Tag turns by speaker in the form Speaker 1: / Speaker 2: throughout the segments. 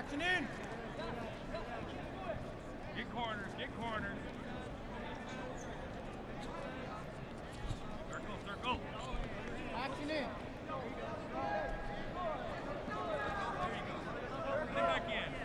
Speaker 1: Action in.
Speaker 2: Get corners, get corners. Circle, circle.
Speaker 1: Action in.
Speaker 2: Get back in.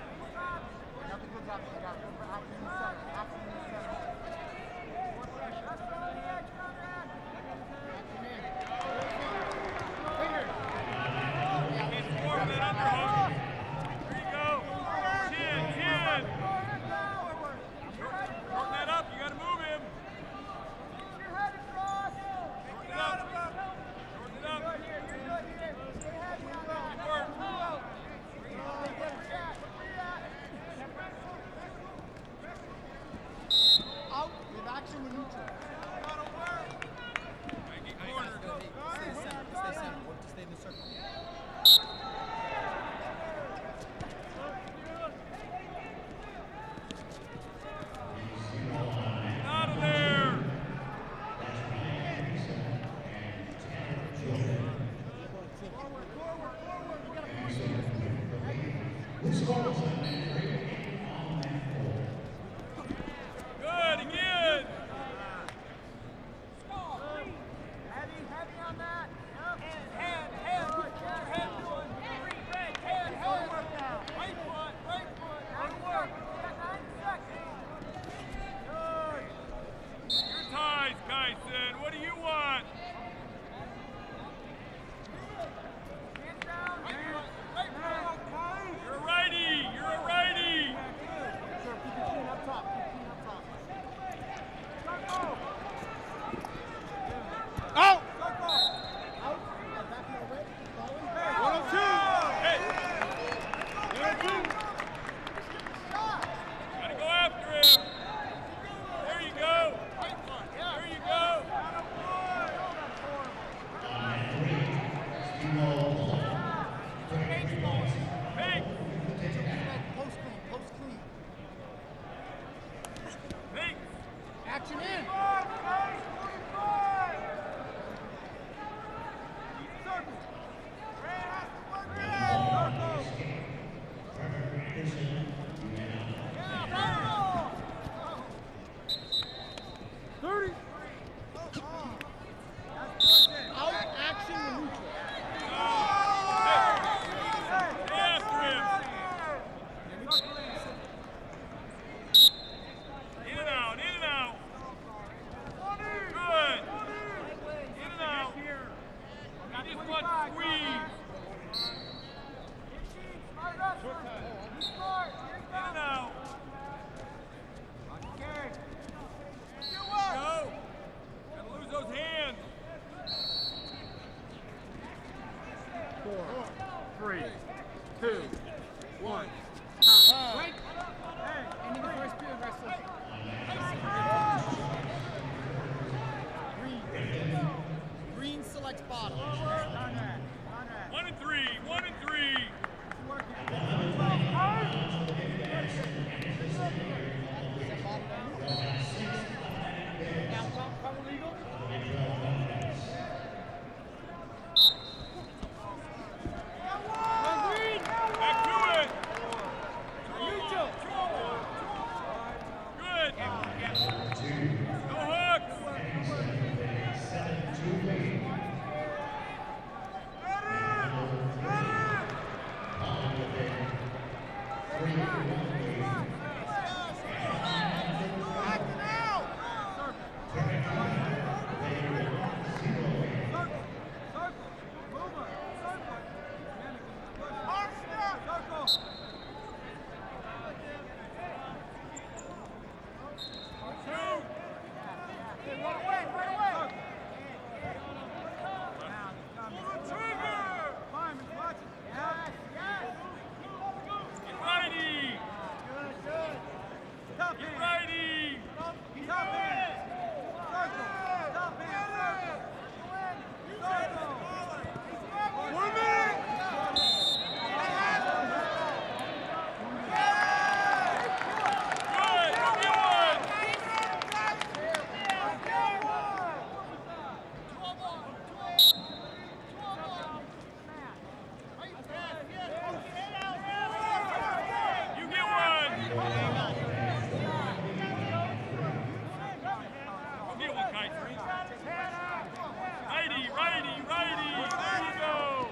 Speaker 2: Righty, righty, righty. There you go.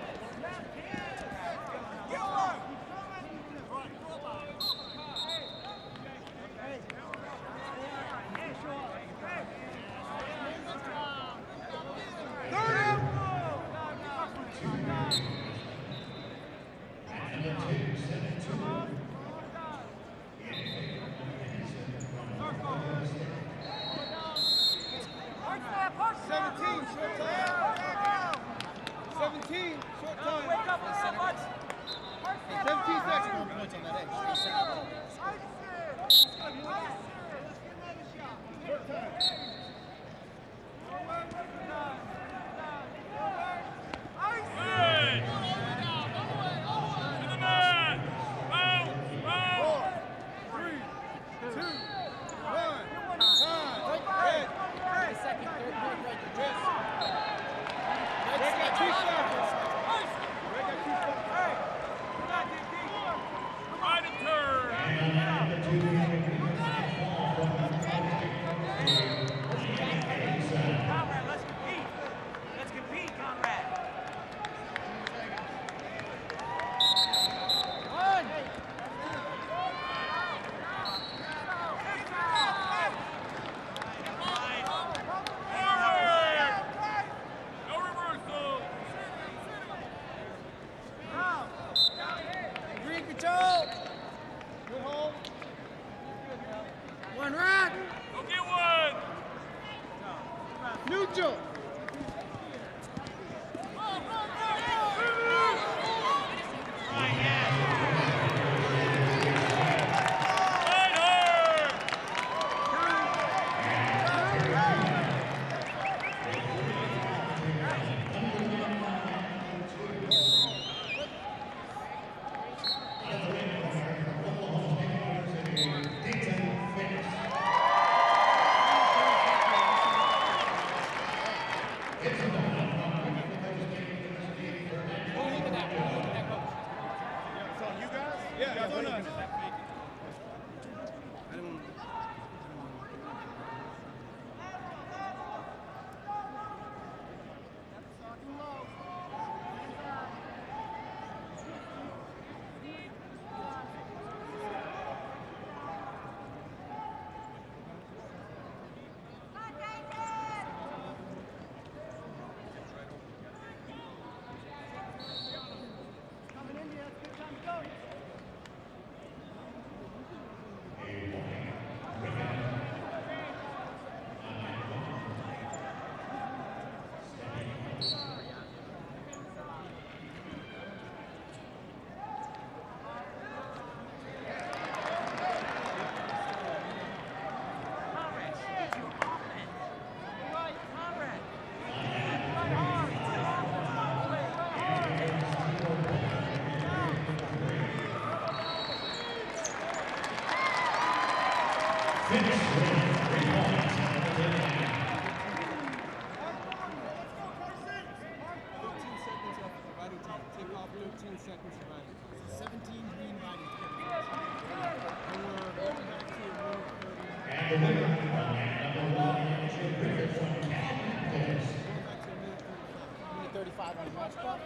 Speaker 1: Minute 35 on the match clock,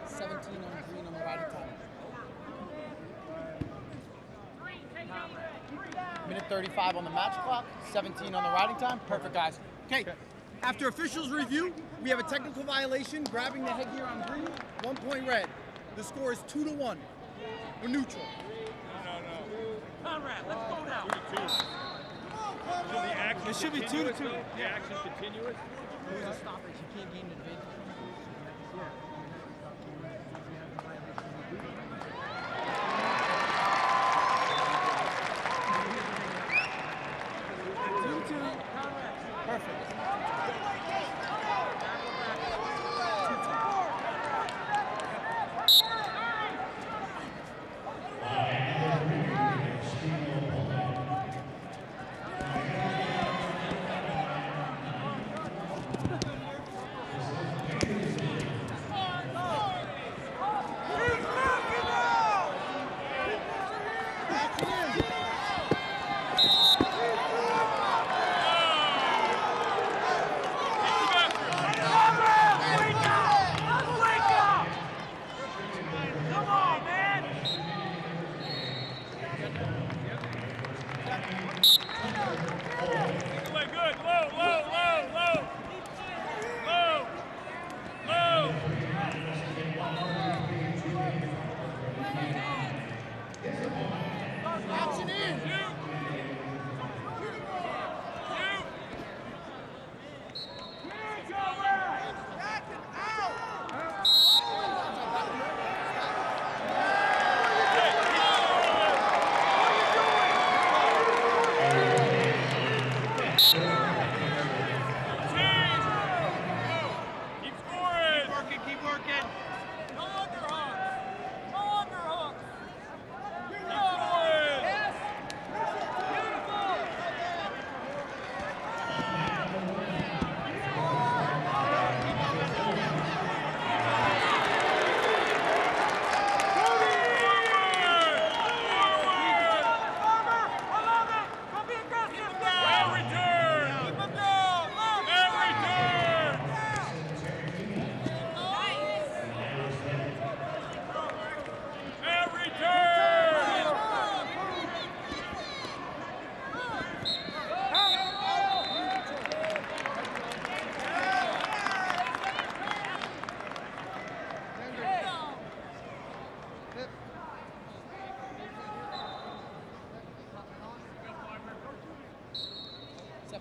Speaker 1: 17 on the green on the riding time. Minute 35 on the match clock, 17 on the riding time. Perfect, guys.
Speaker 3: Okay, after officials review, we have a technical violation, grabbing the headgear on green, 1 point red. The score is 2-1. We're neutral.
Speaker 2: Conrad, let's go now. 2-2.
Speaker 3: It should be 2-2.
Speaker 2: The action continuous.
Speaker 1: There's a stoppage. You can't gain an advantage.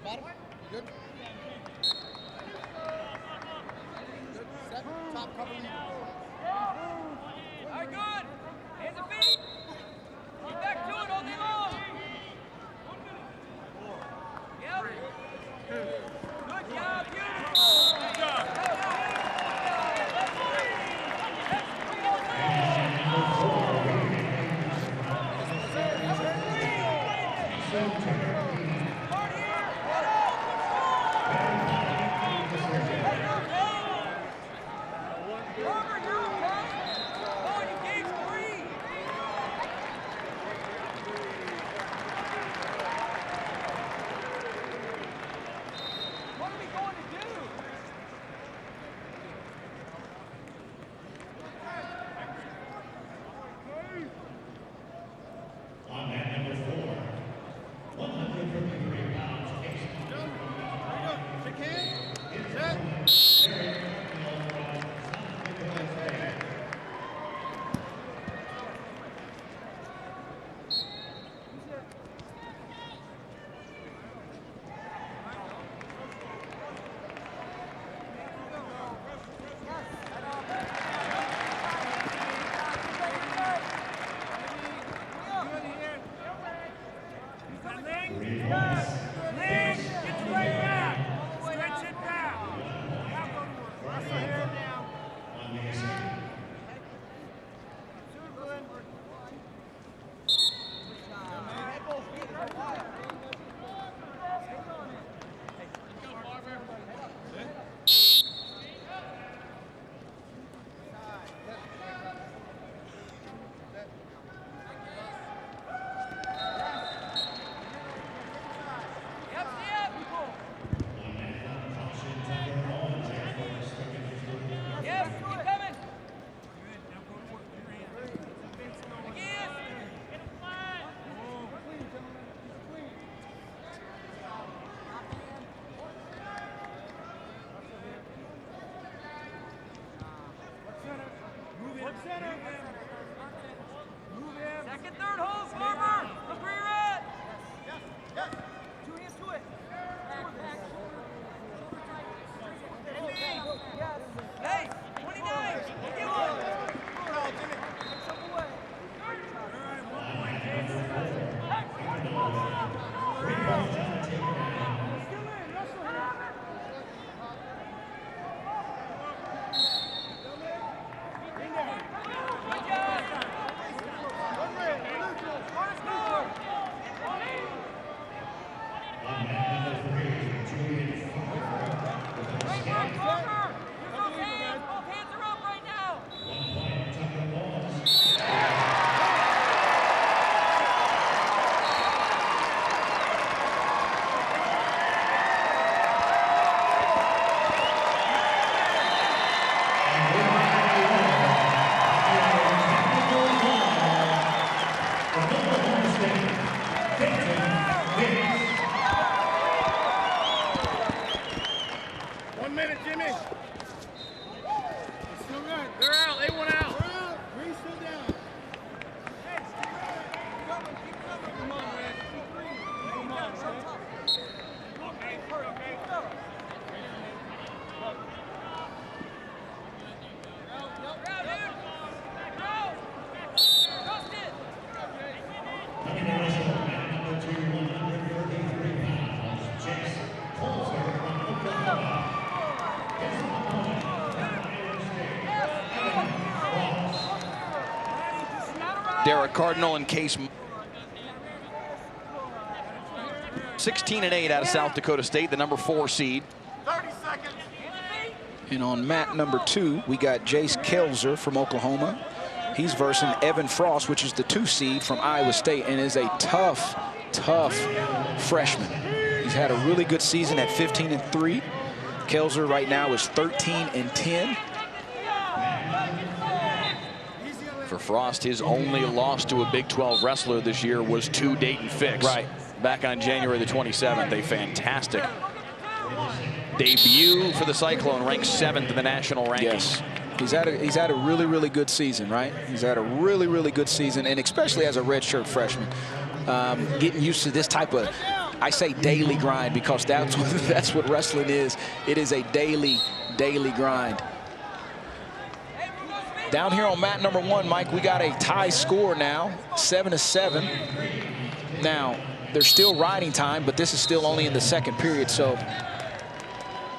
Speaker 1: Bottom. You good? Good. Set. Top cover lead.
Speaker 4: All right, good. Hands and feet. Get back to it all day long. Yep. Good job, beautiful. Good job. Second, third hold, Farmer. Look where you're at. Yes. 2 hands to it. Hey, 29. Get one.
Speaker 5: Derek Cardinal and Case. 16-8 out of South Dakota State, the number 4 seed.
Speaker 3: 30 seconds.
Speaker 6: And on mat number 2, we got Jace Kelzer from Oklahoma. He's versing Evan Frost, which is the 2 seed from Iowa State, and is a tough freshman. He's had a really good season at 15-3. Kelzer right now is 13-10.
Speaker 5: For Frost, his only loss to a Big 12 wrestler this year was to Dayton Fix.
Speaker 6: Right.
Speaker 5: Back on January the 27th, a fantastic debut for the Cyclone, ranked 7th in the national rankings.
Speaker 6: Yes. He's had a really good season, right? He's had a really good season, and especially as a redshirt freshman, getting used to this type of I say daily grind because that's what wrestling is. It is a daily grind. Down here on mat number 1, Mike, we got a tie score now, 7-7. Now, there's still riding time, but this is still only in the second period, so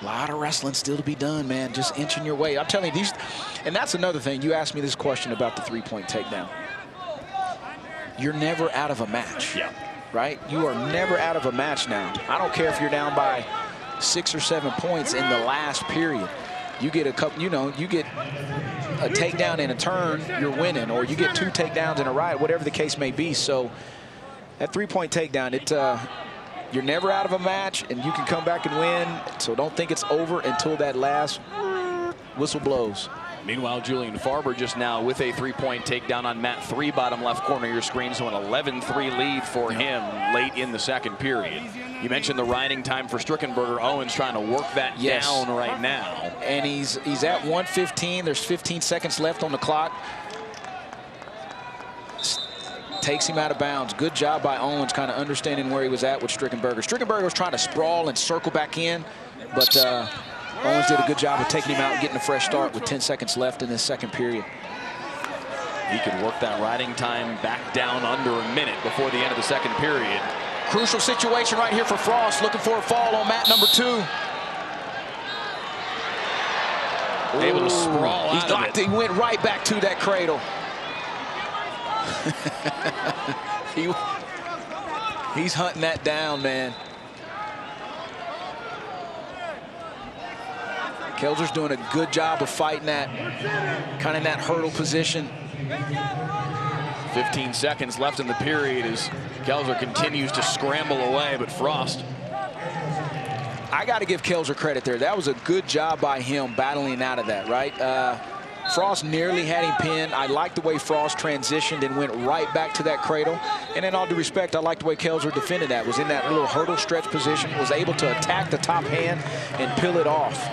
Speaker 6: a lot of wrestling still to be done, man. Just inching your way. I'm telling you, and that's another thing. You asked me this question about the three-point takedown. You're never out of a match.
Speaker 5: Yeah.
Speaker 6: Right? You are never out of a match now. I don't care if you're down by 6 or 7 points in the last period. You get a couple, you get a takedown in a turn, you're winning, or you get 2 takedowns in a ride, whatever the case may be. So that three-point takedown, you're never out of a match, and you can come back and win. So don't think it's over until that last whistle blows.
Speaker 5: Meanwhile, Julian Farber just now with a 3-point takedown on mat 3, bottom left corner of your screen. So an 11-3 lead for him late in the second period. You mentioned the riding time for Strickenberger. Owens trying to work that down right now.
Speaker 6: And he's at 1:15. There's 15 seconds left on the clock. Takes him out of bounds. Good job by Owens kind of understanding where he was at with Strickenberger. Strickenberger was trying to sprawl and circle back in, but Owens did a good job of taking him out and getting a fresh start with 10 seconds left in this second period.
Speaker 5: He could work that riding time back down under a minute before the end of the second period.
Speaker 6: Crucial situation right here for Frost, looking for a fall on mat number 2.
Speaker 5: Able to sprawl out of it.
Speaker 6: He went right back to that cradle. He's hunting that down, man. Kelzer's doing a good job of fighting that, kind of in that hurdle position.
Speaker 5: 15 seconds left in the period as Kelzer continues to scramble away, but Frost.
Speaker 6: I got to give Kelzer credit there. That was a good job by him battling out of that, right? Frost nearly had him pinned. I like the way Frost transitioned and went right back to that cradle. And in all due respect, I like the way Kelzer defended that. Was in that little hurdle stretch position, was able to attack the top hand and peel it off.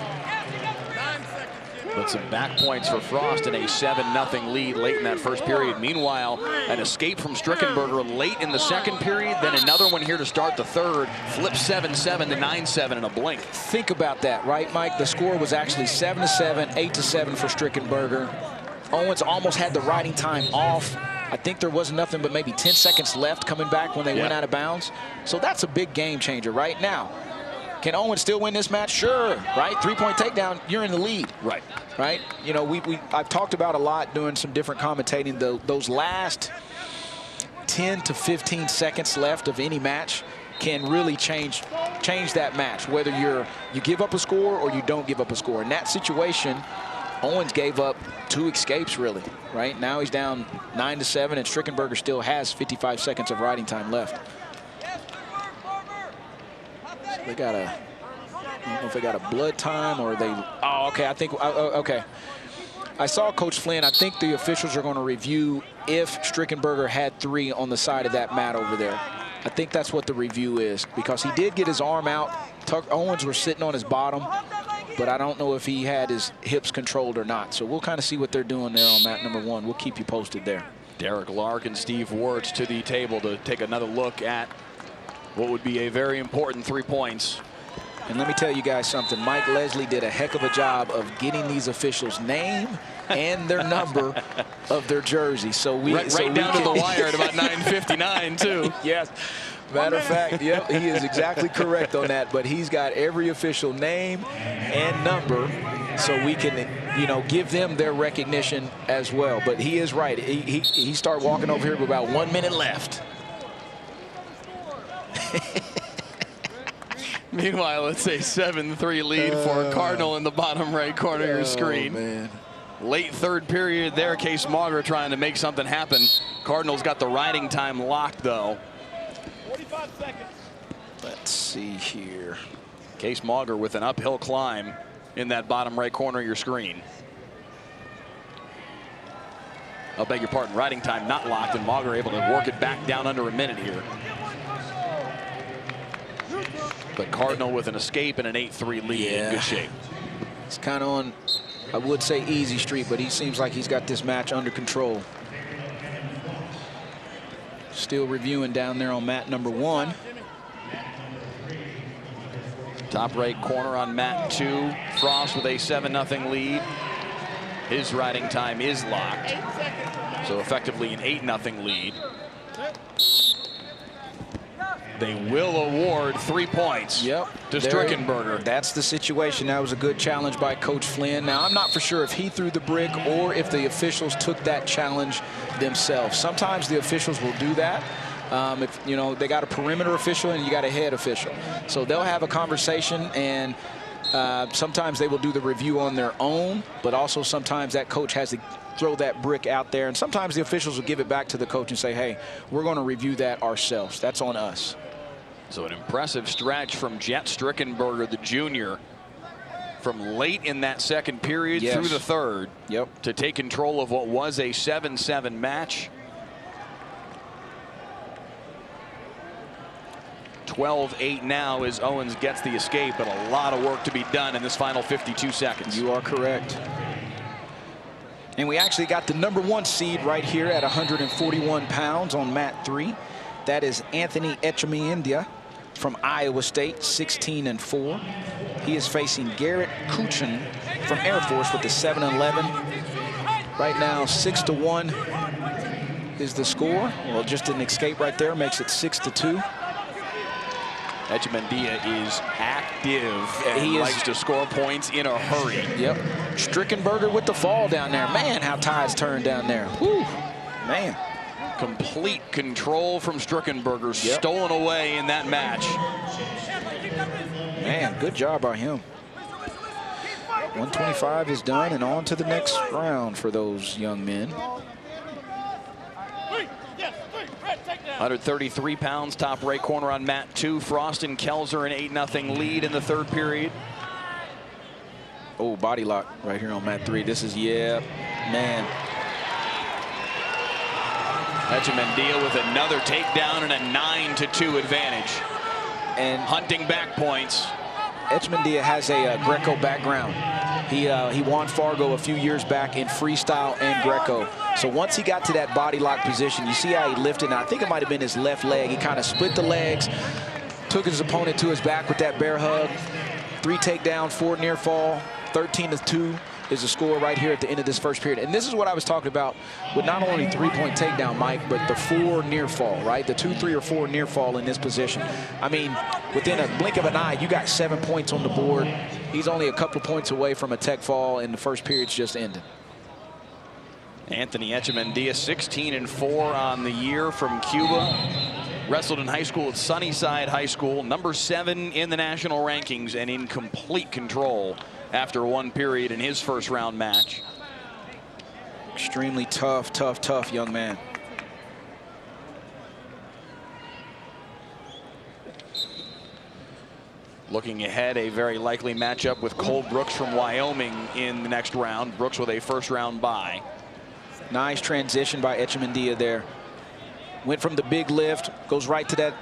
Speaker 5: But some back points for Frost in a 7-0 lead late in that first period. Meanwhile, an escape from Strickenberger late in the second period, then another one here to start the third. Flip 7-7 to 9-7 in a blink.
Speaker 6: Think about that, right, Mike? The score was actually 7-7, 8-7 for Strickenberger. Owens almost had the riding time off. I think there was nothing but maybe 10 seconds left coming back when they went out of bounds. So that's a big game changer right now. Can Owens still win this match? Sure, right? 3-point takedown, you're in the lead.
Speaker 5: Right.
Speaker 6: Right? You know, I've talked about a lot doing some different commentating. Those last 10 to 15 seconds left of any match can really change that match, whether you give up a score or you don't give up a score. In that situation, Owens gave up 2 escapes, really, right? Now he's down 9-7, and Strickenberger still has 55 seconds of riding time left. They got I don't know if they got a blood time or they, oh, okay, I think, okay. I saw Coach Flynn. I think the officials are going to review if Strickenberger had 3 on the side of that mat over there. I think that's what the review is, because he did get his arm out. Owens was sitting on his bottom, but I don't know if he had his hips controlled or not. So we'll kind of see what they're doing there on mat number 1. We'll keep you posted there.
Speaker 5: Derek Lark and Steve Wirtz to the table to take another look at what would be a very important 3 points.
Speaker 6: And let me tell you guys something. Mike Leslie did a heck of a job of getting these officials' name and their number of their jersey. So we
Speaker 5: right down to the wire at about 9:59 too.
Speaker 6: Yes. Matter of fact, yep, he is exactly correct on that. But he's got every official name and number, so we can, you know, give them their recognition as well. But he is right. He started walking over here with about 1 minute left.
Speaker 5: Meanwhile, it's a 7-3 lead for Cardinal in the bottom right corner of your screen.
Speaker 6: Man.
Speaker 5: Late third period there, Case Mauger trying to make something happen. Cardinals got the riding time locked, though.
Speaker 2: 45 seconds.
Speaker 6: Let's see here.
Speaker 5: Case Mauger with an uphill climb in that bottom right corner of your screen. I'll beg your pardon, riding time not locked, and Mauger able to work it back down under a minute here. But Cardinal with an escape and an 8-3 lead in good shape.
Speaker 6: It's kind of on, I would say, easy street, but he seems like he's got this match under control. Still reviewing down there on mat number 1.
Speaker 5: Top right corner on mat 2. Frost with a 7-0 lead. His riding time is locked. So effectively an 8-0 lead. They will award 3 points to Strickenberger.
Speaker 6: That's the situation. That was a good challenge by Coach Flynn. Now, I'm not for sure if he threw the brick or if the officials took that challenge themselves. Sometimes the officials will do that. If you know they got a perimeter official and you got a head official. So they'll have a conversation, and sometimes they will do the review on their own, but also sometimes that coach has to throw that brick out there. And sometimes the officials will give it back to the coach and say, hey, we're going to review that ourselves. That's on us.
Speaker 5: So an impressive stretch from Jet Strickenberger, the junior, from late in that second period through the third to take control of what was a 7-7 match. 12-8 now as Owens gets the escape, but a lot of work to be done in this final 52 seconds.
Speaker 6: You are correct. And we actually got the #1 seed right here at 141 pounds on mat 3. That is Anthony Echemiendia from Iowa State, 16-4. He is facing Garrett Kuchin from Air Force with the 7-11. Right now, 6-1 is the score. Well, just an escape right there makes it 6-2.
Speaker 5: Echemiendia is active and likes to score points in a hurry.
Speaker 6: Yep. Strickenberger with the fall down there. Man, how tides turn down there. Whew. Man.
Speaker 5: Complete control from Strickenberger, stolen away in that match.
Speaker 6: Man, good job by him. 125 is done, and on to the next round for those young men.
Speaker 5: 133 pounds, top right corner on mat 2. Frost and Kelzer an 8-0 lead in the third period.
Speaker 6: Oh, body lock right here on mat 3. This is, man.
Speaker 5: Echemiendia with another takedown and a 9-2 advantage.
Speaker 6: And
Speaker 5: hunting back points.
Speaker 6: Echemiendia has a Greco background. He won Fargo a few years back in freestyle and Greco. So once he got to that body lock position, you see how he lifted. And I think it might have been his left leg. He kind of split the legs, took his opponent to his back with that bear hug. 3 takedowns, 4 near fall, 13-2 is the score right here at the end of this first period. And this is what I was talking about with not only 3-point takedown, Mike, but the 4 near fall, right? The 2, 3, or 4 near fall in this position. I mean, within a blink of an eye, you got 7 points on the board. He's only a couple points away from a tech fall, and the first period's just ended.
Speaker 5: Anthony Echemiendia, 16-4 on the year from Cuba. Wrestled in high school at Sunnyside High School, #7 in the national rankings, and in complete control after 1 period in his first round match.
Speaker 6: Extremely tough young man.
Speaker 5: Looking ahead, a very likely matchup with Cole Brooks from Wyoming in the next round. Brooks with a first round bye.
Speaker 6: Nice transition by Echemiendia there. Went from the big lift, goes right to that,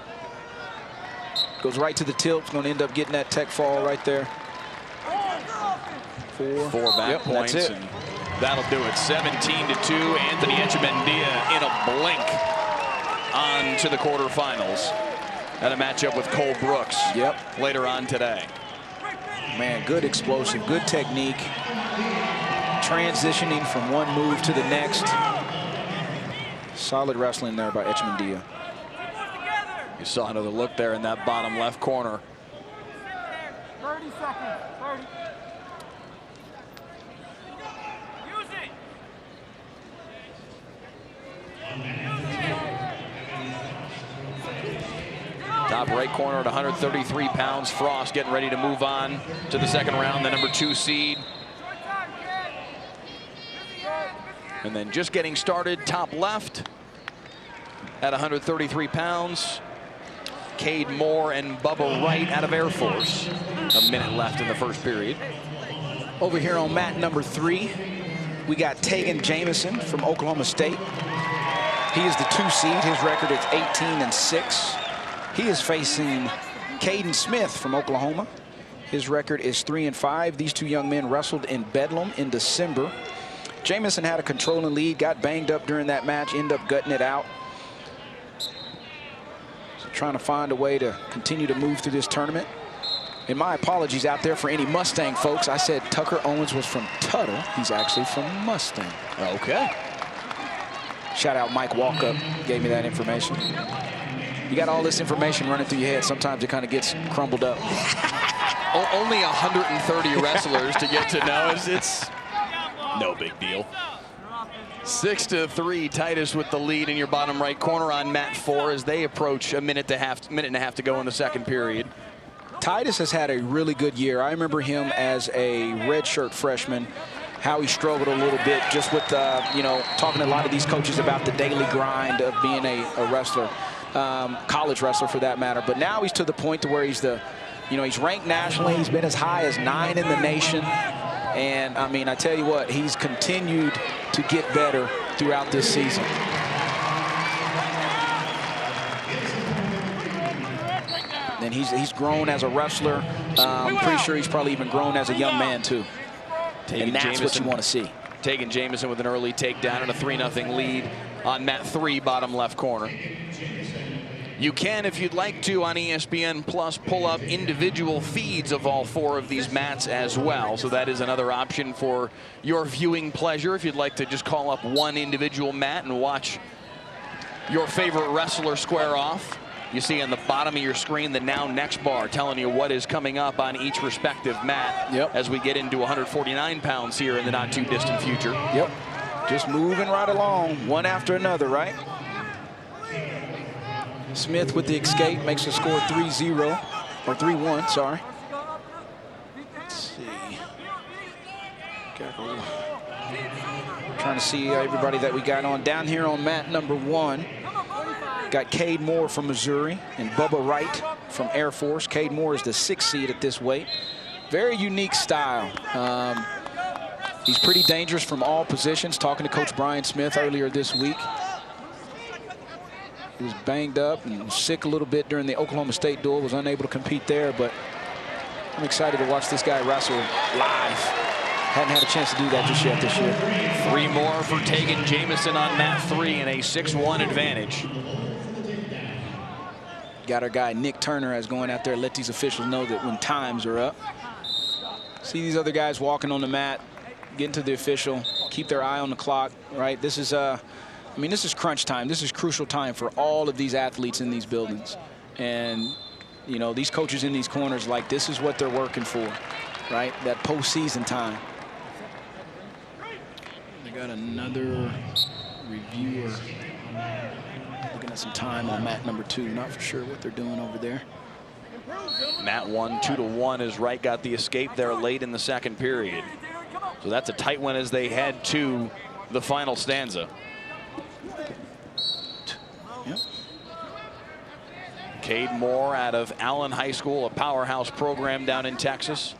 Speaker 6: goes right to the tilt. Going to end up getting that tech fall right there.
Speaker 5: 4 back points,
Speaker 6: that's it.
Speaker 5: And that'll do it. 17-2. Anthony Echemiendia in a blink on to the quarterfinals. And a matchup with Cole Brooks later on today.
Speaker 6: Man, good explosive, good technique. Transitioning from one move to the next. Solid wrestling there by Echemiendia.
Speaker 5: You saw another look there in that bottom left corner.
Speaker 4: 30 seconds. 30. Use it.
Speaker 5: Top right corner at 133 pounds. Frost getting ready to move on to the second round, the #2 seed. And then just getting started, top left at 133 pounds. Cade Moore and Bubba Wright out of Air Force. A minute left in the first period.
Speaker 6: Over here on mat #3, we got Tegan Jamison from Oklahoma State. He is the 2 seed. His record is 18-6. He is facing Caden Smith from Oklahoma. His record is 3-5. These 2 young men wrestled in Bedlam in December. Jamison had a controlling lead, got banged up during that match, ended up gutting it out. So trying to find a way to continue to move through this tournament. And my apologies out there for any Mustang folks. I said Tucker Owens was from Tuttle. He's actually from Mustang.
Speaker 5: Okay.
Speaker 6: Shout out Mike Walkup, gave me that information. You got all this information running through your head. Sometimes it kind of gets crumbled up.
Speaker 5: Only 130 wrestlers to get to know. It's no big deal. 6-3, Titus with the lead in your bottom right corner on mat 4 as they approach a minute and a half to go in the second period.
Speaker 6: Titus has had a really good year. I remember him as a redshirt freshman, how he struggled a little bit just with, you know, talking to a lot of these coaches about the daily grind of being a wrestler, college wrestler for that matter. But now he's to the point to where he's he's ranked nationally. He's been as high as 9 in the nation. And, I mean, I tell you what, he's continued to get better throughout this season. And he's grown as a wrestler. I'm pretty sure he's probably even grown as a young man, too. And that's what you want to see.
Speaker 5: Taking Jamison with an early takedown and a 3-0 lead on mat 3, bottom left corner. You can, if you'd like to, on ESPN Plus, pull up individual feeds of all 4 of these mats as well. So that is another option for your viewing pleasure if you'd like to just call up one individual mat and watch your favorite wrestler square off. You see on the bottom of your screen the Now Next bar telling you what is coming up on each respective mat as we get into 149 pounds here in the not too distant future.
Speaker 6: Yep. Just moving right along, one after another, right? Smith with the escape makes the score 3-0, or 3-1, sorry. Let's see. Trying to see everybody that we got on. Down here on mat number 1, got Cade Moore from Missouri and Bubba Wright from Air Force. Cade Moore is the 6th seed at this weight. Very unique style. He's pretty dangerous from all positions. Talking to Coach Brian Smith earlier this week. He was banged up and sick a little bit during the Oklahoma State duel, was unable to compete there, but I'm excited to watch this guy wrestle live. Hadn't had a chance to do that just yet this year.
Speaker 5: 3 more for Tegan Jamison on mat 3 and a 6-1 advantage.
Speaker 6: Got our guy Nick Turner as going out there, let these officials know that when times are up. See these other guys walking on the mat, getting to the official, keep their eye on the clock, right? This is I mean, this is crunch time. This is crucial time for all of these athletes in these buildings. And, you know, these coaches in these corners, like, this is what they're working for, right? That postseason time. They got another reviewer looking at some time on mat number 2. Not for sure what they're doing over there.
Speaker 5: Mat 1, 2-1 as Wright got the escape there late in the second period. So that's a tight one as they head to the final stanza.
Speaker 6: Yep.
Speaker 5: Cade Moore out of Allen High School, a powerhouse program down in Texas.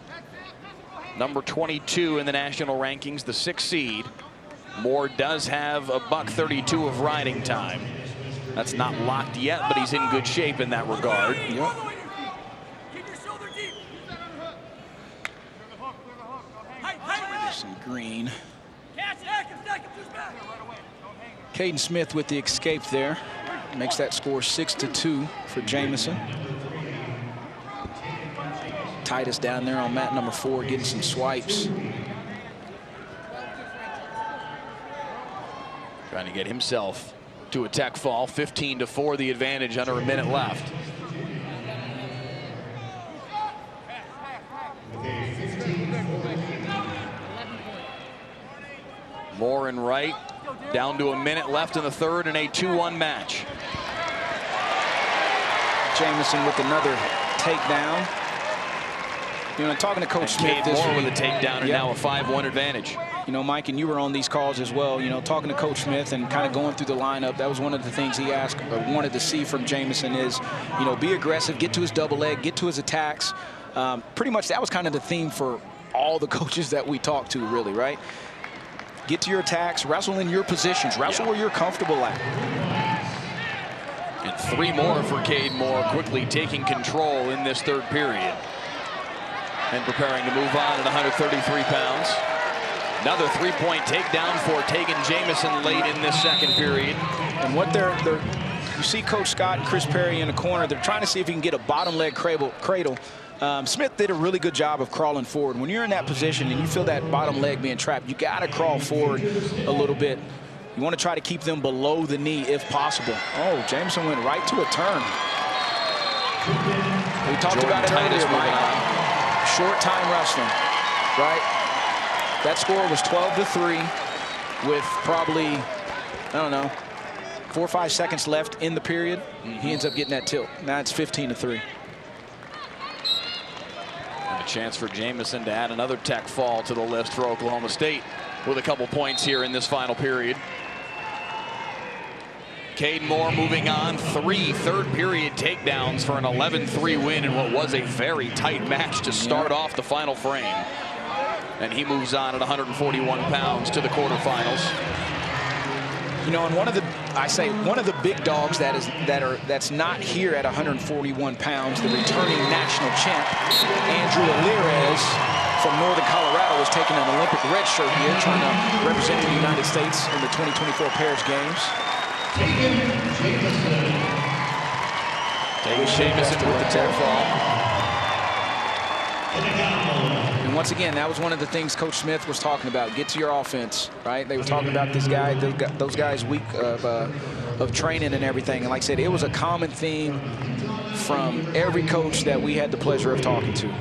Speaker 5: Number 22 in the national rankings, the 6th seed. Moore does have a $1:32 of riding time. That's not locked yet, but he's in good shape in that regard.
Speaker 6: Yep. Some green. Caden Smith with the escape there. Makes that score 6-2 for Jamison. Titus down there on mat number 4 getting some swipes.
Speaker 5: Trying to get himself to a tech fall. 15-4 the advantage, under a minute left. Moore and Wright down to a minute left in the third in a 2-1 match.
Speaker 6: Jamison with another takedown. You know, talking to Coach Smith this
Speaker 5: Moore
Speaker 6: week,
Speaker 5: with a takedown and now a 5-1 advantage.
Speaker 6: You know, Mike, and you were on these calls as well, you know, talking to Coach Smith and kind of going through the lineup. That was one of the things he asked or wanted to see from Jamison is, you know, be aggressive, get to his double leg, get to his attacks. Pretty much that was kind of the theme for all the coaches that we talked to, really, right? Get to your attacks, wrestle in your positions, wrestle where you're comfortable at.
Speaker 5: And 3 more for Cade Moore, quickly taking control in this third period. And preparing to move on at 133 pounds. Another 3-point takedown for Tegan Jamison late in this second period.
Speaker 6: And what you see Coach Scott and Chris Perry in the corner. They're trying to see if he can get a bottom leg cradle Smith did a really good job of crawling forward. When you're in that position and you feel that bottom leg being trapped, you got to crawl forward a little bit. You want to try to keep them below the knee if possible. Oh, Jameson went right to a turn. We talked about it earlier, Mike. Short time wrestling, right? That score was 12-3 with probably, I don't know, 4 or 5 seconds left in the period. He ends up getting that tilt. Now it's 15-3.
Speaker 5: And a chance for Jameson to add another tech fall to the list for Oklahoma State with a couple points here in this final period. Cade Moore moving on. 3 third-period takedowns for an 11-3 win in what was a very tight match to start off the final frame. And he moves on at 141 pounds to the quarterfinals.
Speaker 6: You know, and one of the big dogs that's not here at 141 pounds, the returning national champ, Andrew Alirez from Northern Colorado, is taking an Olympic red shirt here, trying to represent the United States in the 2024 Paris Games.
Speaker 5: David Jameson with the tech fall.
Speaker 6: And once again, that was one of the things Coach Smith was talking about. Get to your offense, right? They were talking about this guy, those guys' week of training and everything. And like I said, it was a common theme from every coach that we had the pleasure of talking to.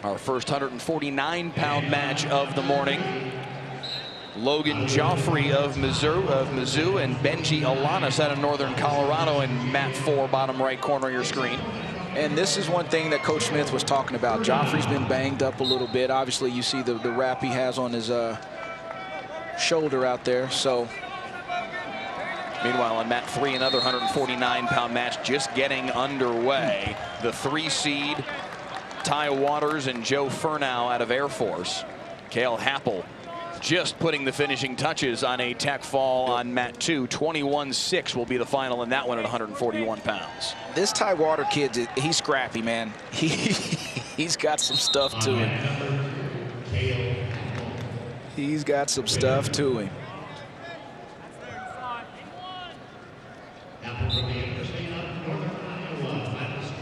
Speaker 5: Our first 149-pound match of the morning. Logan Joffrey of Mizzou and Benji Alanis out of Northern Colorado, and Matt 4, bottom right corner of your screen.
Speaker 6: And this is one thing that Coach Smith was talking about. Joffrey's been banged up a little bit. Obviously, you see the wrap he has on his shoulder out there. So,
Speaker 5: meanwhile, on Mat 3, another 149-pound match just getting underway. The 3 seed, Ty Waters and Joe Furnow out of Air Force. Cale Happel just putting the finishing touches on a tech fall on Mat 2. 21-6 will be the final in that one at 141 pounds.
Speaker 6: This Ty Water kid, he's scrappy, man. He's got some stuff to him. He's got some stuff to him.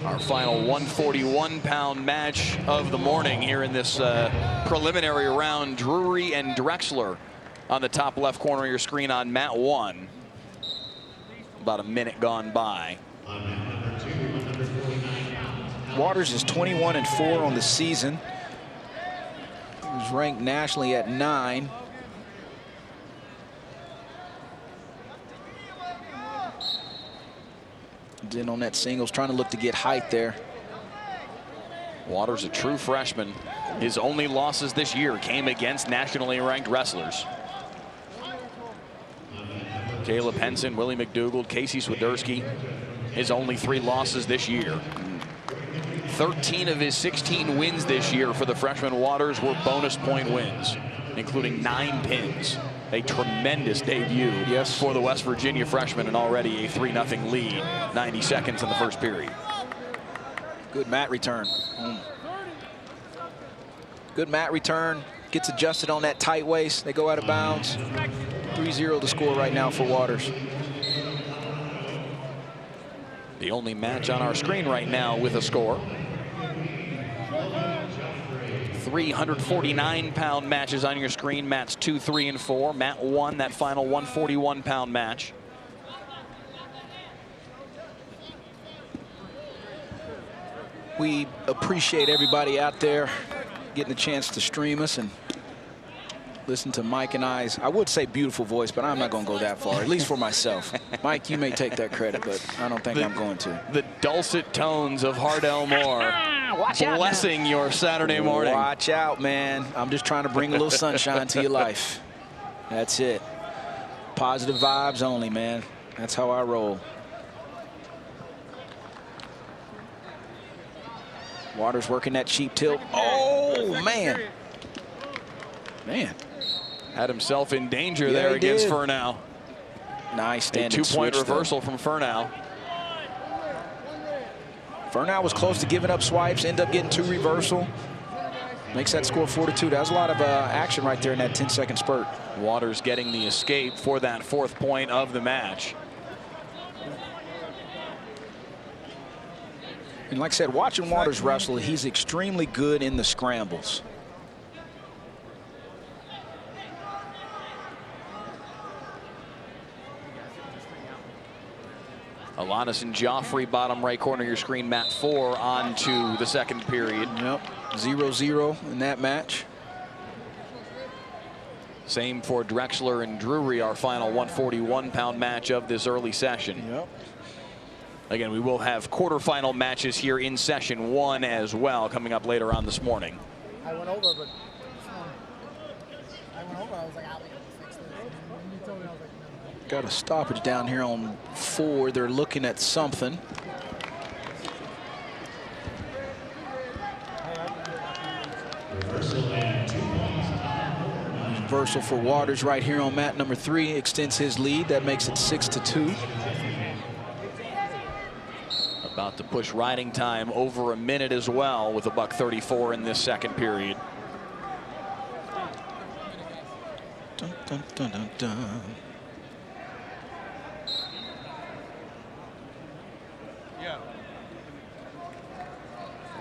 Speaker 5: Our final 141-pound match of the morning here in this preliminary round. Drury and Drexler on the top left corner of your screen on Mat 1. About a minute gone by.
Speaker 6: Waters is 21-4 on the season. He was ranked nationally at 9. In on that singles, trying to look to get height there.
Speaker 5: Waters, a true freshman. His only losses this year came against nationally ranked wrestlers. Caleb Henson, Willie McDougald, Casey Swiderski. His only 3 losses this year. 13 of his 16 wins this year for the freshman Waters were bonus point wins, including 9 pins. A tremendous debut for the West Virginia freshman, and already a 3-0 lead, 90 seconds in the first period.
Speaker 6: Good mat return. Good mat return. Gets adjusted on that tight waist. They go out of bounds. 3-0 the score right now for Waters.
Speaker 5: The only match on our screen right now with a score. 349-pound matches on your screen. Mats 2, 3, and 4. Mat 1, that final 141-pound match.
Speaker 6: We appreciate everybody out there getting a chance to stream us and listen to Mike and I's, I would say beautiful voice, but I'm not going to go that far, at least for myself. Mike, you may take that credit, but I don't think I'm going to.
Speaker 5: The dulcet tones of Hardell Moore blessing your Saturday morning.
Speaker 6: Watch out, man. I'm just trying to bring a little sunshine to your life. That's it. Positive vibes only, man. That's how I roll. Waters working that cheap tilt. Oh, man. Man.
Speaker 5: Had himself in danger there against Furnow.
Speaker 6: Nice standing
Speaker 5: switch. 2-point reversal from Furnow.
Speaker 6: Furnow was close to giving up swipes, end up getting 2 reversal. Makes that score 4-2. That was a lot of action right there in that 10-second spurt.
Speaker 5: Waters getting the escape for that 4th point of the match.
Speaker 6: And like I said, watching Waters wrestle, he's extremely good in the scrambles.
Speaker 5: Alanis and Joffrey, bottom right corner of your screen, Mat 4 on to the second period.
Speaker 6: Yep, 0-0 in that match.
Speaker 5: Same for Drexler and Drury, our final 141-pound match of this early session.
Speaker 6: Yep.
Speaker 5: Again, we will have quarterfinal matches here in session 1 as well coming up later on this morning.
Speaker 1: I went over, but I was like, "Ah, we gotta fix this." And you told me, I was like, "No."
Speaker 6: Got a stoppage down here on 4. They're looking at something. Reversal for Waters right here on mat number 3 extends his lead. That makes it 6-2.
Speaker 5: About to push riding time over a minute as well with $1:34 in this second period.
Speaker 6: Dun, dun, dun, dun, dun.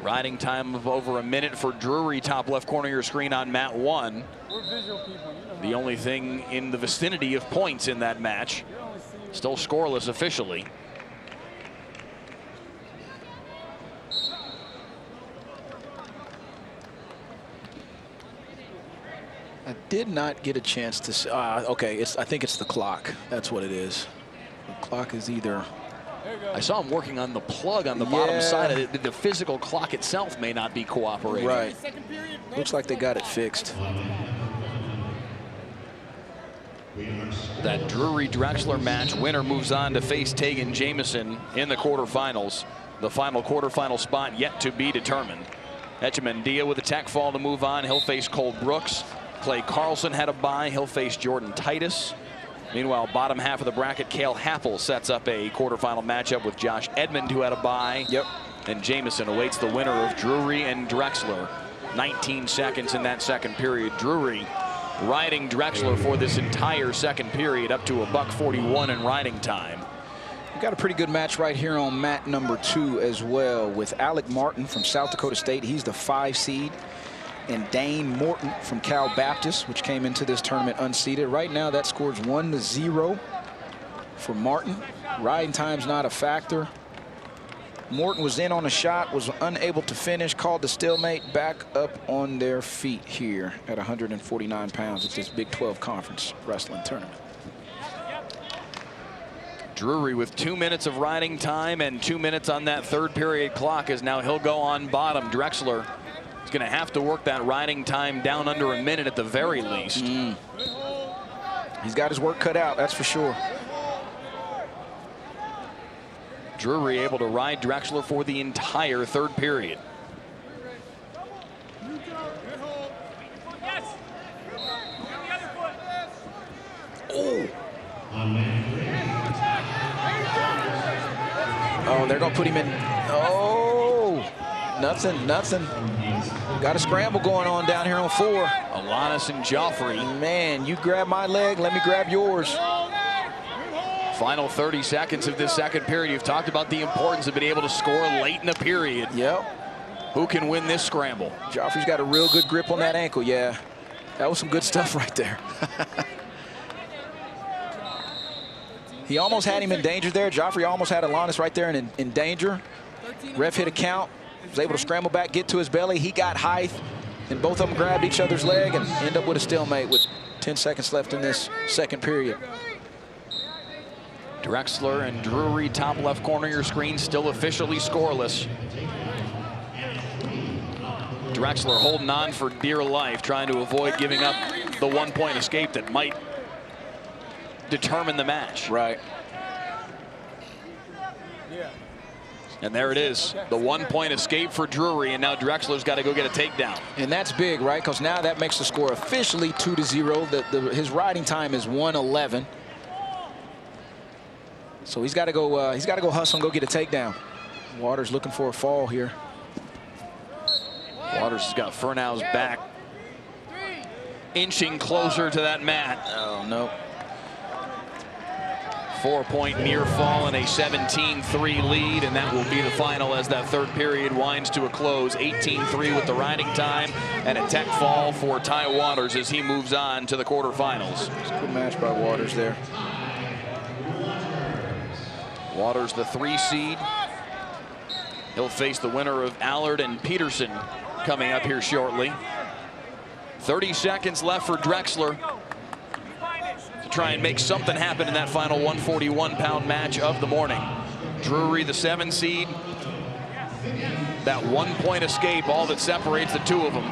Speaker 5: Riding time of over a minute for Drury, top left corner of your screen on mat 1.
Speaker 1: We're visual people. You know
Speaker 5: The only thing in the vicinity of points in that match. Still scoreless officially.
Speaker 6: I did not get a chance to. Okay, I think it's the clock. That's what it is. The clock is either.
Speaker 5: I saw him working on the plug on the bottom side of it. The physical clock itself may not be cooperating.
Speaker 6: Right. Looks like they got it fixed.
Speaker 5: That Drury-Drexler match, winner moves on to face Tegan Jamieson in the quarterfinals. The final quarterfinal spot yet to be determined. Echemendia with a tech fall to move on. He'll face Cole Brooks. Clay Carlson had a bye. He'll face Jordan Titus. Meanwhile, bottom half of the bracket, Cale Happel sets up a quarterfinal matchup with Josh Edmond, who had a bye.
Speaker 6: Yep.
Speaker 5: And Jamieson awaits the winner of Drury and Drexler. 19 seconds in that second period. Drury riding Drexler for this entire second period, up to $1:41 in riding time.
Speaker 6: We got a pretty good match right here on mat number 2 as well, with Alec Martin from South Dakota State. He's the 5 seed. And Dane Morton from Cal Baptist, which came into this tournament unseeded. Right now, that scores 1-0 for Martin. Riding time's not a factor. Morton was in on a shot, was unable to finish, called the stalemate, back up on their feet here at 149 pounds at this Big 12 Conference Wrestling Tournament.
Speaker 5: Drury with 2 minutes of riding time and 2 minutes on that third period clock, as now he'll go on bottom. Drexler is going to have to work that riding time down under a minute at the very least.
Speaker 6: He's got his work cut out, that's for sure.
Speaker 5: Drury able to ride Drexler for the entire third period.
Speaker 6: Oh. Oh, they're going to put him in. Oh, nothing. Got a scramble going on down here on 4.
Speaker 5: Alanis and Joffrey.
Speaker 6: Man, you grab my leg, let me grab yours.
Speaker 5: Final 30 seconds of this second period. You've talked about the importance of being able to score late in the period.
Speaker 6: Yep.
Speaker 5: Who can win this scramble?
Speaker 6: Joffrey's got a real good grip on that ankle. Yeah, that was some good stuff right there. He almost had him in danger there. Joffrey almost had Alanis right there in danger. Ref hit a count. Was able to scramble back, get to his belly. He got height, and both of them grabbed each other's leg and end up with a stalemate with 10 seconds left in this second period.
Speaker 5: Drexler and Drury, top left corner of your screen, still officially scoreless. Drexler holding on for dear life, trying to avoid giving up the 1-point escape that might determine the match.
Speaker 6: Right.
Speaker 5: And there it is, the 1-point escape for Drury, and now Drexler's got to go get a takedown.
Speaker 6: And that's big, right? Because now that makes the score officially 2-0. His riding time is 1:11. So he's got to go. He's got to go hustle and go get a takedown. Waters looking for a fall here.
Speaker 5: Waters has got Furnow's back, inching closer to that mat.
Speaker 6: Oh no.
Speaker 5: 4-point near fall and a 17-3 lead, and that will be the final as that third period winds to a close. 18-3 with the riding time, and a tech fall for Ty Waters as he moves on to the quarterfinals.
Speaker 6: It's a good match by Waters there.
Speaker 5: Waters, the 3 seed. He'll face the winner of Allard and Peterson coming up here shortly. 30 seconds left for Drexler to try and make something happen in that final 141-pound match of the morning. Drury, the 7 seed. That 1-point escape, all that separates the two of them.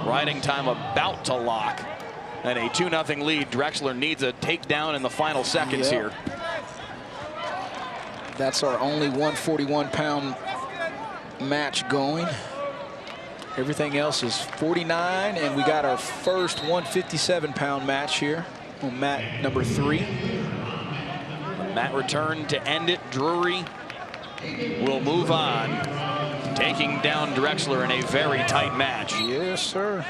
Speaker 5: Riding time about to lock. And a 2-0 lead. Drexler needs a takedown in the final seconds here.
Speaker 6: That's our only 141-pound match going. Everything else is 49, and we got our first 157-pound match here on mat number 3.
Speaker 5: Mat return to end it. Drury will move on, taking down Drexler in a very tight match.
Speaker 6: Yes, sir.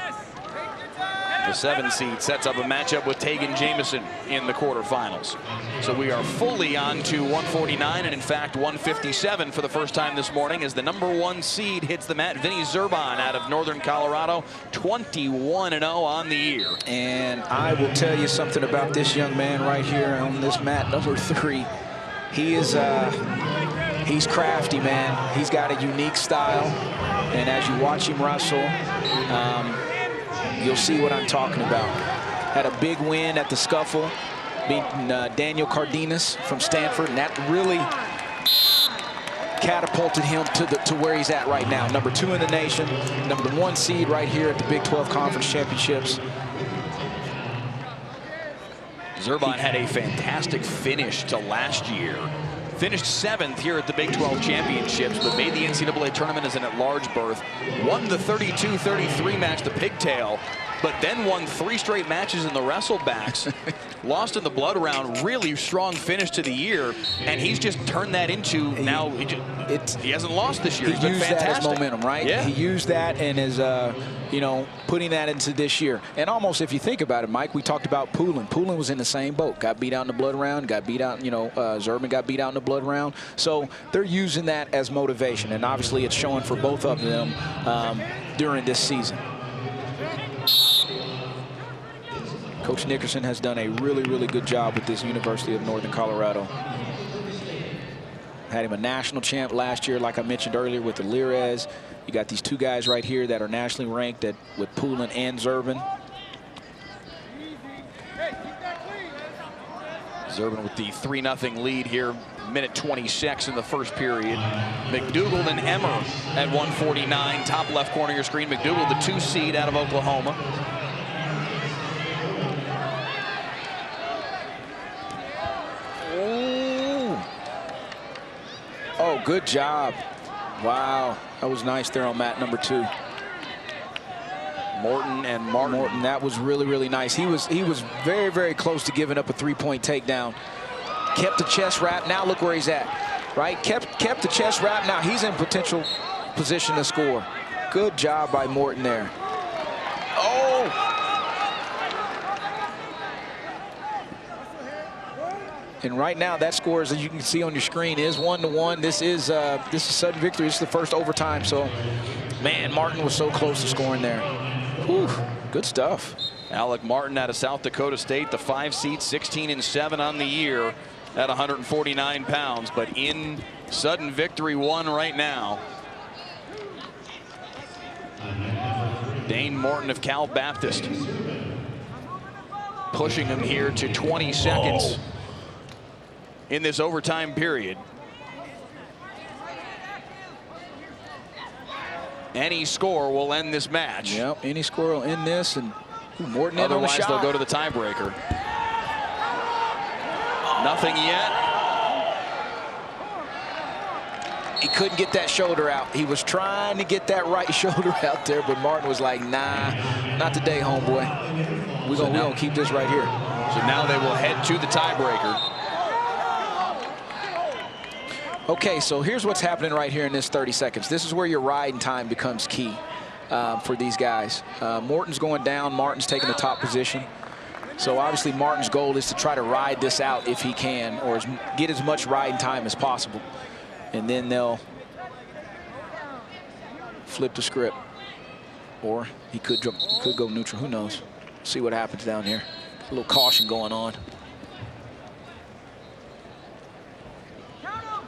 Speaker 5: The 7 seed sets up a matchup with Tegan Jamieson in the quarterfinals. So we are fully on to 149, and in fact 157 for the first time this morning as the number 1 seed hits the mat. Vinny Zerban out of Northern Colorado, 21-0 on the year.
Speaker 6: And I will tell you something about this young man right here on this mat number 3. He is he's crafty, man. He's got a unique style, and as you watch him wrestle, you'll see what I'm talking about. Had a big win at the Scuffle, beating Daniel Cardenas from Stanford, and that really catapulted him to where he's at right now. Number 2 in the nation, number 1 seed right here at the Big 12 Conference Championships.
Speaker 5: Zerban had a fantastic finish to last year. Finished 7th here at the Big 12 Championships, but made the NCAA tournament as an at-large berth. Won the 32-33 match, the pigtail, but then won 3 straight matches in the wrestlebacks. Lost in the blood round. Really strong finish to the year, and he's just turned that into now. He hasn't lost this year.
Speaker 6: He used that as momentum, right?
Speaker 5: Yeah.
Speaker 6: He used that and is, you know, putting that into this year. And almost, if you think about it, Mike, we talked about Poulin. Poulin was in the same boat. Got beat out in the blood round. Got beat out. You know, Zerban got beat out in the blood round. So they're using that as motivation, and obviously it's showing for both of them during this season. Coach Nickerson has done a really, really good job with this University of Northern Colorado. Had him a national champ last year, like I mentioned earlier, with the Lirez. You got these 2 guys right here that are nationally ranked with Poulin and Zerban.
Speaker 5: Zerban with the 3-0 lead here, minute 26 in the first period. McDougal and Emmer at 149, top left corner of your screen. McDougal, the 2 seed out of Oklahoma.
Speaker 6: Oh, good job. Wow, that was nice there on mat number 2.
Speaker 5: Morton and Martin.
Speaker 6: Morton, that was really, really nice. He was very, very close to giving up a 3-point takedown. Kept the chest wrap. Now look where he's at, right? Kept the chest wrap. Now he's in potential position to score. Good job by Morton there. Oh! And right now, that score, as you can see on your screen, is 1-1. This is sudden victory. This is the first overtime. So, man, Martin was so close to scoring there. Whew, good stuff.
Speaker 5: Alec Martin out of South Dakota State, the 5 seed, 16-7 on the year at 149 pounds, but in sudden victory 1 right now. Dane Morton of Cal Baptist pushing him here to 20 seconds in this overtime period. Any score will end this match.
Speaker 6: Yep, any score will end this, and Morton in on the
Speaker 5: otherwise
Speaker 6: shot.
Speaker 5: They'll go to the tiebreaker. Nothing yet.
Speaker 6: He couldn't get that shoulder out. He was trying to get that right shoulder out there, but Martin was like, nah, not today, homeboy. We're gonna keep this right here.
Speaker 5: So now they will head to the tiebreaker.
Speaker 6: Okay, so here's what's happening right here in this 30 seconds. This is where your riding time becomes key for these guys. Morton's going down. Martin's taking the top position. So obviously Martin's goal is to try to ride this out if he can, or get as much riding time as possible. And then they'll flip the script. Or he could go neutral, who knows. See what happens down here. A little caution going on.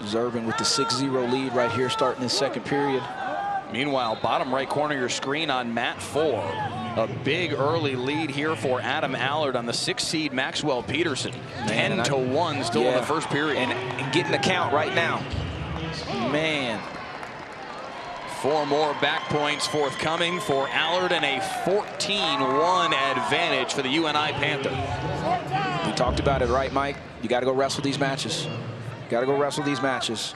Speaker 6: Zerbin with the 6-0 lead right here starting this second period.
Speaker 5: Meanwhile, bottom right corner of your screen on Mat 4. A big early lead here for Adam Allard on the 6th seed Maxwell Peterson. 10-1 still in the first period.
Speaker 6: And getting the count right now. Man.
Speaker 5: 4 more back points forthcoming for Allard and a 14-1 advantage for the UNI Panther.
Speaker 6: We talked about it, right, Mike? You got to go wrestle these matches. Got to go wrestle these matches.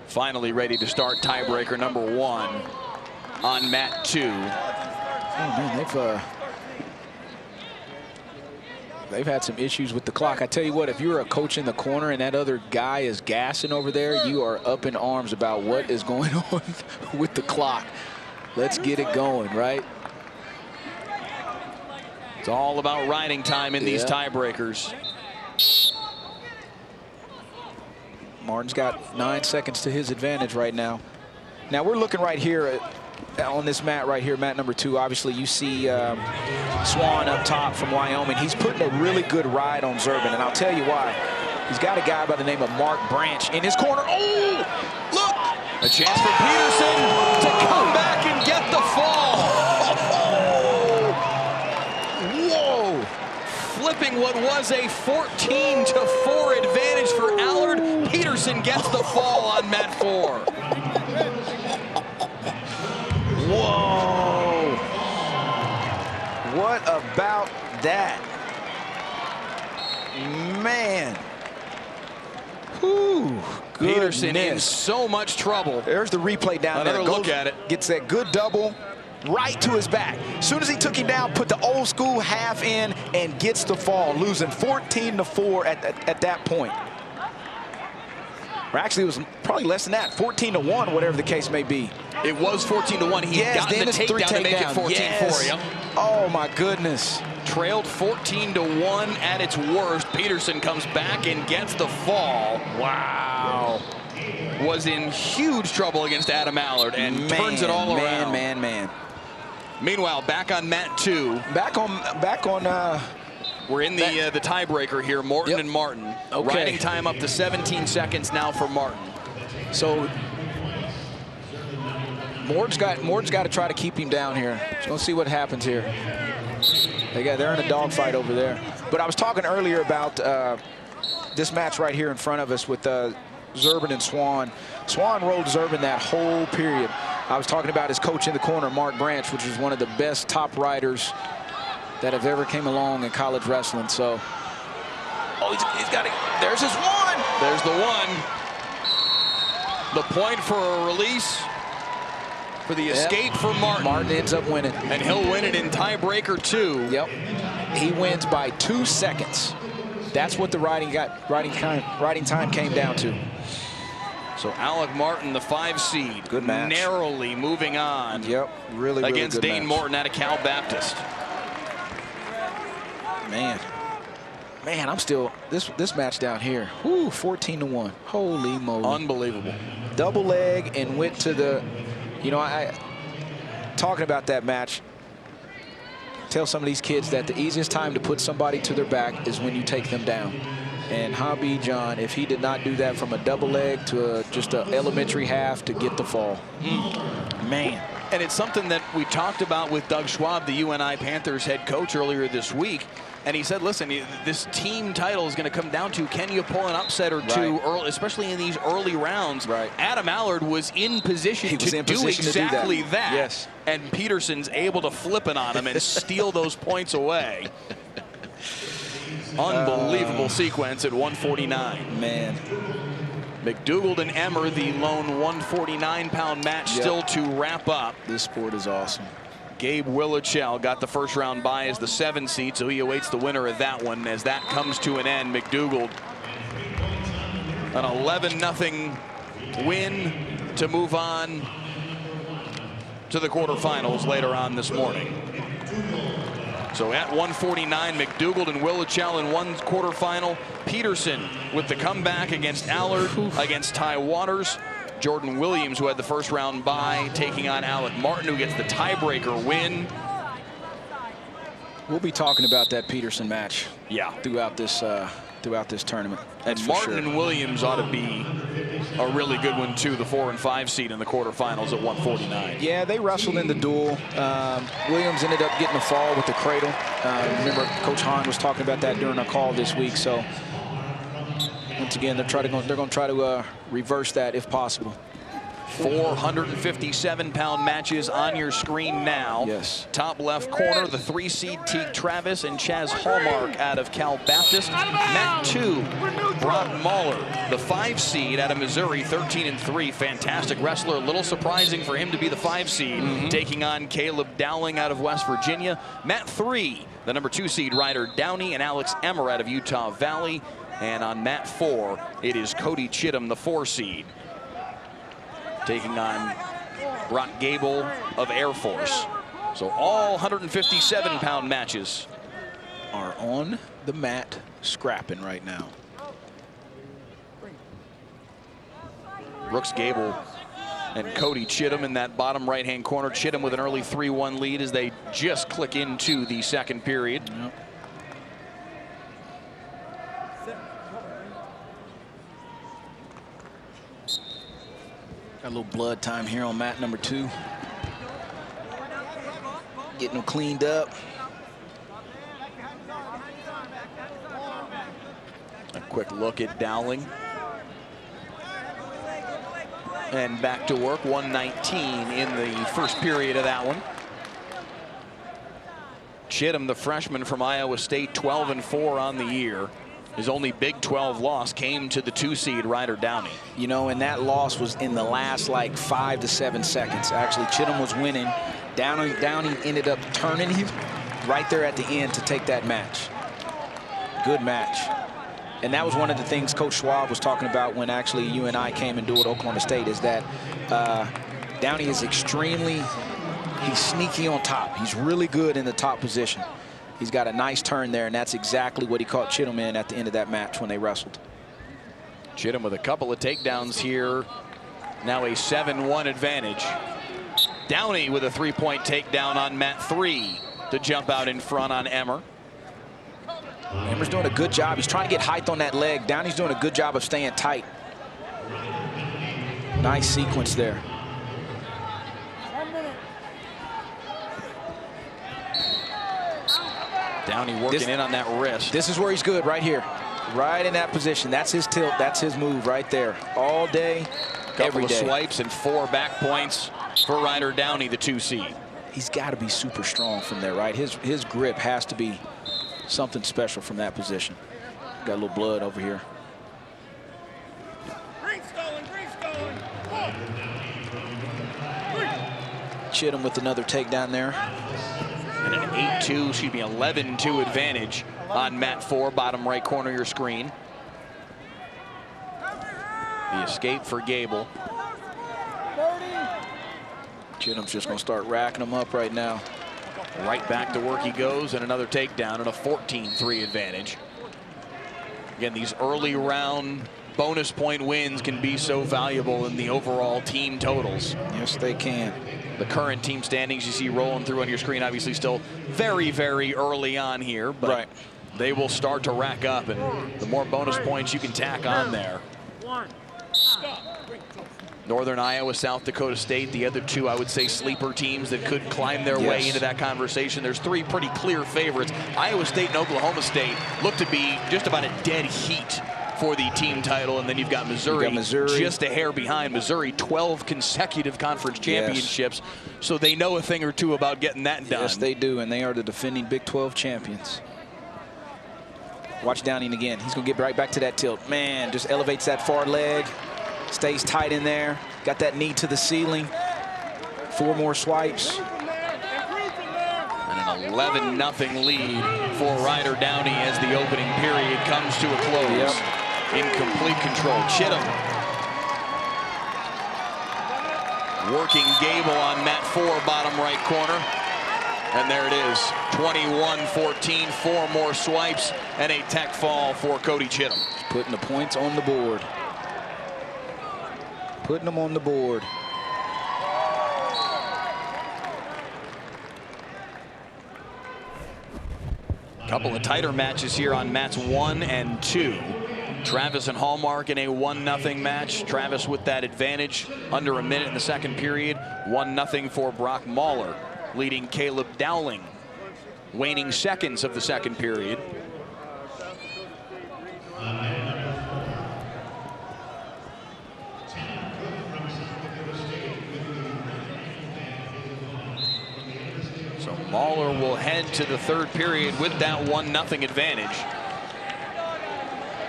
Speaker 5: Finally ready to start tiebreaker number 1 on Mat 2.
Speaker 6: Oh, man, they've had some issues with the clock. I tell you what, if you're a coach in the corner and that other guy is gassing over there, you are up in arms about what is going on with the clock. Let's get it going, right?
Speaker 5: It's all about riding time in these tiebreakers.
Speaker 6: Martin's got 9 seconds to his advantage right now. Now we're looking right here on this mat right here, mat number 2. Obviously you see Swan up top from Wyoming. He's putting a really good ride on Zerbin, and I'll tell you why. He's got a guy by the name of Mark Branch in his corner. Oh, look!
Speaker 5: A chance for Peterson to come back and get the fall.
Speaker 6: Whoa!
Speaker 5: Flipping what was a 14-4 advantage for Allard. Peterson gets the fall on mat 4.
Speaker 6: Whoa! What about that? Man. Whew.
Speaker 5: Peterson in so much trouble.
Speaker 6: There's the replay down there.
Speaker 5: Another look at it.
Speaker 6: Gets that good double right to his back. As soon as he took him down, put the old school half in and gets the fall, losing 14-4 at that point. Or actually, it was probably less than that, 14-1, whatever the case may be.
Speaker 5: It was 14-1. He had gotten the takedown to make it 14-4. Yep.
Speaker 6: Oh, my goodness.
Speaker 5: Trailed 14-1 at its worst. Peterson comes back and gets the fall. Wow. Was in huge trouble against Adam Allard and turns it all around.
Speaker 6: Man.
Speaker 5: Meanwhile, back on mat 2.
Speaker 6: Back on.
Speaker 5: We're in the tiebreaker here, Morton and Martin.
Speaker 6: Okay.
Speaker 5: Riding time up to 17 seconds now for Martin.
Speaker 6: So Morton's got to try to keep him down here. Let's see what happens here. They're in a dogfight over there. But I was talking earlier about this match right here in front of us with Zerbin and Swan. Swan rolled Zerbin that whole period. I was talking about his coach in the corner, Mark Branch, which is one of the best top riders that have ever came along in college wrestling. So, he's got it. There's his one.
Speaker 5: There's the one. The point for a release for the escape for Martin.
Speaker 6: Martin ends up winning.
Speaker 5: And he'll win it in tiebreaker 2.
Speaker 6: Yep. He wins by 2 seconds. That's what the riding time came down to.
Speaker 5: So Alec Martin, the 5 seed,
Speaker 6: good match.
Speaker 5: Narrowly moving on.
Speaker 6: Yep, really
Speaker 5: against
Speaker 6: good
Speaker 5: Dane
Speaker 6: match.
Speaker 5: Morton out of Cal Baptist.
Speaker 6: Man, I'm still this match down here. Whoo, 14-1. Holy moly!
Speaker 5: Unbelievable.
Speaker 6: Double leg and went to the. You know, I talking about that match. Tell some of these kids that the easiest time to put somebody to their back is when you take them down. And Hobby John, if he did not do that from a double leg to just an elementary half to get the fall. Man.
Speaker 5: And it's something that we talked about with Doug Schwab, the UNI Panthers head coach, earlier this week. And he said, listen, this team title is going to come down to, can you pull an upset or two, early, especially in these early rounds.
Speaker 6: Right.
Speaker 5: Adam Allard was in position to do exactly that.
Speaker 6: Yes.
Speaker 5: And Peterson's able to flip it on him and steal those points away. Unbelievable sequence at 149.
Speaker 6: Man.
Speaker 5: McDougald and Emmer, the lone 149-pound match still to wrap up.
Speaker 6: This sport is awesome.
Speaker 5: Gabe Willichell got the first round bye as the 7 seed, so he awaits the winner of that one as that comes to an end. McDougald, an 11-0 win to move on to the quarterfinals later on this morning. So at 149, McDougald and Willichell in one quarterfinal. Peterson with the comeback against Allard, against Ty Waters. Jordan Williams, who had the first round bye, taking on Alec Martin, who gets the tiebreaker win.
Speaker 6: We'll be talking about that Peterson match throughout this tournament.
Speaker 5: And Martin and Williams ought to be a really good one too, the 4 and 5 seed in the quarterfinals at 149.
Speaker 6: Yeah, they wrestled in the duel. Williams ended up getting a fall with the cradle. Remember, Coach Hahn was talking about that during our call this week. So once again, they're going to try to reverse that if possible.
Speaker 5: 457-pound matches on your screen now.
Speaker 6: Yes.
Speaker 5: Top left corner, the 3 seed Teague Travis and Chaz Hallmark out of Cal Baptist. Mat 2, Brock Mahler, the 5 seed out of Missouri, 13-3. Fantastic wrestler. A little surprising for him to be the 5 seed, taking on Caleb Dowling out of West Virginia. Mat 3, the number 2 seed Ryder Downey and Alex Emmer out of Utah Valley. And on mat 4, it is Cody Chittum, the 4 seed, taking on Brock Gable of Air Force. So all 157-pound matches
Speaker 6: are on the mat scrapping right now.
Speaker 5: Brooks Gable and Cody Chittum in that bottom right-hand corner. Chittum with an early 3-1 lead as they just click into the second period.
Speaker 6: Yep. Got a little blood time here on mat number 2. Getting them cleaned up.
Speaker 5: A quick look at Dowling. And back to work, 119 in the first period of that one. Chittum, the freshman from Iowa State, 12-4 on the year. His only Big 12 loss came to the 2 seed Ryder Downey.
Speaker 6: You know, and that loss was in the last like 5 to 7 seconds. Actually, Chittum was winning. Downey ended up turning him right there at the end to take that match. Good match. And that was one of the things Coach Schwab was talking about when actually you and I came and do it at Oklahoma State, is that Downey is he's sneaky on top. He's really good in the top position. He's got a nice turn there, and that's exactly what he caught Chittum in at the end of that match when they wrestled.
Speaker 5: Chittum with a couple of takedowns here. Now a 7-1 advantage. Downey with a 3-point takedown on mat 3 to jump out in front on Emmer.
Speaker 6: Emmer's doing a good job. He's trying to get height on that leg. Downey's doing a good job of staying tight. Nice sequence there.
Speaker 5: Downey working in on that wrist.
Speaker 6: This is where he's good, right here. Right in that position. That's his tilt. That's his move right there. All day, every day.
Speaker 5: Couple of swipes and 4 back points for Ryder Downey, the 2 seed.
Speaker 6: He's got to be super strong from there, right? His grip has to be something special from that position. Got a little blood over here. Chittum with another takedown there.
Speaker 5: And an 8-2, excuse me, 11-2 advantage on mat 4, bottom right corner of your screen. The escape for Gable.
Speaker 6: Chittum's just going to start racking them up right now.
Speaker 5: Right back to work he goes, and another takedown and a 14-3 advantage. Again, these early round bonus point wins can be so valuable in the overall team totals.
Speaker 6: Yes, they can.
Speaker 5: The current team standings you see rolling through on your screen, obviously still very, very early on here, but they will start to rack up, and the more bonus points you can tack on there. Northern Iowa, South Dakota State, the other 2, I would say, sleeper teams that could climb their way into that conversation. There's 3 pretty clear favorites. Iowa State and Oklahoma State look to be just about a dead heat for the team title, and then you've got Missouri, just a hair behind. Missouri, 12 consecutive conference championships, so they know a thing or two about getting that done.
Speaker 6: Yes, they do, and they are the defending Big 12 champions. Watch Downing again. He's going to get right back to that tilt. Man, just elevates that far leg, stays tight in there, got that knee to the ceiling. 4 more swipes.
Speaker 5: And an 11-0 lead for Ryder Downey as the opening period comes to a close. In complete control. Chittum Working Gable on mat 4, bottom right corner. And there it is, 21-14, 4 more swipes, and a tech fall for Cody Chittum.
Speaker 6: Putting the points on the board. Putting them on the board.
Speaker 5: Couple of tighter matches here on mats 1 and 2. Travis and Hallmark in a 1-0 match. Travis with that advantage under a minute in the second period. 1-0 for Brock Mahler, leading Caleb Dowling. Waning seconds of the second period. So Mahler will head to the third period with that 1-0 advantage.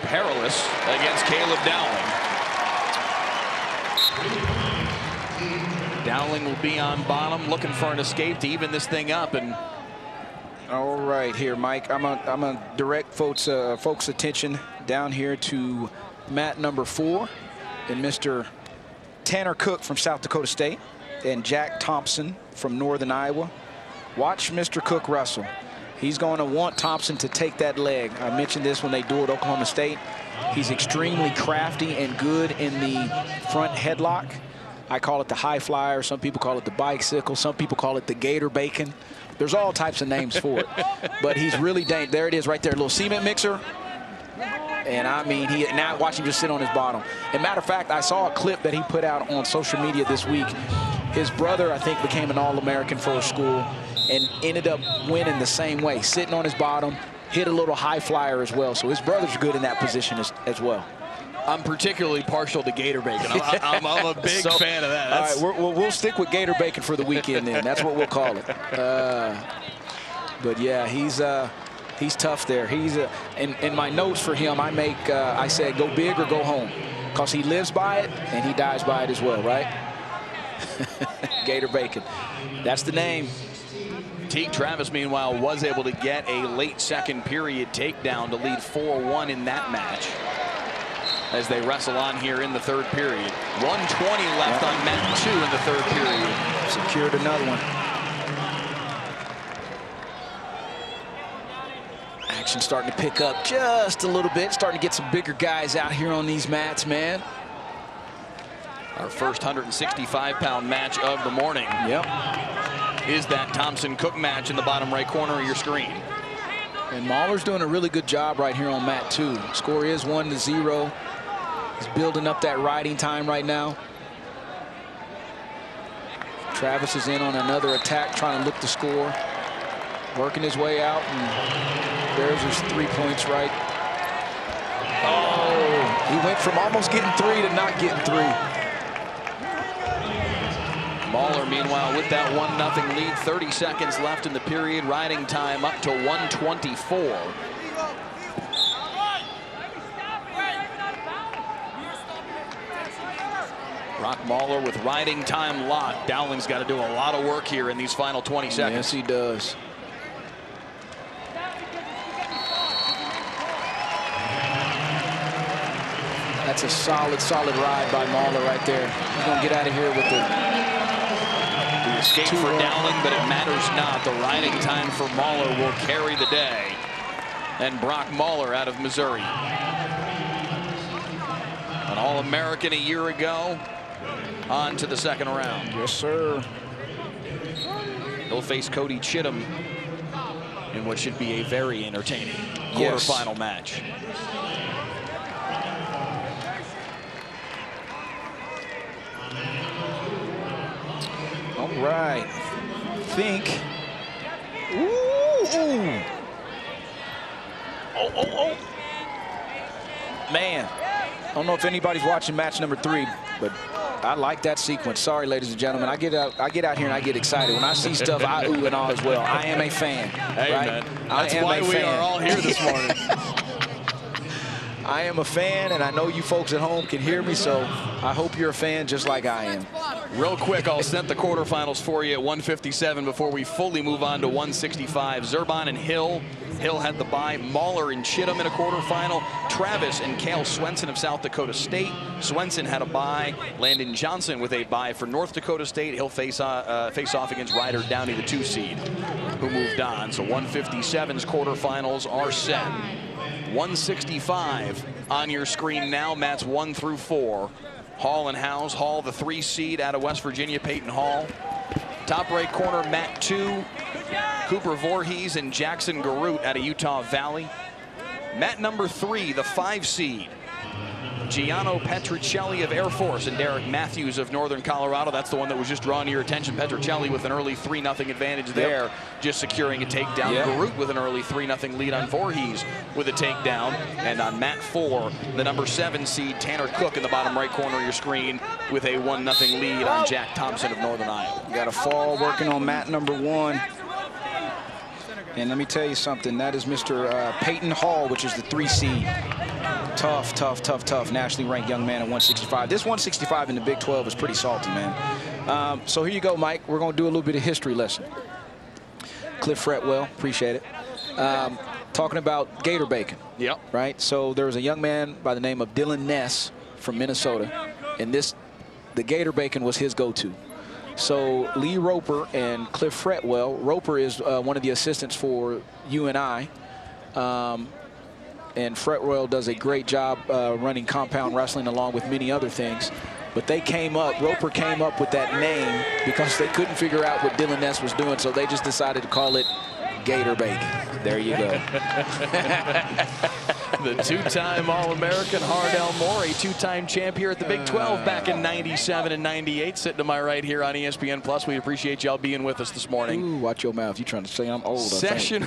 Speaker 5: Perilous against Caleb Dowling. Dowling will be on bottom, looking for an escape to even this thing up. And
Speaker 6: all right, here, Mike, I'm gonna direct folks' attention down here to mat number 4, and Mr. Tanner Cook from South Dakota State and Jack Thompson from Northern Iowa. Watch Mr. Cook wrestle. He's going to want Thompson to take that leg. I mentioned this when they dueled Oklahoma State. He's extremely crafty and good in the front headlock. I call it the high flyer. Some people call it the bicycle. Some people call it the gator bacon. There's all types of names for it. But he's really dangerous. There it is right there, a little cement mixer. And I mean, now watch him just sit on his bottom. As a matter of fact, I saw a clip that he put out on social media this week. His brother, I think, became an All-American for his school and ended up winning the same way, sitting on his bottom, hit a little high flyer as well. So his brother's good in that position as well.
Speaker 5: I'm particularly partial to gator bacon. I'm a big fan of that.
Speaker 6: All right, we'll stick with gator bacon for the weekend then. That's what we'll call it. But yeah, he's tough there. He's in my notes for him, I said go big or go home, because he lives by it and he dies by it as well, right? Gator bacon. That's the name.
Speaker 5: Teague Travis, meanwhile, was able to get a late second period takedown to lead 4-1 in that match as they wrestle on here in the third period. 1:20 left on mat 2 in the third period.
Speaker 6: Secured another one. Action starting to pick up just a little bit. Starting to get some bigger guys out here on these mats, man.
Speaker 5: Our first 165-pound match of the morning.
Speaker 6: Yep.
Speaker 5: Is that Thompson-Cook match in the bottom right corner of your screen.
Speaker 6: And Mahler's doing a really good job right here on mat 2. Score is 1-0. He's building up that riding time right now. Travis is in on another attack, trying to look to score. Working his way out, and there's his 3 points right. Oh, he went from almost getting 3 to not getting 3.
Speaker 5: Mahler, meanwhile, with that 1-0 lead, 30 seconds left in the period, riding time up to 1:24. Brock Mahler with riding time locked. Dowling's got to do a lot of work here in these final 20 seconds.
Speaker 6: Yes, he does. That's a solid ride by Mahler right there. He's going to get out of here with the
Speaker 5: escape for Dowling, but it matters not. The riding time for Mahler will carry the day. And Brock Mahler out of Missouri, an All-American a year ago, on to the second round.
Speaker 6: Yes, sir.
Speaker 5: He'll face Cody Chittum in what should be a very entertaining quarterfinal match.
Speaker 6: All right. Think. Ooh. Oh. Man. I don't know if anybody's watching match number 3, but I like that sequence. Sorry, ladies and gentlemen. I get out here and I get excited. When I see stuff, I ooh and ah as well. I am a fan.
Speaker 5: Hey,
Speaker 6: right?
Speaker 5: man. That's why we are all here this morning.
Speaker 6: I am a fan, and I know you folks at home can hear me, so I hope you're a fan just like I am.
Speaker 5: Real quick, I'll set the quarterfinals for you at 157 before we fully move on to 165. Zurbon and Hill. Hill had the bye. Mahler and Chittum in a quarterfinal. Travis and Cale Swenson of South Dakota State. Swenson had a bye. Landon Johnson with a bye for North Dakota State. He'll face off against Ryder Downey, the 2 seed, who moved on. So 157's quarterfinals are set. 165 on your screen now. Mats 1 through 4. Hall and Howes. Hall, the 3 seed out of West Virginia. Peyton Hall. Top right corner, Mat 2. Cooper Voorhees and Jackson Garut out of Utah Valley. Mat number 3, the 5 seed. Gianno Petruccelli of Air Force and Derek Matthews of Northern Colorado. That's the one that was just drawing to your attention. Petruccelli with an early 3-0 advantage there, just securing a takedown. Garut with an early 3-0 lead on Voorhees with a takedown. And on Mat 4, the number 7 seed, Tanner Cook in the bottom right corner of your screen with a 1-0 lead on Jack Thompson of Northern Iowa.
Speaker 6: Got a fall working on mat number 1. And let me tell you something, that is Mr. Peyton Hall, which is the 3 seed. Tough, tough, tough, tough, nationally ranked young man at 165. This 165 in the Big 12 is pretty salty, man. So here you go, Mike. We're going to do a little bit of history lesson. Cliff Fretwell, appreciate it. Talking about gator bacon.
Speaker 5: Yep.
Speaker 6: Right? So there was a young man by the name of Dylan Ness from Minnesota, and the gator bacon was his go-to. So Lee Roper and Cliff Fretwell. Roper is one of the assistants for UNI. And Fretwell does a great job running compound wrestling along with many other things. But they came up, Roper came up with that name because they couldn't figure out what Dylan Ness was doing, so they just decided to call it Gator Bacon. There you go.
Speaker 5: The 2-time All-American Hardell Moore, a 2-time champ here at the Big 12 back in 97 and 98, sitting to my right here on ESPN+. We appreciate y'all being with us this morning.
Speaker 6: Ooh, watch your mouth. You trying to say I'm old,
Speaker 5: Session.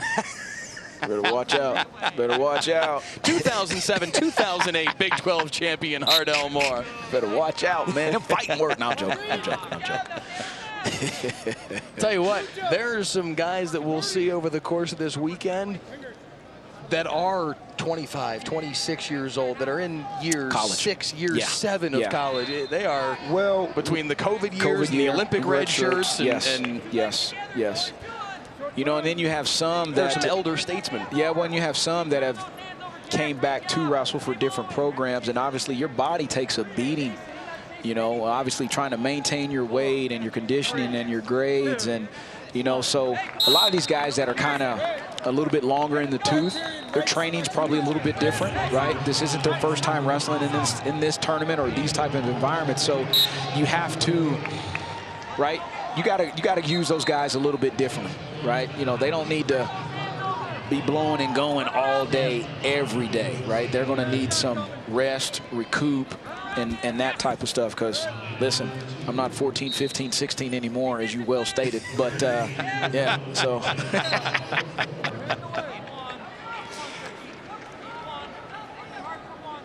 Speaker 6: Better watch out. Better watch out.
Speaker 5: 2007, 2008 Big 12 champion Hardell Moore.
Speaker 6: Better watch out, man. Them fighting work. No, I'm joking. I'm joking. I'm joking.
Speaker 5: Tell you what, there's some guys that we'll see over the course of this weekend that are 25, 26 years old, that are in year
Speaker 6: college.
Speaker 5: 6, year 7 of college. They are,
Speaker 6: well,
Speaker 5: between the COVID years and the Olympic red shirts.
Speaker 6: And yes. You know, and then you have some that
Speaker 5: there's some elder statesmen.
Speaker 6: Yeah, when you have some that have came back to wrestle for different programs, and obviously your body takes a beating. You know, obviously trying to maintain your weight and your conditioning and your grades, and you know, so a lot of these guys that are kind of a little bit longer in the tooth, their training's probably a little bit different, right? This isn't their first time wrestling in this tournament or these type of environments, so you have to, right? You gotta use those guys a little bit differently, right? You know, they don't need to be blowing and going all day, every day, right? They're going to need some rest, recoup, and that type of stuff. Because, listen, I'm not 14, 15, 16 anymore, as you well stated. But, yeah, so.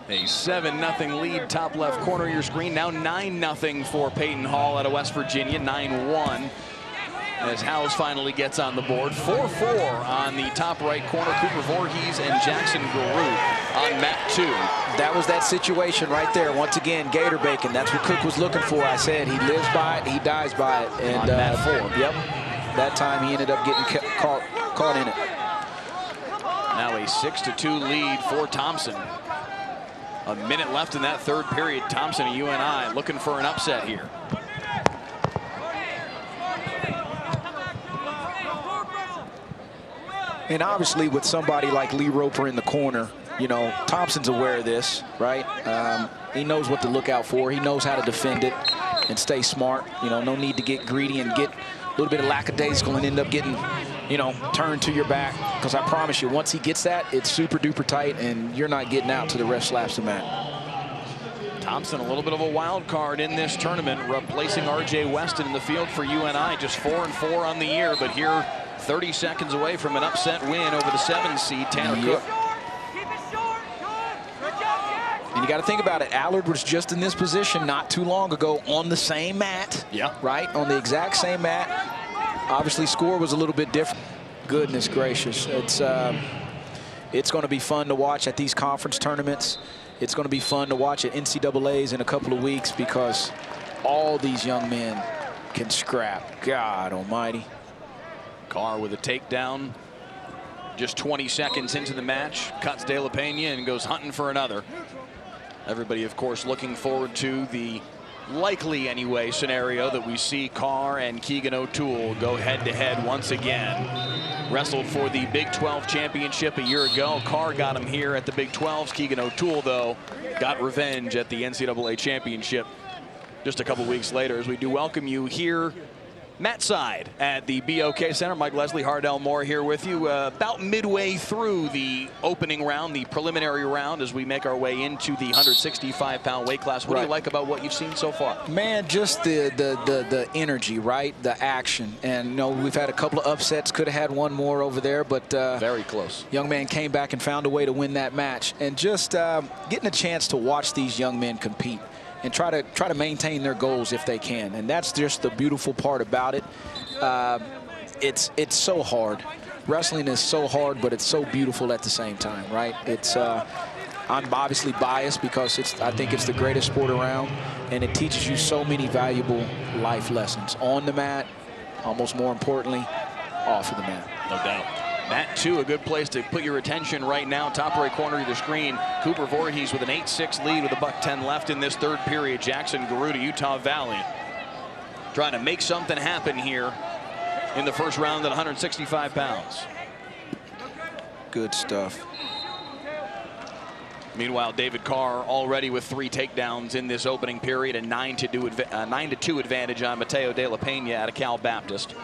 Speaker 5: A 7-0 lead, top left corner of your screen. Now 9-0 for Peyton Hall out of West Virginia, 9-1. As Howes finally gets on the board. 4-4 on the top right corner. Cooper Voorhees and Jackson Garut on mat 2.
Speaker 6: That was that situation right there. Once again, Gator Bacon. That's what Cook was looking for. I said he lives by it, he dies by it. And
Speaker 5: on mat 4.
Speaker 6: Yep. That time he ended up getting caught in it.
Speaker 5: Now a 6-2 lead for Thompson. A minute left in that third period. Thompson of UNI looking for an upset here.
Speaker 6: And obviously with somebody like Lee Roper in the corner, you know, Thompson's aware of this, right? He knows what to look out for. He knows how to defend it and stay smart. You know, no need to get greedy and get a little bit of lackadaisical and end up getting, you know, turned to your back. Because I promise you, once he gets that, it's super duper tight and you're not getting out till the ref slaps the mat.
Speaker 5: Thompson, a little bit of a wild card in this tournament, replacing R.J. Weston in the field for UNI. Just 4-4 on the year, but here 30 seconds away from an upset win over the 7 seed, Tanner Cook.
Speaker 6: And you got to think about it. Allard was just in this position not too long ago on the same mat.
Speaker 5: Yeah.
Speaker 6: Right? On the exact same mat. Obviously, score was a little bit different. Goodness gracious. It's, it's going to be fun to watch at these conference tournaments. It's going to be fun to watch at NCAAs in a couple of weeks because all these young men can scrap. God almighty.
Speaker 5: Carr with a takedown. Just 20 seconds into the match, cuts De La Pena and goes hunting for another. Everybody, of course, looking forward to the likely, anyway, scenario that we see Carr and Keegan O'Toole go head-to-head once again. Wrestled for the Big 12 championship a year ago. Carr got him here at the Big 12s. Keegan O'Toole, though, got revenge at the NCAA championship just a couple weeks later. As we do welcome you here Matt side at the BOK Center. Mike Leslie, Hardell Moore here with you. About midway through the opening round, the preliminary round, as we make our way into the 165-pound weight class. What do you like about what you've seen so far?
Speaker 6: Man, just the energy, right? The action. And, you know, we've had a couple of upsets. Could have had one more over there, but
Speaker 5: very close.
Speaker 6: Young man came back and found a way to win that match. And just getting a chance to watch these young men compete and try to maintain their goals if they can. And that's just the beautiful part about it. It's so hard. Wrestling is so hard, but it's so beautiful at the same time, right? It's I'm obviously biased because I think it's the greatest sport around, and it teaches you so many valuable life lessons on the mat, almost more importantly, off of the mat.
Speaker 5: No doubt. Mat 2, a good place to put your attention right now. Top right corner of the screen. Cooper Voorhees with an 8-6 lead with $1:10 left in this third period. Jackson Garuda, Utah Valley, trying to make something happen here in the first round at 165 pounds.
Speaker 6: Good stuff.
Speaker 5: Meanwhile, David Carr already with 3 takedowns in this opening period, and 9-2 advantage on Mateo De La Pena out of Cal Baptist.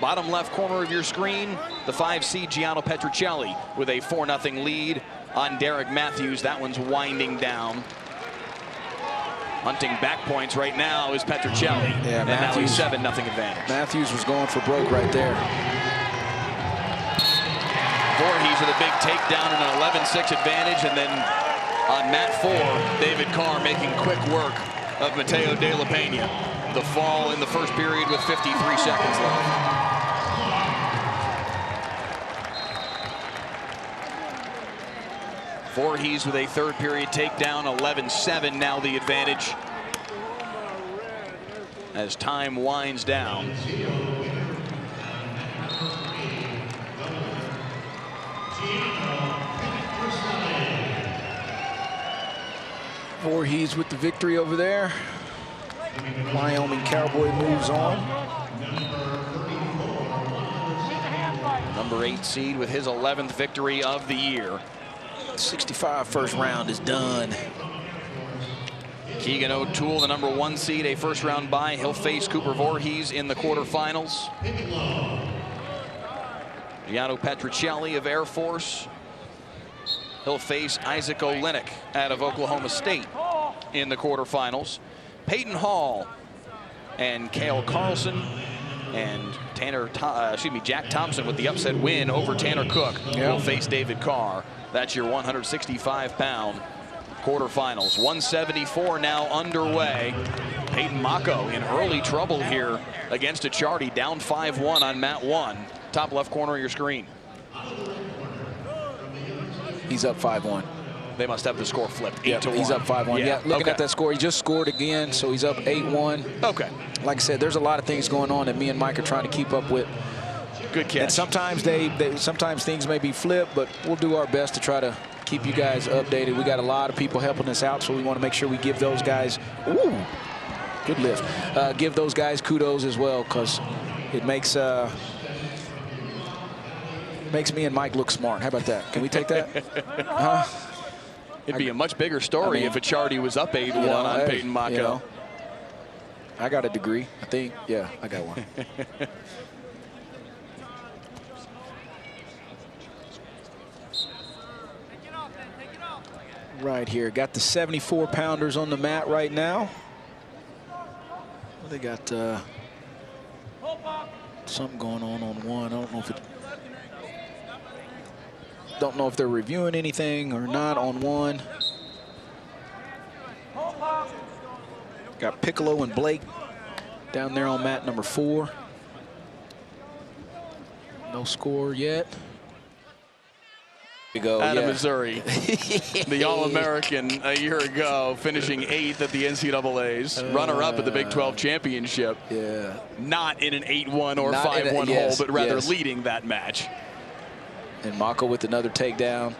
Speaker 5: Bottom left corner of your screen, the 5 seed Gianno Petruccelli with a 4-0 lead on Derek Matthews. That one's winding down. Hunting back points right now is Petruccelli.
Speaker 6: Yeah,
Speaker 5: and
Speaker 6: Matthews,
Speaker 5: now he's 7-0 advantage.
Speaker 6: Matthews was going for broke right there.
Speaker 5: Voorhees with a big takedown and an 11-6 advantage, and then on mat 4, David Carr making quick work of Mateo De La Pena. The fall in the first period with 53 seconds left. Voorhees with a third period takedown, 11-7 now the advantage as time winds down.
Speaker 6: Voorhees with the victory over there. Wyoming Cowboy moves on.
Speaker 5: Number 8 seed with his 11th victory of the year.
Speaker 6: 65 first round is done.
Speaker 5: Keegan O'Toole, the number 1 seed, a first round bye. He'll face Cooper Voorhees in the quarterfinals. Gianno Petruccelli of Air Force. He'll face Isaac Olenek out of Oklahoma State in the quarterfinals. Peyton Hall and Cale Carlson and Jack Thompson with the upset win over Tanner Cook will face David Carr. That's your 165-pound quarterfinals. 174 now underway. Peyton Mako in early trouble here against Achardi, down 5-1 on mat 1. Top left corner of your screen.
Speaker 6: He's up 5-1.
Speaker 5: They must have the score flipped. 8-1.
Speaker 6: He's up 5-1. Yeah, looking at that score, he just scored again, so he's up 8-1.
Speaker 5: Okay.
Speaker 6: Like I said, there's a lot of things going on that me and Mike are trying to keep up with.
Speaker 5: Good catch.
Speaker 6: And sometimes sometimes things may be flipped, but we'll do our best to try to keep you guys updated. We got a lot of people helping us out, so we want to make sure we give those guys, good lift, give those guys kudos as well, because it makes me and Mike look smart. How about that? Can we take that?
Speaker 5: It'd be a much bigger story if Achardi was up 8-1 on Peyton Mako.
Speaker 6: You know, I got a degree, I think. Yeah, I got one. Right here, got the 74-pounders on the mat right now. They got something going on one. Don't know if they're reviewing anything or not on one. Got Piccolo and Blake down there on mat number 4. No score yet.
Speaker 5: out of Missouri. The All-American a year ago, finishing 8th at the NCAA's. Runner-up at the Big 12 championship.
Speaker 6: Yeah.
Speaker 5: Not in an 8-1 or 5-1 hole, but rather leading that match.
Speaker 6: And Mako with another takedown.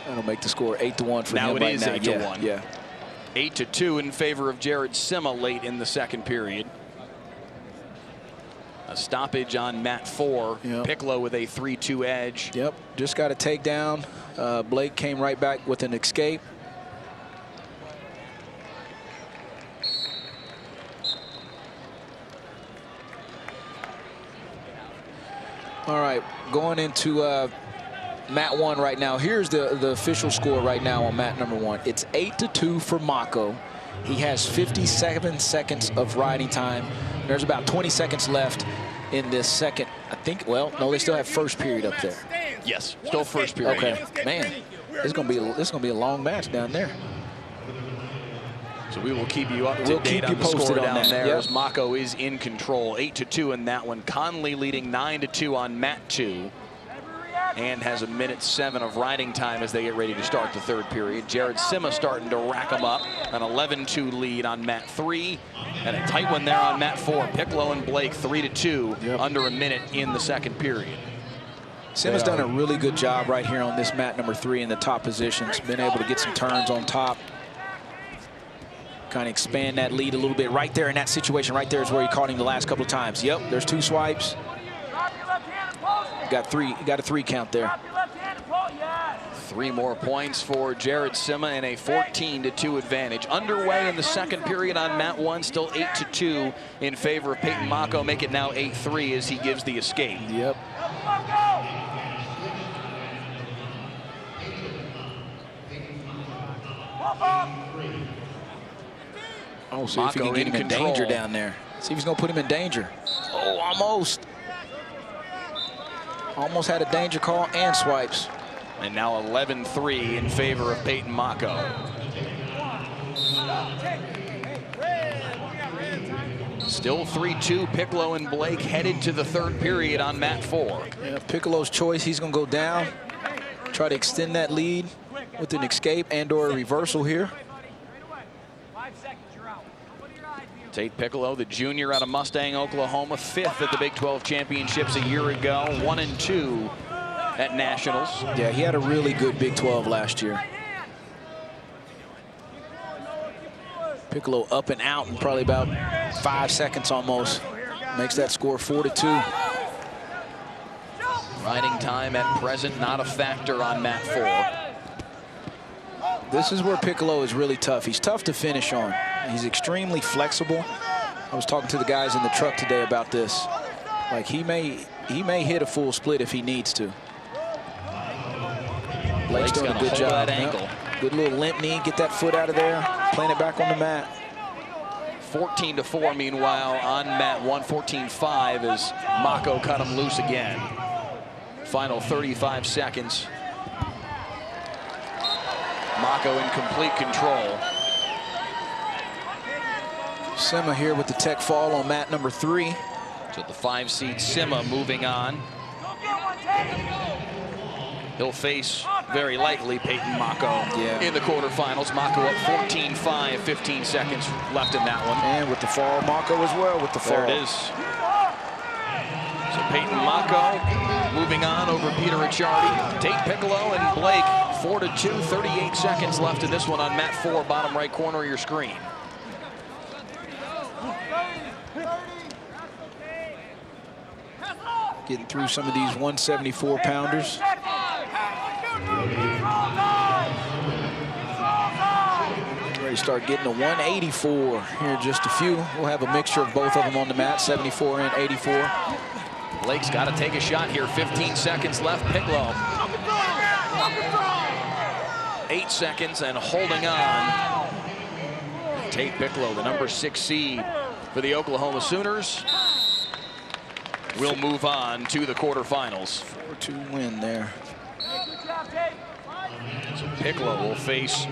Speaker 6: That'll make the score 8-1 for him right now.
Speaker 5: Now it is 8-1.
Speaker 6: Yeah.
Speaker 5: 8-2 in favor of Jared Sima late in the second period. A stoppage on mat 4.
Speaker 6: Yep.
Speaker 5: Piccolo with a 3-2 edge.
Speaker 6: Yep, just got a takedown. Blake came right back with an escape. All right, going into mat 1 right now. Here's the official score right now on mat number 1. It's 8-2 for Mako. He has 57 seconds of riding time. There's about 20 seconds left in this second. I think, well, no, they still have first period up there.
Speaker 5: Yes, still first period.
Speaker 6: Okay, man, it's gonna be a long match down there.
Speaker 5: So we will keep you up to date on the score down there as Mako is in control. 8-2 in that one. Conley leading 9-2 on mat 2. And has a minute 7 of riding time as they get ready to start the third period. Jared Sima starting to rack them up. An 11-2 lead on mat 3. And a tight one there on mat 4. Piccolo and Blake 3-2 under a minute in the second period.
Speaker 6: Sima's done a really good job right here on this mat number 3 in the top positions. Been able to get some turns on top. Kind of expand that lead a little bit right there in that situation. Right there is where he caught him the last couple of times. Yep, there's 2 swipes. Got a 3 count there.
Speaker 5: 3 more points for Jared Sima and a 14-2 advantage. Underway in the second period on mat 1, still 8-2 in favor of Peyton Mako. Make it now 8-3 as he gives the escape.
Speaker 6: Yep. Oh, see if he can get him in danger down there. See if he's going to put him in danger. Oh, almost. Almost had a danger call and swipes.
Speaker 5: And now 11-3 in favor of Peyton Mako. Still 3-2. Piccolo and Blake headed to the third period on mat 4.
Speaker 6: Yeah, Piccolo's choice. He's going to go down. Try to extend that lead with an escape and or a reversal here.
Speaker 5: Tate Piccolo, the junior out of Mustang, Oklahoma, 5th at the Big 12 championships a year ago, 1-2 at Nationals.
Speaker 6: Yeah, he had a really good Big 12 last year. Piccolo up and out in probably about 5 seconds almost. Makes that score 4-2.
Speaker 5: Riding time at present not a factor on mat 4.
Speaker 6: This is where Piccolo is really tough. He's tough to finish on. He's extremely flexible. I was talking to the guys in the truck today about this. Like he may hit a full split if he needs to. Blake's doing a good job.
Speaker 5: Ankle.
Speaker 6: Good little limp knee. Get that foot out of there. Playing it back on the mat.
Speaker 5: 14-4 meanwhile on mat 1. 14-5 as Mako cut him loose again. Final 35 seconds. Mako in complete control.
Speaker 6: Sima here with the tech fall on mat number 3.
Speaker 5: So the 5-seed Sima moving on. He'll face, very likely, Peyton Mako in the quarterfinals. Mako up 14-5, 15 seconds left in that one.
Speaker 6: And with the fall, Mako as well with the fall.
Speaker 5: There it is. So Peyton Mako moving on over Peter Ricciardi. Tate Piccolo and Blake 4-2, 38 seconds left in this one on mat 4, bottom right corner of your screen.
Speaker 6: Getting through some of these 174-pounders. Ready to start getting to 184 here in just a few. We'll have a mixture of both of them on the mat, 74 and 84.
Speaker 5: Blake's got to take a shot here. 15 seconds left. Piccolo. 8 seconds and holding on. Tate Piccolo, the number 6 seed for the Oklahoma Sooners, will move on to the quarterfinals.
Speaker 6: 4-2 win there.
Speaker 5: So Piccolo will face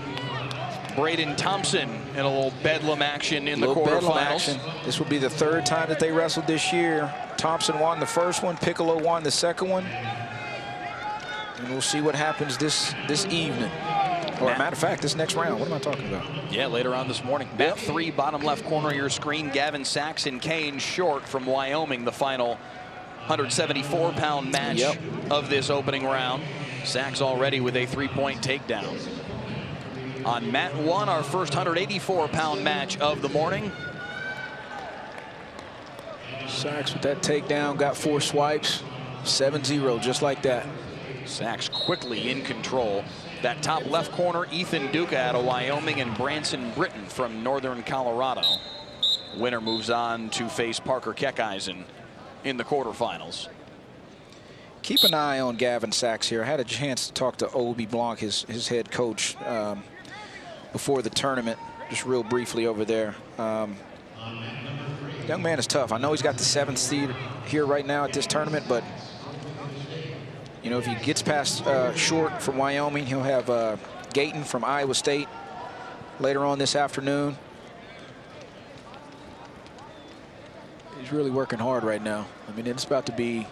Speaker 5: Braden Thompson in a little bedlam action in the quarterfinals.
Speaker 6: This will be the 3rd time that they wrestled this year. Thompson won the first one. Piccolo won the second one. And we'll see what happens this evening. Or matter of fact, this next round. What am I talking about?
Speaker 5: Yeah, later on this morning. Mat 3, bottom left corner of your screen. Gavin Sachs and Kane Short from Wyoming, the final 174-pound match of this opening round. Sachs already with a 3-point takedown. On mat 1, our first 184-pound match of the morning.
Speaker 6: Sachs with that takedown, got 4 swipes, 7-0, just like that.
Speaker 5: Sachs quickly in control. That top left corner, Ethan Duca out of Wyoming and Branson Britton from northern Colorado. Winner moves on to face Parker Keckeisen in the quarterfinals.
Speaker 6: Keep an eye on Gavin Sachs here. I had a chance to talk to Obi Blanc, his head coach, before the tournament, just real briefly over there. Young man is tough. I know he's got the 7th seed here right now at this tournament, but you know, if he gets past Short from Wyoming, he'll have Gayton from Iowa State later on this afternoon. He's really working hard right now. I mean, it's about to be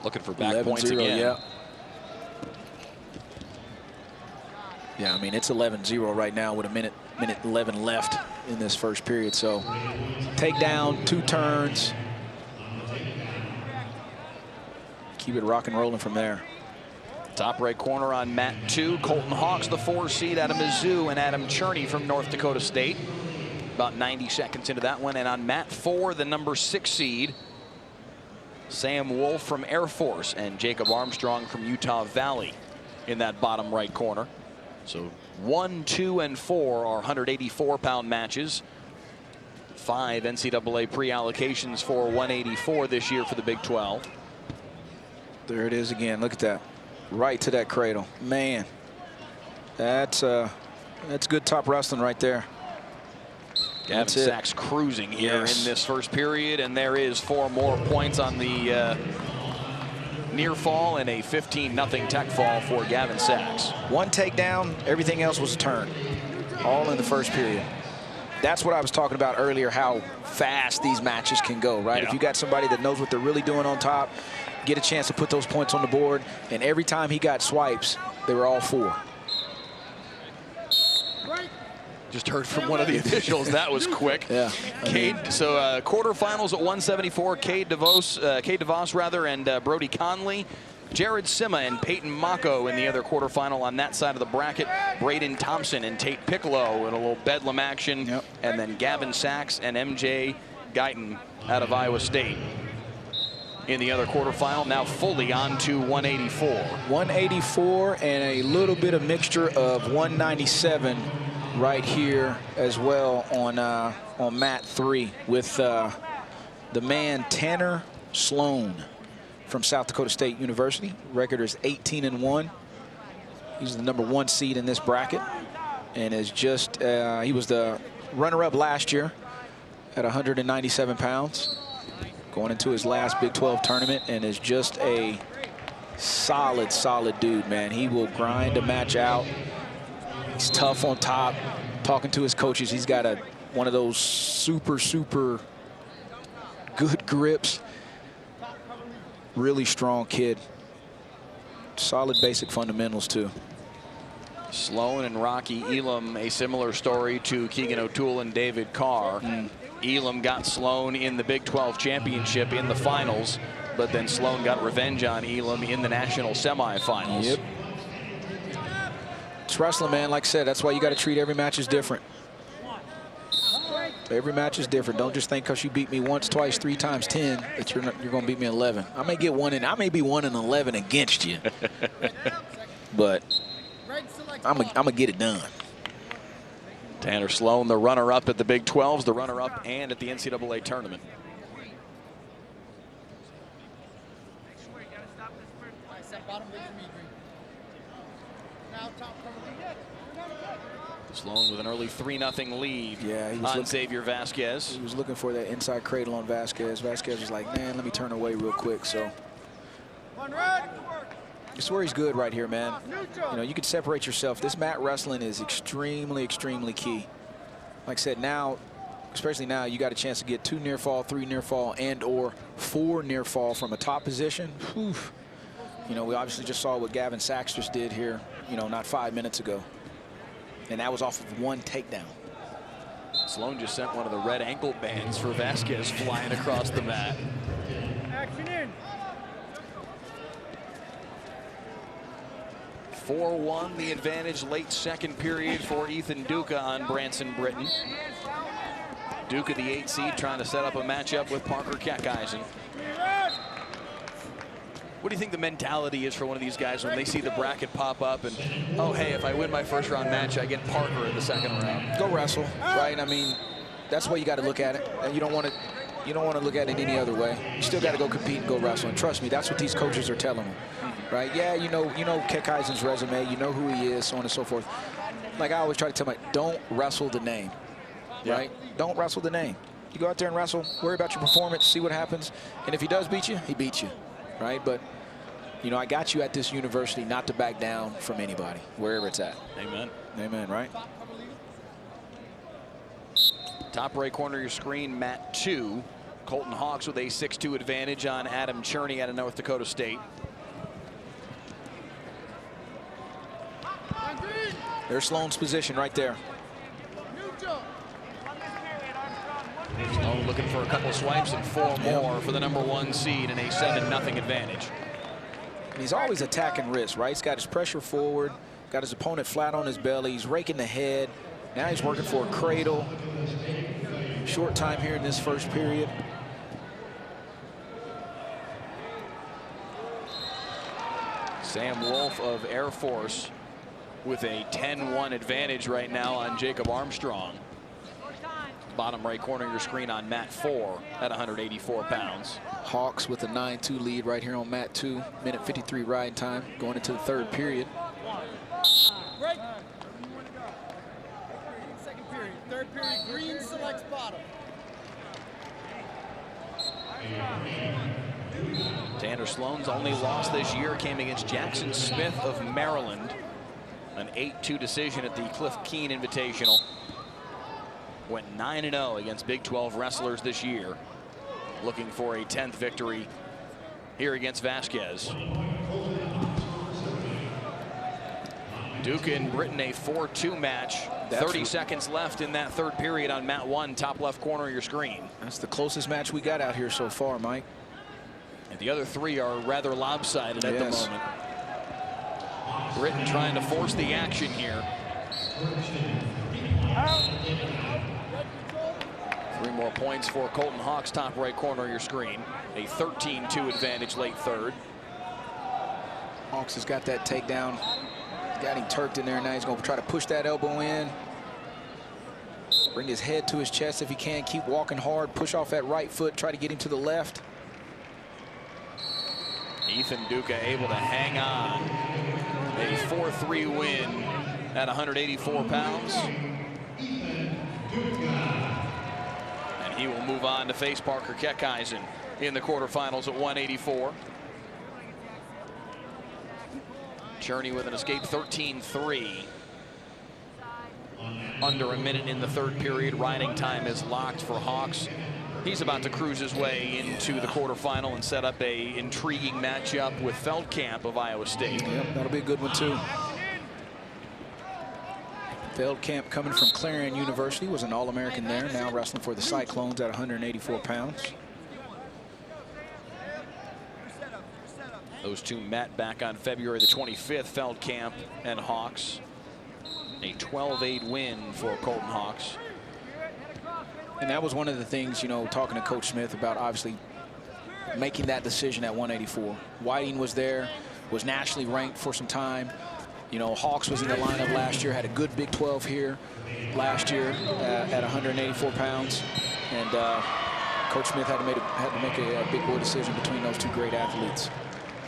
Speaker 5: looking for back points again.
Speaker 6: Yeah, I mean, it's 11-0 right now with a minute 11 left in this first period. So takedown, 2 turns. Keep it rock and rolling from there.
Speaker 5: Top right corner on mat 2, Colton Hawks, the 4 seed out of Mizzou, and Adam Cherney from North Dakota State. About 90 seconds into that one. And on mat 4, the number 6 seed, Sam Wolf from Air Force and Jacob Armstrong from Utah Valley in that bottom right corner. So 1, 2, and 4 are 184-pound matches. 5 NCAA pre-allocations for 184 this year for the Big 12.
Speaker 6: There it is again. Look at that. Right to that cradle. Man, that's good top wrestling right there.
Speaker 5: Gavin Sachs cruising here in this first period, and there is 4 more points on the near fall and a 15-0 tech fall for Gavin Sachs.
Speaker 6: 1 takedown, everything else was a turn, all in the first period. That's what I was talking about earlier, how fast these matches can go, right? If you got somebody that knows what they're really doing on top, get a chance to put those points on the board, and every time he got swipes, they were all 4.
Speaker 5: Just heard from one of the officials. That was quick.
Speaker 6: Yeah.
Speaker 5: So quarterfinals at 174. Cade DeVos rather, and Brody Conley. Jared Sima and Peyton Mako in the other quarterfinal on that side of the bracket. Braden Thompson and Tate Piccolo in a little bedlam action. And then Gavin Sachs and MJ Guyton out of Iowa State in the other quarterfinal. Now fully on to 184. 184
Speaker 6: and a little bit of mixture of 197 right here as well on mat 3 with the man Tanner Sloan from South Dakota State University. Record is 18-1. He's the number 1 seed in this bracket, and is just he was the runner-up last year at 197 pounds, going into his last Big 12 tournament, and is just a solid dude, man. He will grind a match out. He's tough on top. Talking to his coaches, he's got one of those super good grips. Really strong kid. Solid basic fundamentals too.
Speaker 5: Sloan and Rocky Elam, a similar story to Keegan O'Toole and David Carr. Elam got Sloan in the Big 12 championship in the finals, but then Sloan got revenge on Elam in the national semifinals.
Speaker 6: Yep. It's wrestling, man. Like I said, that's why you got to treat every match as different. Every match is different. Don't just think because you beat me once, twice, 3 times 10 that you're going to beat me 11. I may get 1 in. I may be 1 in 11 against you, but I'm gonna get it done.
Speaker 5: Tanner Sloan, the runner-up at the Big 12s, the runner-up and at the NCAA tournament. Sloan with an early 3-0 lead on Xavier Vasquez.
Speaker 6: He was looking for that inside cradle on Vasquez. Vasquez was like, man, let me turn away real quick. So it's where he's good right here, man. You know, you can separate yourself. This mat wrestling is extremely key. Like I said, now especially now, you got a chance to get 2 near fall, 3 near fall, and or 4 near fall from a top position. Whew. You know, we obviously just saw what Gavin Sachs just did here, you know, not 5 minutes ago. And that was off of 1 takedown.
Speaker 5: Sloan just sent one of the red ankle bands for Vasquez flying across the mat.
Speaker 2: Action in.
Speaker 5: 4-1 the advantage late second period for Ethan Duca on Branson Britton. Duca, the 8 seed, trying to set up a matchup with Parker Keckeisen. What do you think the mentality is for one of these guys when they see the bracket pop up and, oh, hey, if I win my first round match, I get Parker in the second round?
Speaker 6: Go wrestle, right? I mean, that's the way you got to look at it. And you don't want to look at it any other way. You still got to go compete and go wrestle. And trust me, that's what these coaches are telling them, right? Yeah, you know Keckeisen's resume, you know who he is, so on and so forth. Like I always try to tell them, don't wrestle the name, right? Don't wrestle the name. You go out there and wrestle, worry about your performance, see what happens. And if he does beat you, he beats you. Right, but you know, I got you at this university not to back down from anybody, wherever it's at.
Speaker 5: Amen.
Speaker 6: Amen, right?
Speaker 5: Top right corner of your screen, Mat 2. Colton Hawks with a 6-2 advantage on Adam Cherney out of North Dakota State.
Speaker 6: There's Sloan's position right there.
Speaker 5: Sloan looking for a couple of swipes and 4 more for the #1 seed and a 7-0 advantage.
Speaker 6: And he's always attacking wrist, right? He's got his pressure forward, got his opponent flat on his belly. He's raking the head. Now he's working for a cradle. Short time here in this first period.
Speaker 5: Sam Wolf of Air Force with a 10-1 advantage right now on Jacob Armstrong. Bottom right corner of your screen on Mat 4 at 184 pounds.
Speaker 6: Hawks with a 9-2 lead right here on Mat 2. Minute 53 ride time going into the third period.
Speaker 3: Second period. Third period, green selects bottom.
Speaker 5: Tanner Sloan's only loss this year came against Jackson Smith of Maryland. An 8-2 decision at the Cliff Keen Invitational. Went 9-0 against Big 12 wrestlers this year. Looking for a 10th victory here against Vasquez. Duca and Britton, a 4-2 match. 30 seconds left in that third period on Mat 1, top left corner of your screen.
Speaker 6: That's the closest match we got out here so far, Mike.
Speaker 5: And the other 3 are rather lopsided at the moment. Britton trying to force the action here. 3 more points for Colton Hawks, top right corner of your screen. A 13-2 advantage late third.
Speaker 6: Hawks has got that takedown. Got him turked in there. Now he's going to try to push that elbow in. Bring his head to his chest if he can. Keep walking hard. Push off that right foot. Try to get him to the left.
Speaker 5: Ethan Duca able to hang on. A 4-3 win at 184 pounds. And he will move on to face Parker Keckeisen in the quarterfinals at 184. Cherney with an escape 13-3. Under a minute in the third period. Riding time is locked for Hawks. He's about to cruise his way into the quarterfinal and set up a intriguing matchup with Feldkamp of Iowa State.
Speaker 6: Yep, that'll be a good one too. Feldkamp coming from Clarion University, was an All-American there, now wrestling for the Cyclones at 184 pounds.
Speaker 5: Those two met back on February the 25th, Feldkamp and Hawks. A 12-8 win for Colton Hawks.
Speaker 6: And that was one of the things, you know, talking to Coach Smith about obviously making that decision at 184. Whiting was there, was nationally ranked for some time. You know, Hawks was in the lineup last year, had a good Big 12 here last year at 184 pounds. And Coach Smith had to make a big boy decision between those two great athletes.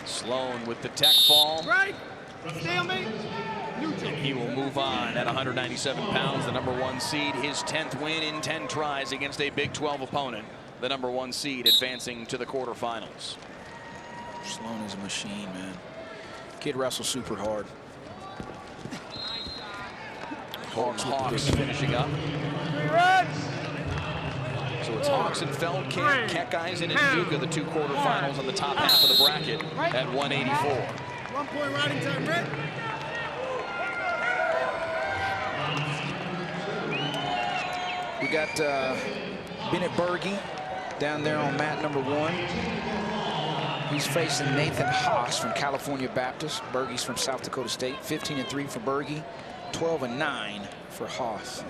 Speaker 5: Sloan with the tech fall.
Speaker 2: Right. Stalemate.
Speaker 5: And he will move on at 197 pounds, the #1 seed. His 10th win in 10 tries against a Big 12 opponent. The #1 seed advancing to the quarterfinals.
Speaker 6: Sloan is a machine, man. Kid wrestles super hard.
Speaker 5: Hawks finishing up. So it's Hawks and Feldkamp, Keckeisen, and Duke are the 2 quarterfinals on the top half of the bracket at 184.
Speaker 3: 1 point riding time, Brett.
Speaker 6: We got Bennett Berge down there on mat number 1. He's facing Nathan Haas from California Baptist. Berge's from South Dakota State. 15-3 for Berge, 12-9 for Haas.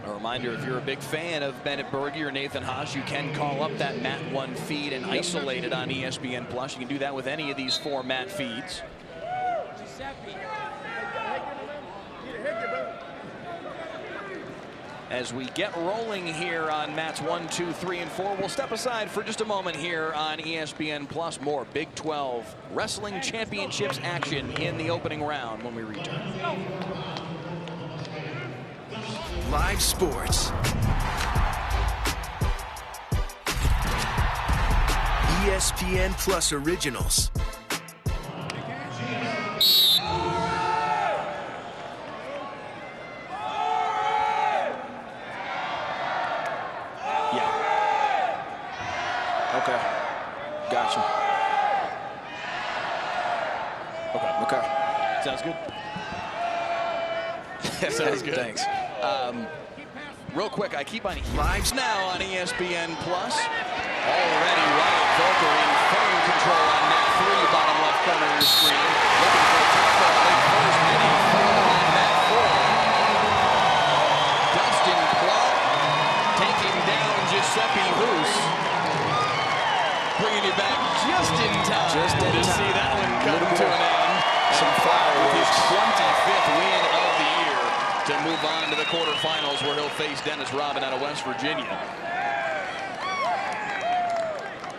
Speaker 5: A reminder, if you're a big fan of Bennett Berge or Nathan Haas, you can call up that Mat 1 feed and isolate it on ESPN+. You can do that with any of these 4 Mat feeds. As we get rolling here on Mats 1, 2, 3, and 4, we'll step aside for just a moment here on ESPN+. More Big 12 Wrestling Championships action in the opening round when we return.
Speaker 7: Live sports. ESPN Plus Originals.
Speaker 6: Okay. Gotcha. Okay.
Speaker 5: Sounds good. Sounds good.
Speaker 6: Thanks.
Speaker 5: Real quick, I keep on live now on ESPN Plus. Already Wyatt Volker in firm control on mat 3, bottom left corner of your screen. Looking for a top ball late first inning, third on mat 4. Dustin Plott taking down Giuseppe Hoos. Bringing you back just in time to see that one come to an end.
Speaker 6: Some fireworks.
Speaker 5: With his 25th win of the year to move on to the quarterfinals, where he'll face Dennis Robin out of West Virginia.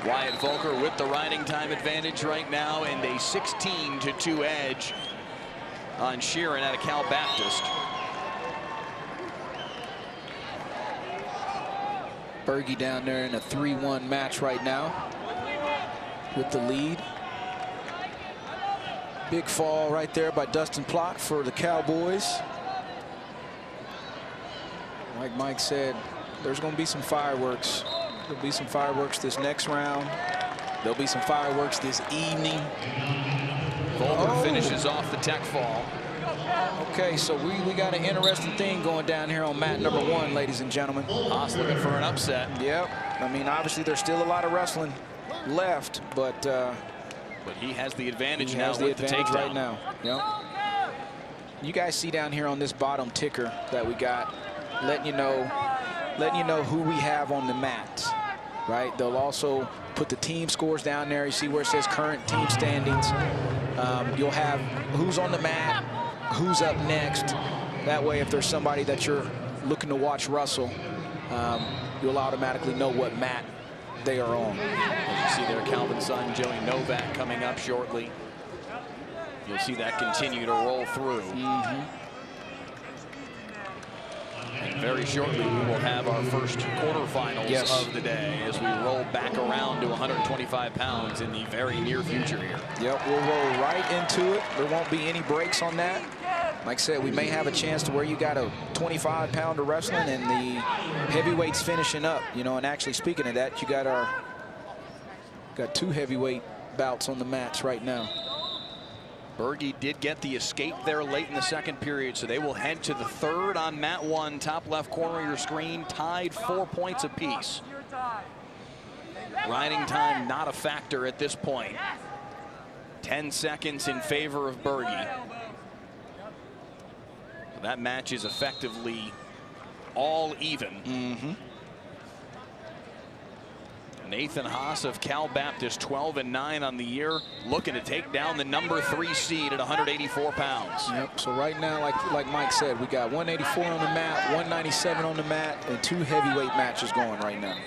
Speaker 5: Wyatt Volker with the riding time advantage right now and a 16-2 edge on Sheeran out of Cal Baptist.
Speaker 6: Berge down there in a 3-1 match right now with the lead. Big fall right there by Dustin Plott for the Cowboys. Like Mike said, there's going to be some fireworks. There'll be some fireworks this next round. There'll be some fireworks this evening.
Speaker 5: Volker finishes off the tech fall.
Speaker 6: Okay, so we got an interesting thing going down here on mat number 1, ladies and gentlemen.
Speaker 5: Haas looking for an upset.
Speaker 6: Yep. I mean, obviously, there's still a lot of wrestling left, but
Speaker 5: he has the advantage
Speaker 6: he
Speaker 5: now
Speaker 6: has the
Speaker 5: with the
Speaker 6: advantage
Speaker 5: takedown.
Speaker 6: right now. Yep. You guys see down here on this bottom ticker that we got, letting you know who we have on the mat, right? They'll also put the team scores down there. You see where it says current team standings. You'll have who's on the mat, who's up next. That way, if there's somebody that you're looking to watch wrestle, you'll automatically know what mat they are on.
Speaker 5: As you see there, Calvin's son, Joey Novak, coming up shortly. You'll see that continue to roll through. And very shortly, we will have our first quarterfinals of the day as we roll back around to 125 pounds in the very near future here.
Speaker 6: Yep, we'll roll right into it. There won't be any breaks on that. Like I said, we may have a chance to where you got a 25-pounder wrestling and the heavyweights finishing up. You know, and actually speaking of that, you got got 2 heavyweight bouts on the mats right now.
Speaker 5: Berge did get the escape there late in the second period, so they will head to the third on mat 1, top left corner of your screen, tied 4 points apiece. Riding time not a factor at this point. 10 seconds in favor of Berge. So that match is effectively all even. Nathan Haas of Cal Baptist, 12-9 on the year, looking to take down the number 3 seed at 184 pounds.
Speaker 6: Yep. So right now, like Mike said, we got 184 on the mat, 197 on the mat, and 2 heavyweight matches going right now.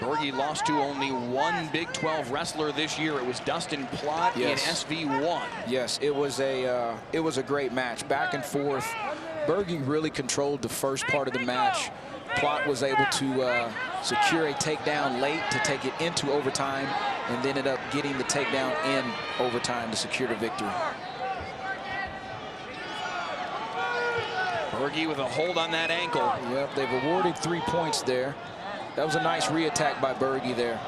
Speaker 5: Berge lost to only 1 Big 12 wrestler this year. It was Dustin Plott in SV1.
Speaker 6: Yes, it was a great match, back and forth. Berge really controlled the first part of the match. Plott was able to secure a takedown late to take it into overtime, and then ended up getting the takedown in overtime to secure the victory.
Speaker 5: Berge with a hold on that ankle.
Speaker 6: Yep, they've awarded 3 points there. That was a nice re-attack by Berge there.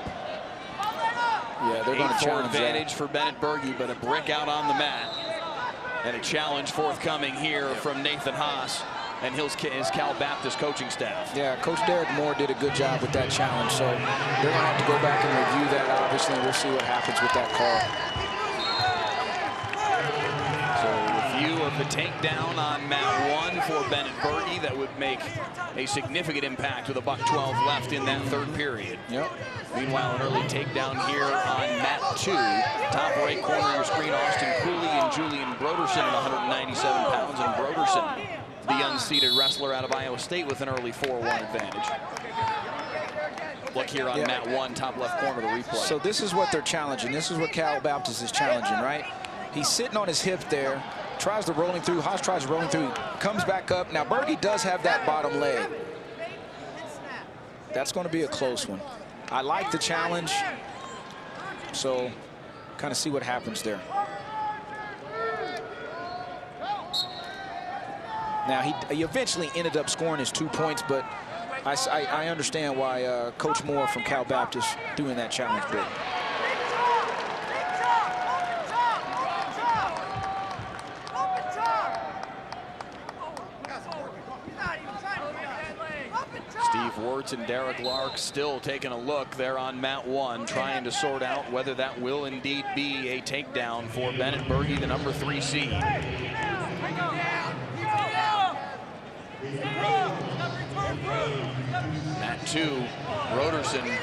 Speaker 6: Yeah, they're going to challenge
Speaker 5: advantage
Speaker 6: that.
Speaker 5: for Bennett Berge, but a brick out on the mat. And a challenge forthcoming here from Nathan Haas and his Cal Baptist coaching staff.
Speaker 6: Yeah, Coach Derek Moore did a good job with that challenge, so they're going to have to go back and review that, obviously, and we'll see what happens with that call.
Speaker 5: So review of the takedown on mat 1 for Bennett Berge that would make a significant impact with a $1:12 left in that third period.
Speaker 6: Yep.
Speaker 5: Meanwhile, an early takedown here on mat 2. Top right corner of your screen, Austin Cooley and Julian Broderson at 197 pounds. And Broderson, the unseeded wrestler out of Iowa State, with an early 4-1 advantage. Look here on mat 1, top left corner, the replay.
Speaker 6: So this is what they're challenging. This is what Cal Baptist is challenging, right? He's sitting on his hip there, tries to rolling through. Haas tries rolling through, comes back up. Now, Berge does have that bottom leg. That's going to be a close one. I like the challenge, so kind of see what happens there. Now, he eventually ended up scoring his 2 points, but I understand why Coach Moore from Cal Baptist doing that challenge big.
Speaker 5: Steve Wirtz and Derek Lark still taking a look there on mat 1, trying to sort out whether that will indeed be a takedown for Bennett Berge, the number 3 seed. Mat 2, Broderson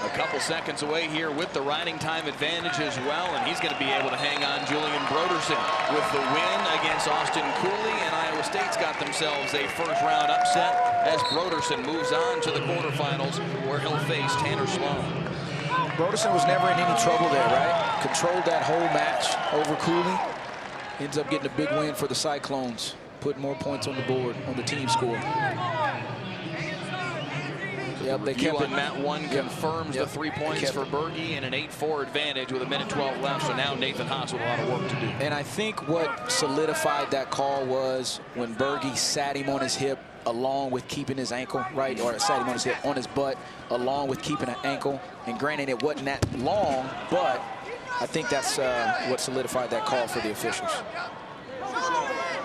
Speaker 5: a couple seconds away here with the riding time advantage as well, and he's going to be able to hang on Julian Broderson with the win against Austin Cooley, and Iowa State's got themselves a first-round upset as Broderson moves on to the quarterfinals where he'll face Tanner Sloan.
Speaker 6: Broderson was never in any trouble there, right? Controlled that whole match over Cooley. Ends up getting a big win for the Cyclones, putting more points on the board on the team score. Yep, they kept it.
Speaker 5: Mat 1 confirms the 3 points for Berge and an 8-4 advantage with a minute 12 left. So now Nathan Haas with a lot of work to do.
Speaker 6: And I think what solidified that call was when Berge sat him on his hip along with keeping his ankle, right? Or sat him on his hip, on his butt, along with keeping an ankle. And granted, it wasn't that long, but I think that's what solidified that call for the officials.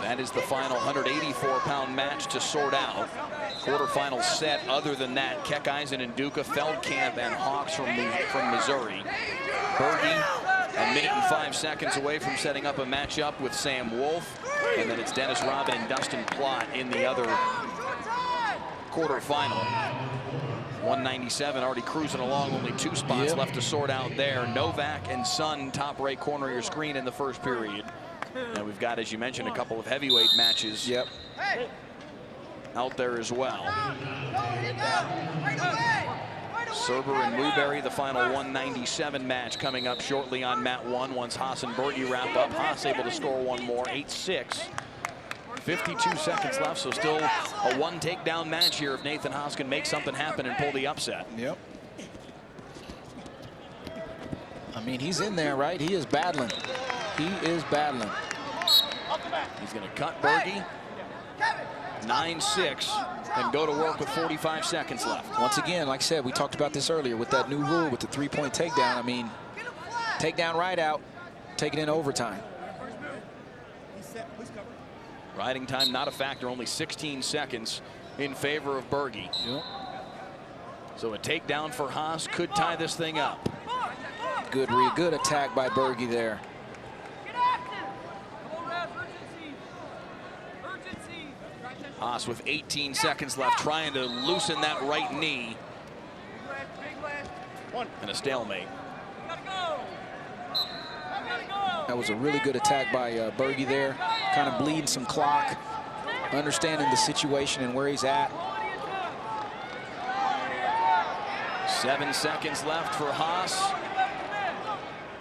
Speaker 5: That is the final 184-pound match to sort out. Quarterfinal set. Other than that, Keck Eisen and Duca, Feldkamp and Hawks from Missouri. Berge a minute and 5 seconds away from setting up a matchup with Sam Wolf. And then it's Dennis Robin and Dustin Plott in the other quarterfinal. 197 already cruising along, only 2 spots left to sort out there. Novak and Sun, top right corner of your screen in the first period. And we've got, as you mentioned, a couple of heavyweight matches out there as well. Serber and Newberry, the final 197 match coming up shortly on mat 1 once Haas and Berge wrap up. Haas able to score one more, 8-6. 52 seconds left, so still a 1 takedown match here if Nathan Haas can make something happen and pull the upset.
Speaker 6: Yep. I mean, he's in there, right? He is battling. He is battling.
Speaker 5: He's going to cut Berge. 9-6 and go to work with 45 seconds left.
Speaker 6: Once again, like I said, we talked about this earlier with that new rule with the 3-point takedown. I mean, takedown right out, take it in overtime.
Speaker 5: Riding time not a factor, only 16 seconds in favor of Berge.
Speaker 6: Yep.
Speaker 5: So a takedown for Haas could tie this thing up.
Speaker 6: Good attack by Berge there.
Speaker 5: Haas with 18 seconds left, trying to loosen that right knee. And a stalemate.
Speaker 6: That was a really good attack by Berge there. Kind of bleeding some clock, understanding the situation and where he's at.
Speaker 5: 7 seconds left for Haas.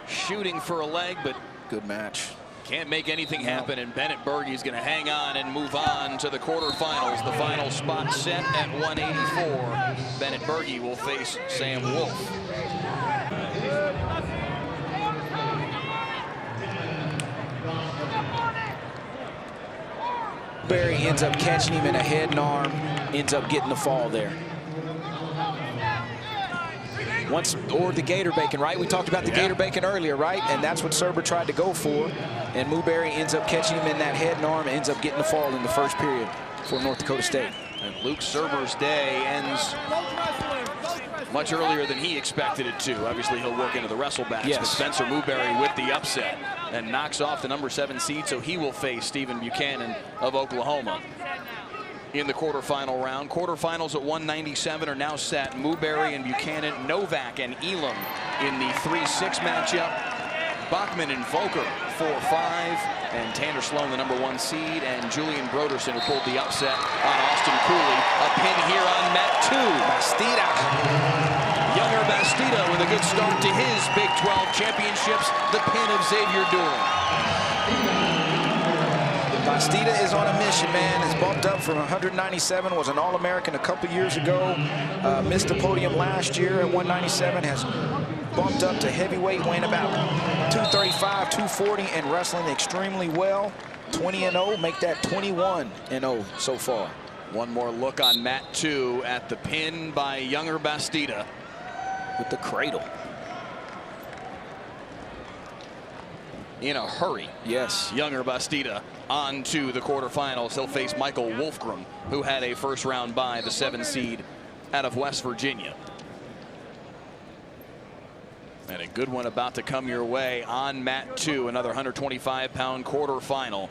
Speaker 5: Shooting for a leg, but
Speaker 6: good match.
Speaker 5: Can't make anything happen, and Bennett Berge is going to hang on and move on to the quarterfinals. The final spot set at 184. Bennett Berge will face Sam Wolf.
Speaker 6: Newberry ends up catching him in a head and arm, ends up getting the fall there. Or the gator bacon, right? We talked about the gator bacon earlier, right? And that's what Serber tried to go for. And Newberry ends up catching him in that head and arm, and ends up getting the fall in the first period for North Dakota State.
Speaker 5: And Luke Serber's day ends much earlier than he expected it to. Obviously, he'll work into the wrestle backs.
Speaker 6: Yes.
Speaker 5: But Spencer Newberry with the upset and knocks off the number 7 seed, so he will face Stephen Buchanan of Oklahoma in the quarterfinal round. Quarterfinals at 197 are now set. Newberry and Buchanan, Novak and Elam in the 3-6 matchup. Bachman and Volker 4-5, and Tanner Sloan, the number 1 seed, and Julian Broderson, who pulled the upset on Austin Cooley. A pin here on mat 2. Bastida. Younger Bastida with a good start to his Big 12 championships. The pin of Xavier Doolin.
Speaker 6: Bastida is on a mission, man. Is bumped up from 197, was an All-American a couple years ago. Missed the podium last year at 197, has bumped up to heavyweight, weighing about 235, 240, and wrestling extremely well. 20-0, make that 21-0 so far.
Speaker 5: One more look on mat 2 at the pin by Younger Bastida.
Speaker 6: With the cradle.
Speaker 5: In a hurry.
Speaker 6: Yes.
Speaker 5: Younger Bastida on to the quarterfinals. He'll face Michael Wolfgram, who had a first-round bye, the 7 seed out of West Virginia. And a good one about to come your way on mat 2, another 125-pound quarterfinal,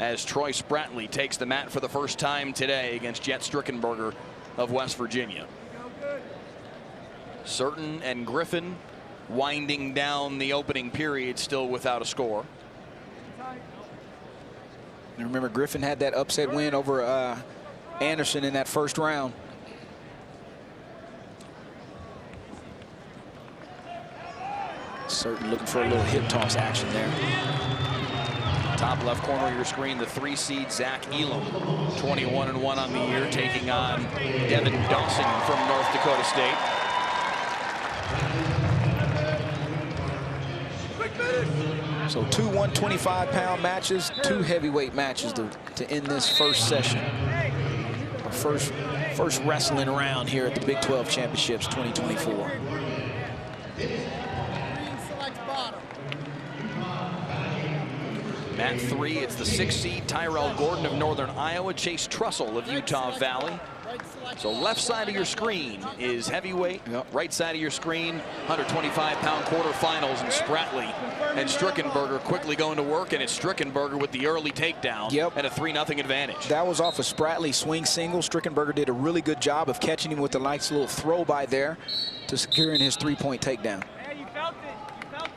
Speaker 5: as Troy Spratley takes the mat for the first time today against Jet Strickenberger of West Virginia. Certain and Griffin winding down the opening period, still without a score.
Speaker 6: And remember, Griffin had that upset win over Anderson in that first round. Certain looking for a little hip toss action there.
Speaker 5: Top left corner of your screen, the 3 seed Zach Elam, 21-1 on the year, taking on Devin Dawson from North Dakota State.
Speaker 6: So 2 125-pound matches, 2 heavyweight matches to end this first session. Our first wrestling round here at the Big 12 Championships 2024.
Speaker 5: Mat 3, it's the 6 seed Tyrell Gordon of Northern Iowa, Chase Trussell of Utah Valley. So left side of your screen is heavyweight. Right side of your screen, 125-pound quarterfinals, and Spratley and Strickenberger quickly going to work, and it's Strickenberger with the early takedown and a 3-0 advantage.
Speaker 6: That was off a Spratley swing single. Strickenberger did a really good job of catching him with a nice little throw by there to securing his 3-point takedown.
Speaker 4: Hey, you felt it. You felt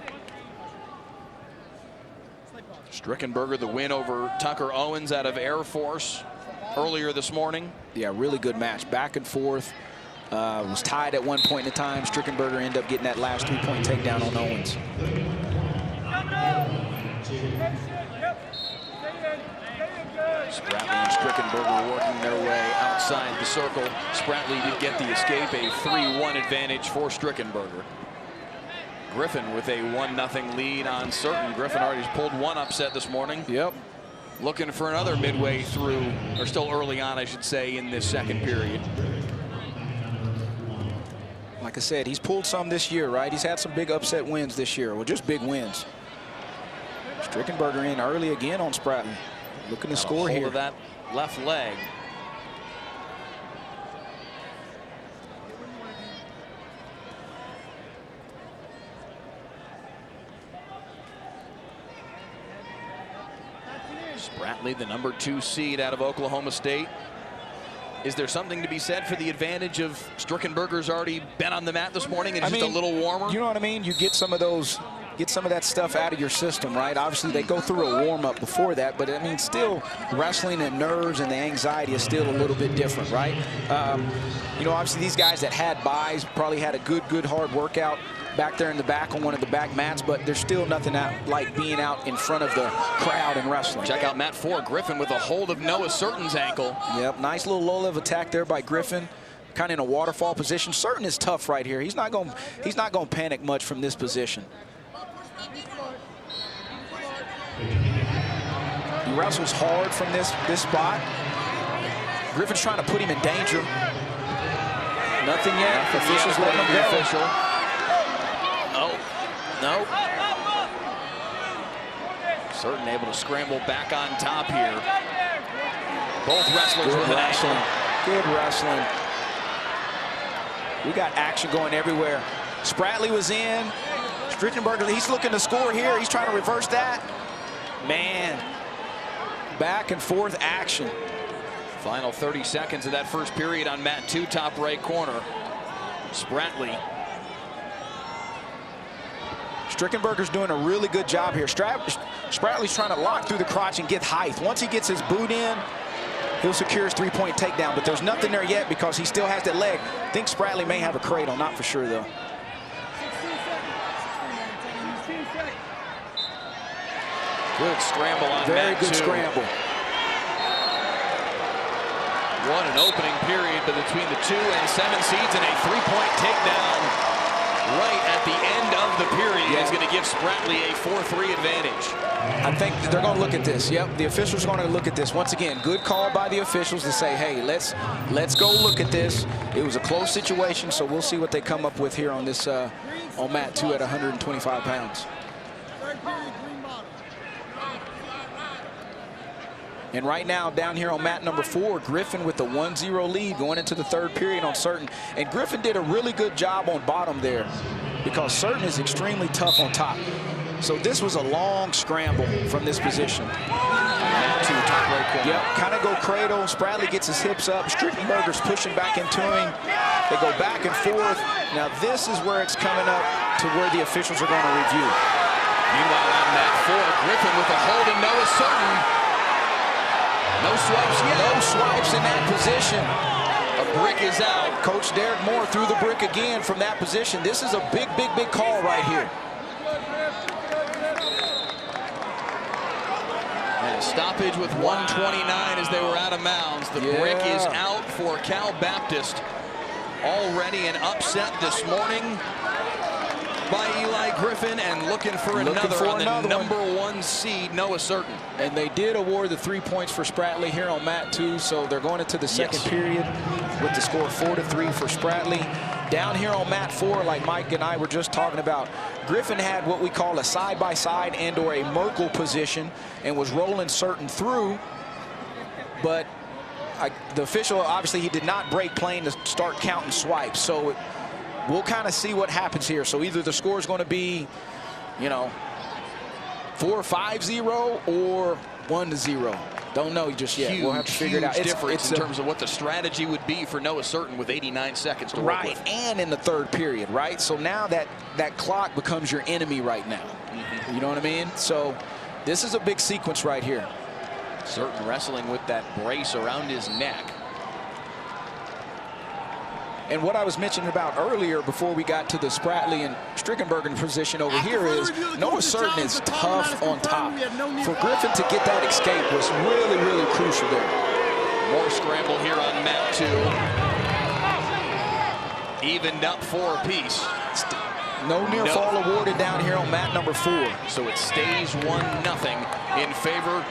Speaker 4: it.
Speaker 5: Strickenberger, the win over Tucker Owens out of Air Force earlier this morning.
Speaker 6: Yeah, really good match, back and forth. Was tied at one point in time. Strickenberger ended up getting that last 3-point takedown on Owens.
Speaker 5: Spratley and Strickenberger working their way outside the circle. Spratley did get the escape, a 3-1 advantage for Strickenberger. Griffin with a 1-0 lead on Certain. Griffin already pulled one upset this morning.
Speaker 6: Yep.
Speaker 5: Looking for another midway through, or still early on, I should say, in this second period.
Speaker 6: Like I said, he's pulled some this year, right? He's had some big upset wins this year, well, just big wins. Strickenberger in early again on Spratley. Looking to score here.
Speaker 5: Of that left leg. Spratley, the number 2 seed out of Oklahoma State. Is there something to be said for the advantage of Strickenberger's already been on the mat this morning and just a little warmer?
Speaker 6: You know what I mean? You get some of those, get some of that stuff out of your system, right? Obviously, they go through a warm-up before that, but I mean, still wrestling and nerves and the anxiety is still a little bit different, right? You know, obviously, these guys that had buys probably had a good hard workout back there in the back on one of the back mats, but there's still nothing like being out in front of the crowd and wrestling.
Speaker 5: Check out mat 4, Griffin with a hold of Noah Certain's ankle.
Speaker 6: Yep, nice little low-level attack there by Griffin, kind of in a waterfall position. Certain is tough right here. He's not going to panic much from this position. He wrestles hard from this spot. Griffin's trying to put him in danger. Nothing yet. Officials letting him go.
Speaker 5: Official. Oh, no. Certain able to scramble back on top here. Both wrestlers with an action.
Speaker 6: Good wrestling. We got action going everywhere. Spratley was in. Strickenberger, he's looking to score here. He's trying to reverse that. Man, back and forth action.
Speaker 5: Final 30 seconds of that first period on mat 2, top right corner. Spratley.
Speaker 6: Strickenberger's doing a really good job here. Spratley's trying to lock through the crotch and get height. Once he gets his boot in, he'll secure his three-point takedown, but there's nothing there yet because he still has that leg. I think Spratley may have a cradle, not for sure though.
Speaker 5: Good scramble on
Speaker 6: Very
Speaker 5: mat
Speaker 6: good
Speaker 5: 2.
Speaker 6: scramble.
Speaker 5: What an opening period between the 2 and 7 seeds, and a three-point takedown right at the end of the period is going to give Spratley a 4-3 advantage.
Speaker 6: I think they're going to look at this. Yep, the officials are going to look at this. Once again, good call by the officials to say, hey, let's go look at this. It was a close situation, so we'll see what they come up with here on this on mat 2 at 125 pounds. And right now, down here on mat number 4, Griffin with the 1-0 lead going into the third period on Certain. And Griffin did a really good job on bottom there because Certain is extremely tough on top. So this was a long scramble from this position.
Speaker 5: Mat 2, top right corner.
Speaker 6: Yep, kind of go cradle. Spratley gets his hips up. Strickenberger's pushing back into him. They go back and forth. Now this is where it's coming up to where the officials are going to review.
Speaker 5: Meanwhile, on mat 4, Griffin with a hold and no is Certain. No swipes yet.
Speaker 6: No swipes in that position.
Speaker 5: A brick is out.
Speaker 6: Coach Derek Moore threw the brick again from that position. This is a big, big, big call right here.
Speaker 5: And a stoppage with 1:29 as they were out of mounds. The brick is out for Cal Baptist. Already an upset this morning by Eli Griffin, and looking for another on the number 1 seed, Noah Certain.
Speaker 6: And they did award the 3 points for Spratley here on mat 2, so they're going into the second period with the score 4-3 for Spratley. Down here on mat 4, like Mike and I were just talking about, Griffin had what we call a side-by-side and or a Merkle position and was rolling Certain through, but the official, obviously he did not break plane to start counting swipes, so we'll kind of see what happens here. So either the score is going to be, you know, 4-5-0 or 1-0. Don't know just yet. We'll have to figure it out.
Speaker 5: Huge difference in terms of what the strategy would be for Noah Certain with 89 seconds to work with.
Speaker 6: And in the third period, right? So now that clock becomes your enemy right now. You know what I mean? So this is a big sequence right here.
Speaker 5: Certain wrestling with that brace around his neck.
Speaker 6: And what I was mentioning about earlier before we got to the Spratley and Strickenberger position over here is Noah Certain is tough on top. For Griffin to get that escape was really, really crucial there.
Speaker 5: More scramble here on mat 2. Evened up 4 apiece.
Speaker 6: No near fall awarded down here on mat number 4.
Speaker 5: So it stays 1-0 in favor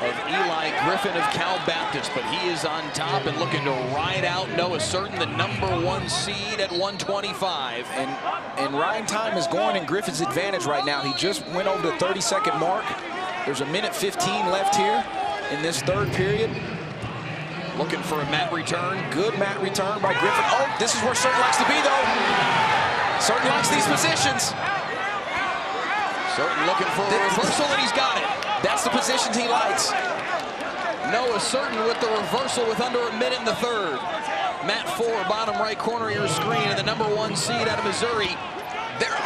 Speaker 5: of Eli Griffin of Cal Baptist, but he is on top and looking to ride out Noah Certain, the number 1 seed at 125.
Speaker 6: And ride time is going in Griffin's advantage right now. He just went over the 30-second mark. There's a minute 15 left here in this third period.
Speaker 5: Looking for a mat return.
Speaker 6: Good mat return by Griffin. Oh, this is where Certain likes to be, though. Certain likes these positions.
Speaker 5: Certain looking for a reversal, and he's got it.
Speaker 6: That's the positions he likes.
Speaker 5: Noah Certain with the reversal with under a minute in the third. Mat 4, bottom right corner of your screen, and the number 1 seed out of Missouri. They're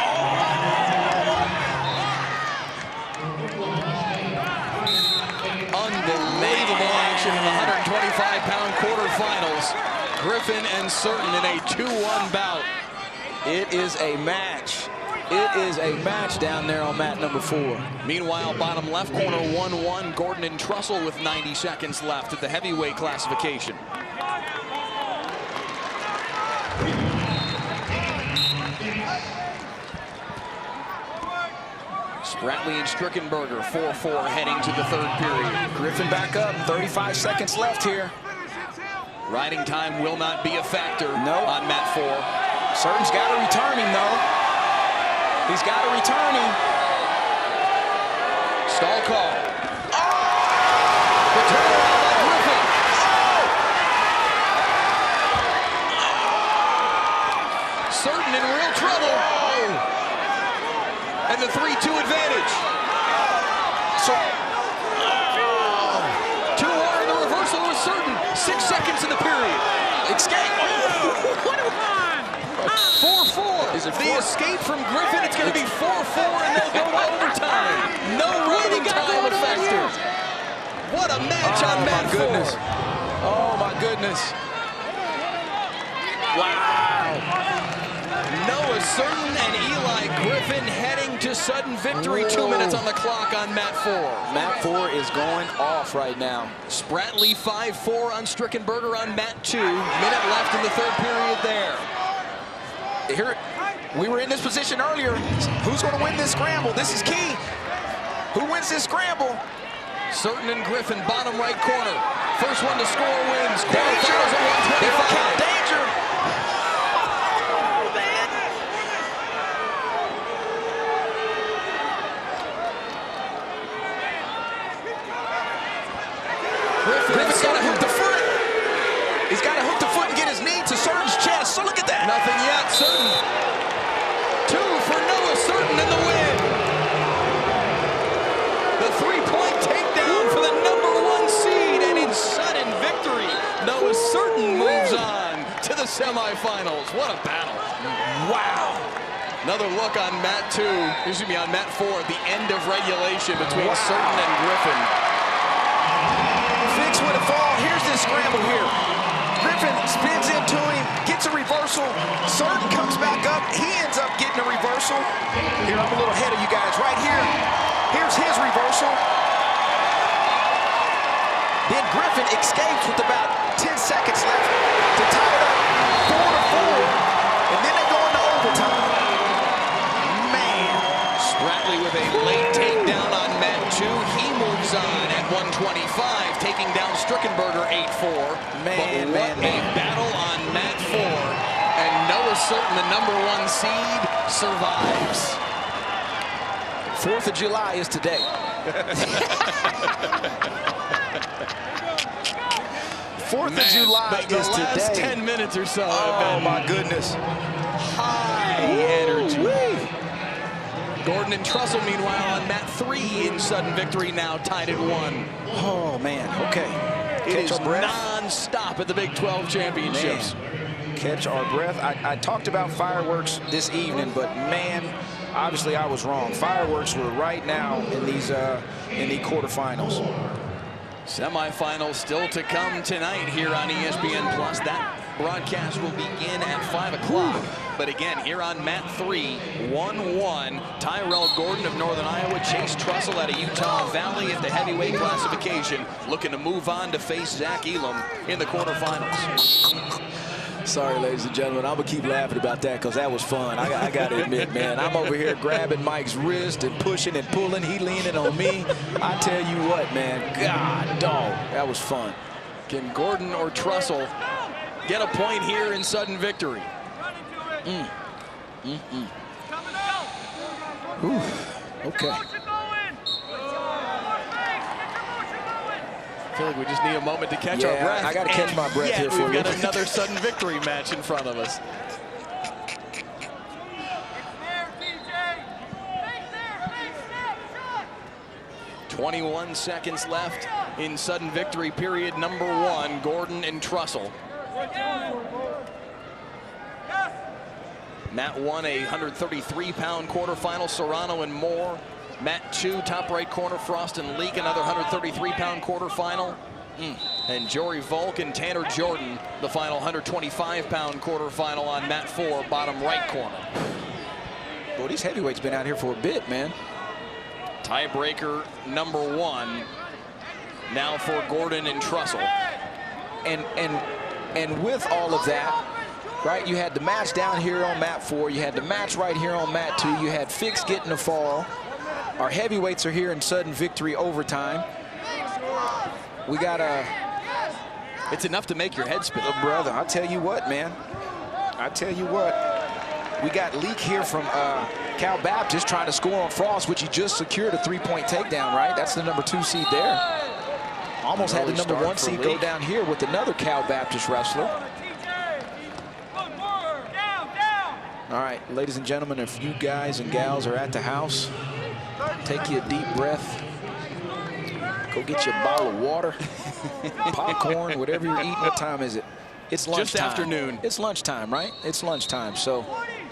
Speaker 5: unbelievable action in the 125-pound quarterfinals. Griffin and Certain in a 2-1 bout.
Speaker 6: It is a match. It is a match down there on mat number 4.
Speaker 5: Meanwhile, bottom left corner 1-1, Gordon and Trussell with 90 seconds left at the heavyweight classification. Spratley and Strickenberger, 4-4 heading to the third period.
Speaker 6: Griffin back up, 35 seconds left here.
Speaker 5: Riding time will not be a factor
Speaker 6: on
Speaker 5: mat 4.
Speaker 6: Certain's got to return him, though. He's got to return him.
Speaker 5: Stall call. The turnaround by Griffin. Certain in real trouble. And the 3-2 advantage.
Speaker 6: So,
Speaker 5: 2-1 in the reversal was Certain. 6 seconds in the period.
Speaker 6: escape.
Speaker 5: 4-4.
Speaker 6: Is it
Speaker 5: the
Speaker 6: 4?
Speaker 5: escape from Griffin? It's going to be 4-4, and they'll go to overtime. No running time effective. What a match on mat 4.
Speaker 6: Oh, my goodness.
Speaker 5: Wow. Noah Certain and Eli Griffin heading to sudden victory. 2 minutes on the clock on mat 4.
Speaker 6: Mat 4 is going off right now.
Speaker 5: Spratley 5-4 on Strickenberger on mat 2. Minute left in the third period there.
Speaker 6: Here, we were in this position earlier. Who's going to win this scramble? This is key. Who wins this scramble?
Speaker 5: Certain and Griffin, bottom right corner. First one to score wins.
Speaker 6: Danger.
Speaker 5: Quarterfinals at 125.
Speaker 6: Danger. Oh, man. Griffin's got to hook the foot. He's got to hook the foot and get his knee to Certain's chest. So look at that.
Speaker 5: Nothing yet. Certain. 2 for Noah Certain in the win. The 3-point takedown for the #1 seed, and in sudden victory, Noah Certain moves on to the semifinals. What a battle.
Speaker 6: Wow.
Speaker 5: Another look on mat 2, excuse me, on mat 4 at the end of regulation between Certain and Griffin.
Speaker 6: Fix with a fall. Here's this scramble here. Griffin spins into him, gets a reversal. Certain comes back up. He ends up getting a reversal. Here, I'm a little ahead of you guys. Right here. Here's his reversal. Then Griffin escapes with about 10 seconds left to tie it up 4-4. And then they go into overtime. Man.
Speaker 5: Spratley with a late takedown on mat 2. He moves on at 125, taking down Strickenberger 8-4.
Speaker 6: Man,
Speaker 5: but what a battle on mat 4. And Noah Certain, the #1 seed, survives.
Speaker 6: 4th of July is today. 4th of July
Speaker 5: the
Speaker 6: is
Speaker 5: last
Speaker 6: today.
Speaker 5: 10 minutes or so
Speaker 6: Oh,
Speaker 5: have been
Speaker 6: my goodness.
Speaker 5: high energy. Gordon and Trussell, meanwhile, on mat 3 in sudden victory, now tied at 1.
Speaker 6: Oh, man. Okay.
Speaker 5: It
Speaker 6: Catch
Speaker 5: is
Speaker 6: our breath.
Speaker 5: non-stop at the Big 12 championships.
Speaker 6: Man. Catch our breath. I talked about fireworks this evening, but, man, obviously I was wrong. Fireworks were right now in these in the quarterfinals.
Speaker 5: Semifinals still to come tonight here on ESPN Plus. That broadcast will begin at 5 o'clock. But again, here on mat 3, 1-1, Tyrell Gordon of Northern Iowa, Chase Trussell out of Utah Valley at the heavyweight classification, looking to move on to face Zach Elam in the quarterfinals.
Speaker 6: Sorry, ladies and gentlemen. I'm going to keep laughing about that because that was fun. I got to admit, man, I'm over here grabbing Mike's wrist and pushing and pulling. He leaning on me. I tell you what, man, God, dog, that was fun.
Speaker 5: Can Gordon or Trussell get a point here in sudden victory?
Speaker 6: Whew. Okay.
Speaker 5: I feel like we just need a moment to catch our breath.
Speaker 6: I got to catch my breath here for
Speaker 5: we've
Speaker 6: you.
Speaker 5: got another sudden victory match in front of us. 21 seconds left in sudden victory period #1, Gordon and Trussell. Mat 1, a 133-pound quarterfinal, Serrano and Moore. Mat 2, top right corner, Frost and Leak, another 133-pound quarterfinal. And Jory Volk and Tanner Jordan, the final 125-pound quarterfinal on mat 4, bottom right corner.
Speaker 6: Boy, these heavyweights been out here for a bit, man.
Speaker 5: Tiebreaker #1 now for Gordon and Trussell.
Speaker 6: And with all of that, right, you had the match down here on mat 4. You had the match right here on mat 2. You had Fix getting the fall. Our heavyweights are here in sudden victory overtime. We got
Speaker 5: It's enough to make your head spin.
Speaker 6: Oh, brother, I'll tell you what, man. I tell you what. We got Leak here from Cal Baptist trying to score on Frost, which he just secured a 3-point takedown, right? That's the number 2 seed there. Almost had the number 1 seed go down here with another Cal Baptist wrestler. All right, ladies and gentlemen, if you guys and gals are at the house, take you a deep breath. Go get you a bottle of water, popcorn, whatever you're eating. What time is it? It's lunchtime.
Speaker 5: Just afternoon.
Speaker 6: It's lunchtime, right? It's lunchtime. So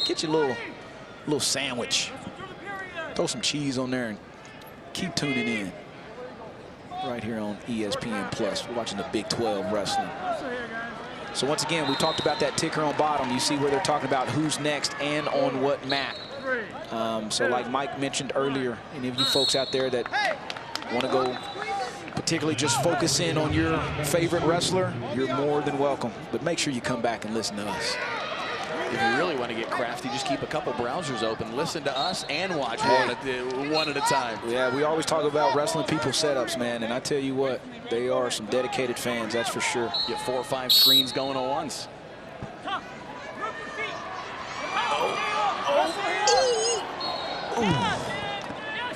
Speaker 6: get you a little sandwich. Throw some cheese on there and keep tuning in. Right here on ESPN Plus. We're watching the Big 12 wrestling. So once again, we talked about that ticker on bottom. You see where they're talking about who's next and on what mat. So like Mike mentioned earlier, any of you folks out there that want to go particularly just focus in on your favorite wrestler, you're more than welcome. But make sure you come back and listen to us.
Speaker 5: If you really want to get crafty, just keep a couple browsers open, listen to us, and watch one at a time.
Speaker 6: Yeah, we always talk about wrestling people setups, man, and I tell you what, they are some dedicated fans, that's for sure.
Speaker 5: Get 4 or 5 screens going at once.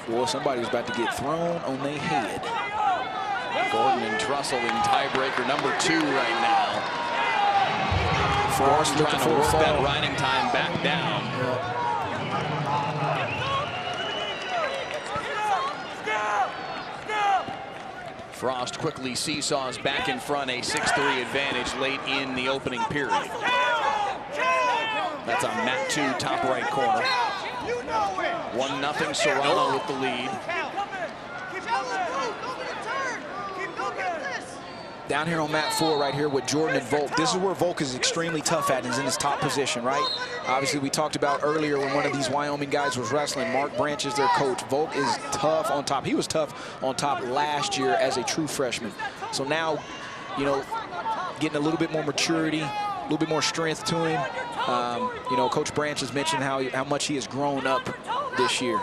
Speaker 6: Boy, somebody was about to get thrown on their head.
Speaker 5: Gordon and Trussell in tiebreaker number 2 right now. Frost trying to work that riding time back down. Frost quickly seesaws back in front, a 6-3 advantage late in the opening period. That's on mat 2, top right corner. 1-0 Serrano with the lead.
Speaker 6: Down here on mat 4 right here with Jordan and Volk. This is where Volk is extremely tough at. He's in his top position, right? Obviously, we talked about earlier when one of these Wyoming guys was wrestling. Mark Branch is their coach. Volk is tough on top. He was tough on top last year as a true freshman. So now, you know, getting a little bit more maturity, a little bit more strength to him. You know, Coach Branch has mentioned how much he has grown up this year.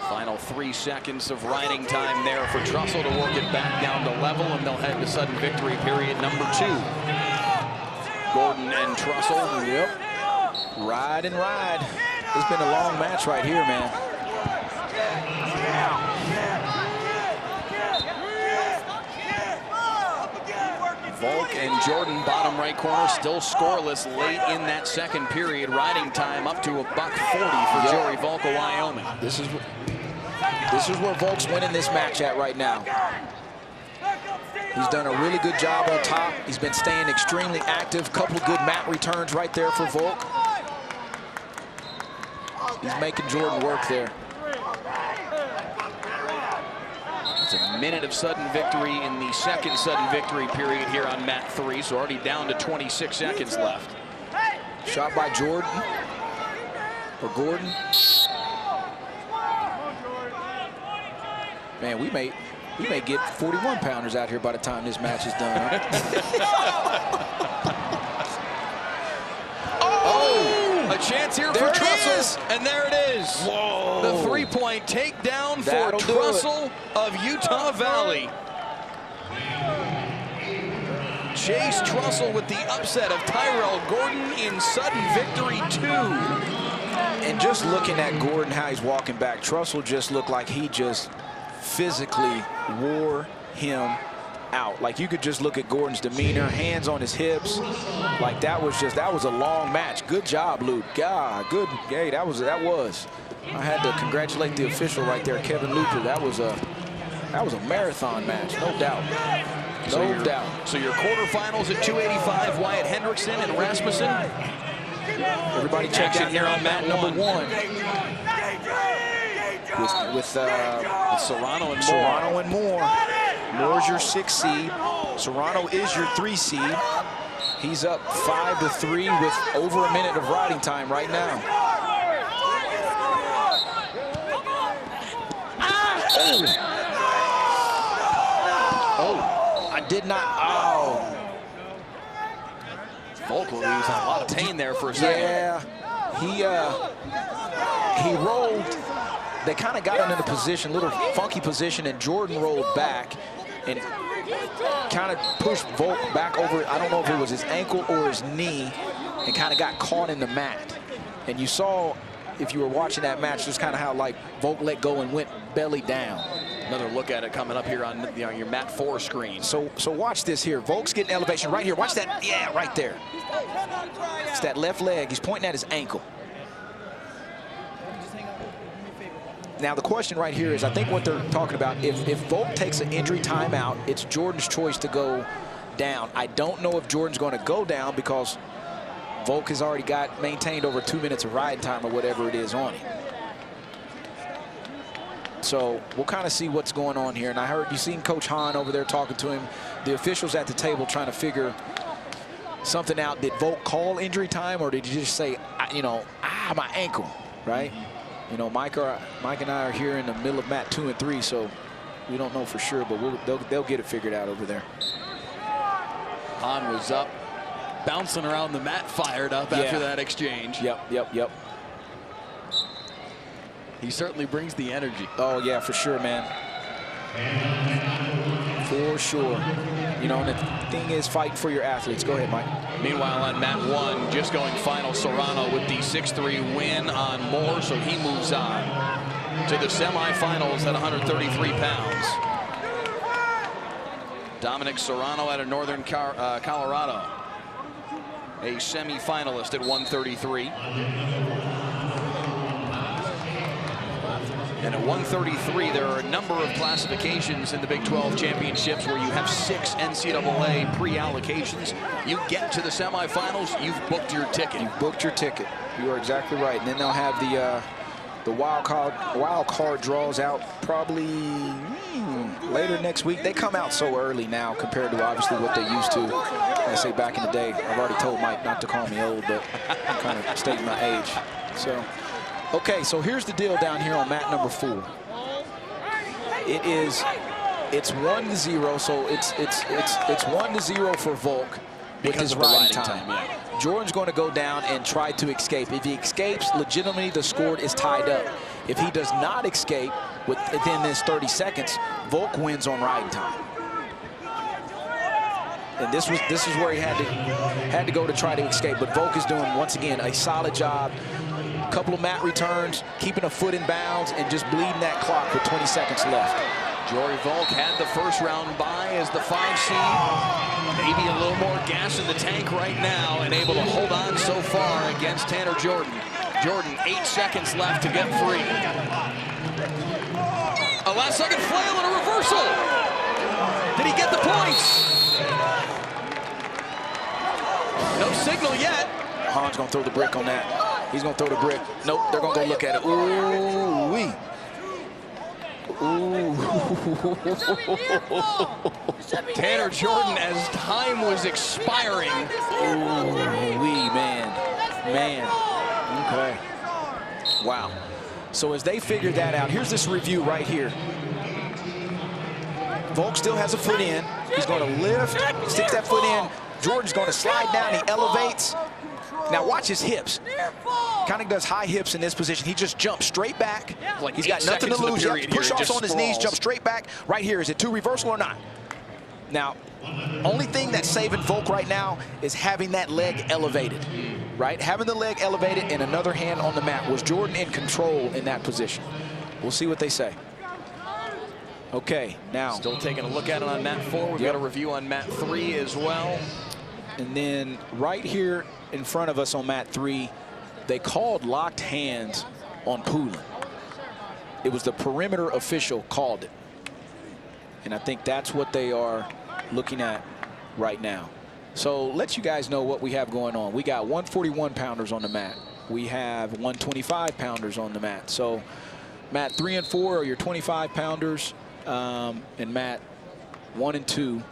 Speaker 5: Final 3 seconds of riding time there for Trussell to work it back down to level, and they'll head to sudden victory period number 2. Gordon and Trussell.
Speaker 6: Yep. Ride and ride. It's been a long match right here, man.
Speaker 5: Volk and Jordan, bottom right corner, still scoreless late in that second period. Riding time up to $1.40 for Joey Volk of Wyoming.
Speaker 6: This is where Volk's winning this match at right now. He's done a really good job on top. He's been staying extremely active. Couple good mat returns right there for Volk. He's making Jordan work there.
Speaker 5: It's a minute of sudden victory in the second sudden victory period here on mat 3, so already down to 26 seconds left.
Speaker 6: Shot by Jordan or Gordon. Man, we may get 41-pounders out here by the time this match is done. Huh?
Speaker 5: Oh, a chance here for Trussell, and there it is.
Speaker 6: Whoa.
Speaker 5: The 3-point takedown for
Speaker 6: That'll
Speaker 5: Trussell of Utah Valley. Chase Trussell with the upset of Tyrell Gordon in sudden victory 2.
Speaker 6: And just looking at Gordon, how he's walking back, Trussell just looked like he just physically wore him out. Like, you could just look at Gordon's demeanor, hands on his hips. Like, that was a long match. Good job, Luke. God, good. Hey, that was. I had to congratulate the official right there, Kevin Luther. That was a marathon match, no doubt. No doubt.
Speaker 5: So your quarterfinals at 285, Wyatt Hendrickson and Rasmussen.
Speaker 6: Everybody check out here on mat number 1. With
Speaker 5: Serrano and Moore.
Speaker 6: Serrano and Moore. Moore's your 6 seed. Serrano is your 3 seed. He's up 5-3 with over a minute of riding time right now. Oh, I did not. Oh.
Speaker 5: Volk was in a lot of pain there for a second.
Speaker 6: Yeah, he rolled. They kind of got him in a position, little funky position, and Jordan rolled back and kind of pushed Volk back over. I don't know if it was his ankle or his knee, and kind of got caught in the mat. And you saw, if you were watching that match, just kind of how like Volk let go and went belly down.
Speaker 5: Another look at it coming up here on your Mat 4 screen.
Speaker 6: So watch this here. Volk's getting elevation right here. Watch that. Yeah, right there. It's that left leg. He's pointing at his ankle. Now the question right here is, I think what they're talking about, if Volk takes an injury timeout, it's Jordan's choice to go down. I don't know if Jordan's going to go down because Volk has already got maintained over 2 minutes of ride time or whatever it is on him. So we'll kind of see what's going on here. And I heard you seen Coach Hahn over there talking to him. The officials at the table trying to figure something out. Did Volk call injury time, or did he just say, you know, my ankle, right? You know, Mike and I are here in the middle of mat 2 and 3, so we don't know for sure, but they'll get it figured out over there.
Speaker 5: Hahn was up, bouncing around the mat, fired up after that exchange.
Speaker 6: Yep.
Speaker 5: He certainly brings the energy.
Speaker 6: Oh, yeah, for sure, man. For sure. You know, and the thing is, fight for your athletes. Go ahead, Mike.
Speaker 5: Meanwhile, on mat 1, just going final, Serrano with the 6-3 win on Moore, so he moves on to the semifinals at 133 pounds. Dominic Serrano out of Northern Colorado, a semifinalist at 133. And at 133, there are a number of classifications in the Big 12 championships where you have 6 NCAA pre-allocations. You get to the semifinals, you've booked your ticket.
Speaker 6: You've booked your ticket. You are exactly right. And then they'll have the wild card draws out probably later next week. They come out so early now compared to obviously what they used to. I say back in the day. I've already told Mike not to call me old, but I'm kind of stating my age. So. Okay, so here's the deal down here on mat number 4. It's 1-0, so it's 1-0 for Volk with his riding time.
Speaker 5: Yeah.
Speaker 6: Jordan's going to go down and try to escape. If he escapes, legitimately the score is tied up. If he does not escape within this 30 seconds, Volk wins on riding time. And this is where he had to go to try to escape. But Volk is doing, once again, a solid job. Couple of mat returns, keeping a foot in bounds, and just bleeding that clock with 20 seconds left.
Speaker 5: Jory Volk had the first round bye as the 5 seed. Maybe a little more gas in the tank right now, and able to hold on so far against Tanner Jordan. Jordan, 8 seconds left to get free. A last-second flail and a reversal. Did he get the points? No signal yet.
Speaker 6: Hahn's going to throw the brick on that. He's going to throw the brick. Nope, they're going to go look at it. Ooh-wee. Ooh.
Speaker 5: Tanner Jordan, as time was expiring.
Speaker 6: Ooh-wee, man. Okay. Wow. So as they figure that out, here's this review right here. Volk still has a foot in. He's going to lift, stick that foot in. Jordan's going to slide down. He elevates. Now watch his hips. Kind of does high hips in this position. He just jumps straight back.
Speaker 5: Like
Speaker 6: he's got nothing to lose. Push offs on his knees, jump straight back. Right here, is it 2 reversal or not? Now, only thing that's saving Volk right now is having that leg elevated, right? Having the leg elevated and another hand on the mat. Was Jordan in control in that position? We'll see what they say. Okay, now.
Speaker 5: Still taking a look at it on mat 4. We've got a review on mat 3 as well.
Speaker 6: And then right here in front of us on mat 3, they called locked hands on Poulin. It was the perimeter official called it. And I think that's what they are looking at right now. So let you guys know what we have going on. We got 141-pounders on the mat. We have 125-pounders on the mat. So mat 3 and 4 are your 25-pounders, and mat 1 and 2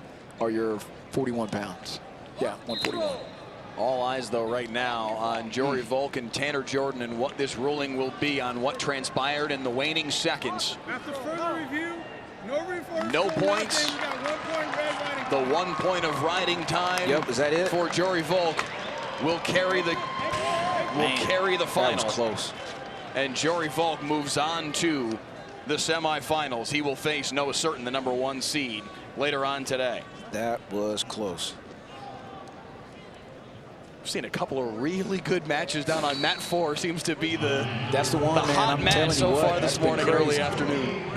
Speaker 6: are your 41 pounds. Yeah, 141.
Speaker 5: All eyes, though, right now on Jory Volk and Tanner Jordan and what this ruling will be on what transpired in the waning seconds.
Speaker 2: After further review, no reversal,
Speaker 5: no points.
Speaker 2: nothing. We got 1 point red riding.
Speaker 5: The 1 point of riding time.
Speaker 6: Yep, is that it?
Speaker 5: For Jory Volk. will carry the final.
Speaker 6: That was close.
Speaker 5: And Jory Volk moves on to the semifinals. He will face Noah Certain, the #1 seed, later on today.
Speaker 6: That was close.
Speaker 5: We've seen a couple of really good matches down on mat 4. Seems to be the
Speaker 6: That's the one, man.
Speaker 5: hot
Speaker 6: I'm
Speaker 5: match
Speaker 6: telling
Speaker 5: so
Speaker 6: you
Speaker 5: far
Speaker 6: what,
Speaker 5: this
Speaker 6: that's been
Speaker 5: morning,
Speaker 6: crazy.
Speaker 5: early afternoon.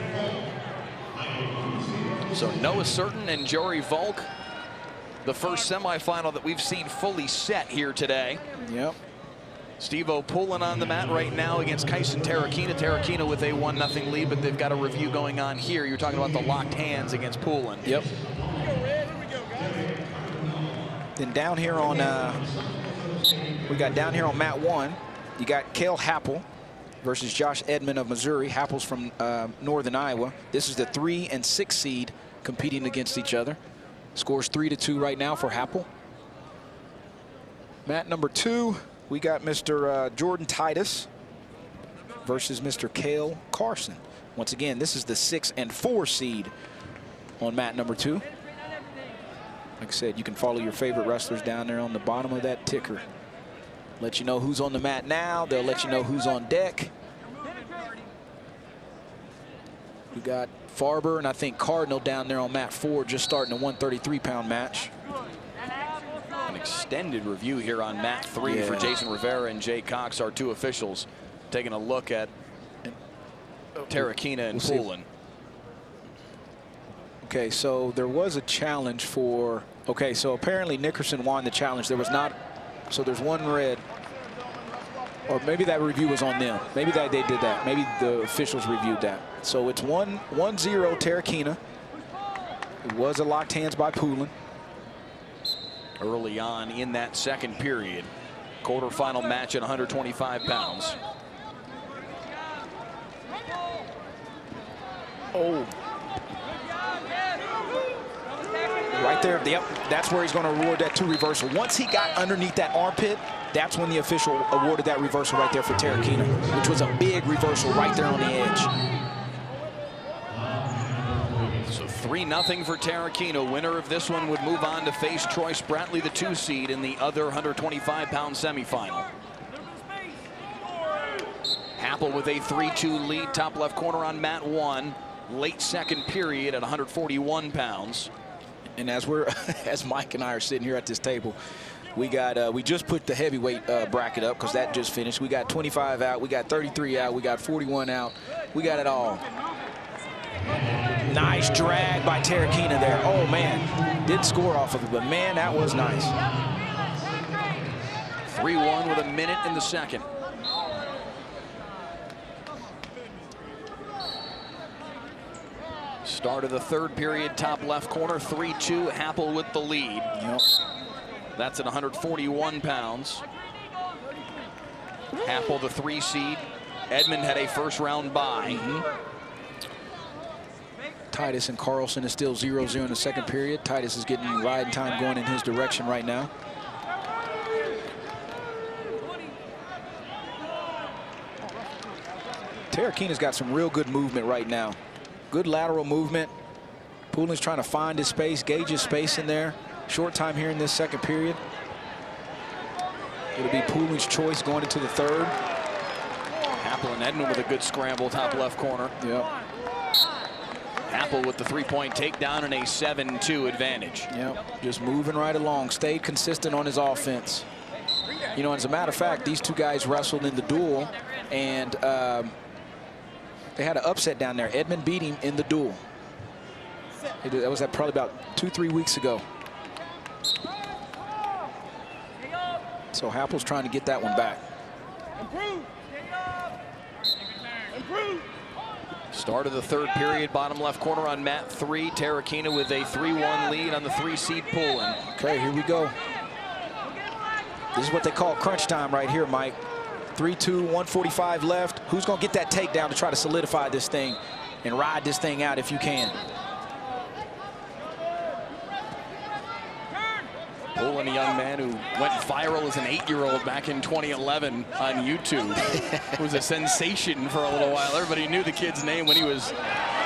Speaker 5: So Noah Certain and Jory Volk, the first semifinal that we've seen fully set here today.
Speaker 6: Yep.
Speaker 5: Steve O'Pullen on the mat right now against Kyson Tarakina. Tarakina with a 1-0 lead, but they've got a review going on here. You're talking about the locked hands against Pullen.
Speaker 6: Yep. Then down here on, we got down here on mat 1, you got Cale Happel versus Josh Edmond of Missouri. Happel's from Northern Iowa. This is the 3 and 6 seed competing against each other. Scores 3-2 right now for Happel. Mat number 2, we got Mr. Jordan Titus versus Mr. Cale Carson. Once again, this is the 6 and 4 seed on mat number 2. Like I said, you can follow your favorite wrestlers down there on the bottom of that ticker. Let you know who's on the mat now. They'll let you know who's on deck. We got Farber and I think Cardinal down there on mat 4, just starting a 133-pound match.
Speaker 5: An extended review here on mat 3 for Jason Rivera and Jay Cox, our 2 officials, taking a look at Tarakina and Pullen.
Speaker 6: Okay, so there was a challenge for, okay, so apparently Nickerson won the challenge. There was not, so there's 1 red, or maybe that review was on them. Maybe they did that. Maybe the officials reviewed that. So it's 1-0 Tarakina. It was a locked hands by Pullen.
Speaker 5: Early on in that second period, quarterfinal match at 125 pounds.
Speaker 6: Oh. Right there, yep, that's where he's going to award that 2 reversal. Once he got underneath that armpit, that's when the official awarded that reversal right there for Tarakina, which was a big reversal right there on the edge.
Speaker 5: So 3-0 for Tarakina. Winner of this one would move on to face Troy Spratley, the 2 seed, in the other 125-pound semifinal. Happel with a 3-2 lead, top left corner on mat 1. Late second period at 141 pounds.
Speaker 6: And as we're, as Mike and I are sitting here at this table, we got, we just put the heavyweight bracket up because that just finished. We got 25 out, we got 33 out, we got 41 out. We got it all. Nice drag by Tarakina there. Oh, man. Didn't score off of it, but, man, that was nice.
Speaker 5: 3-1 with a minute in the second. Start of the third period, top left corner, 3-2, Happel with the lead.
Speaker 6: Yep.
Speaker 5: That's at 141 pounds. Happel, the 3 seed. Edmond had a first-round bye.
Speaker 6: Titus and Carlson is still 0-0 in the second period. Titus is getting riding time going in his direction right now. Tarakina's got some real good movement right now. Good lateral movement. Pullen's trying to find his space, gauge his space in there. Short time here in this second period. It'll be Pullen's choice going into the third.
Speaker 5: Happel and Edmond with a good scramble, top left corner.
Speaker 6: Yep.
Speaker 5: Happel with the 3-point takedown and a 7-2 advantage.
Speaker 6: Yep, just moving right along. Stayed consistent on his offense. You know, as a matter of fact, these 2 guys wrestled in the duel, and they had an upset down there. Edmond beat him in the duel. That was probably about 2-3 weeks ago. So Happel's trying to get that one back.
Speaker 5: Start of the third period, bottom left corner on mat 3. Tarakina with a 3-1 lead on the 3 seed Pullen.
Speaker 6: Okay, here we go. This is what they call crunch time right here, Mike. 3-2, 145 left. Who's going to get that takedown to try to solidify this thing and ride this thing out if you can?
Speaker 5: Pullen, a young man who went viral as an 8-year-old back in 2011 on YouTube. It was a sensation for a little while. Everybody knew the kid's name when he was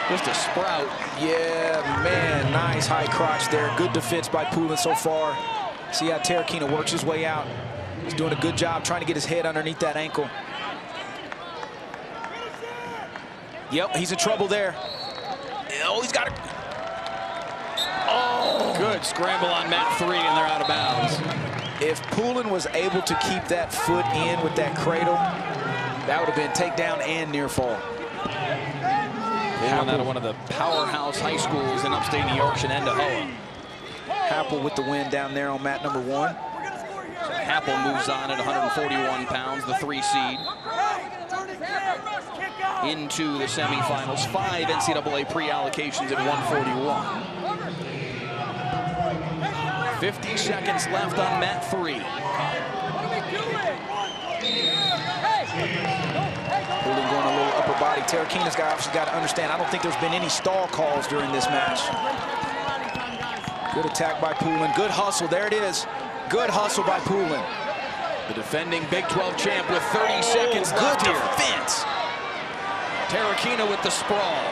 Speaker 5: just a sprout.
Speaker 6: Yeah, man, nice high crotch there. Good defense by Pullen so far. See how Tarakina works his way out. He's doing a good job trying to get his head underneath that ankle. Yep, he's in trouble there. Oh, he's got it. Oh!
Speaker 5: Good scramble on mat 3, and they're out of bounds.
Speaker 6: If Poulin was able to keep that foot in with that cradle, that would have been takedown and near fall.
Speaker 5: They won out of one of the powerhouse high schools in upstate New York, Shenandoah.
Speaker 6: Happel with the win down there on mat number 1.
Speaker 5: So Happel moves on at 141 pounds, the 3 seed, into the semifinals. 5 NCAA pre-allocations at 141. 50 seconds left on mat 3.
Speaker 6: Poulin going a little upper body. Terakina's guy obviously got to understand, I don't think there's been any stall calls during this match. Good attack by Poulin. Good hustle. There it is. Good hustle by Poulin.
Speaker 5: The defending Big 12 champ with 30 seconds left here.
Speaker 6: Good defense.
Speaker 5: Terakina with the sprawl.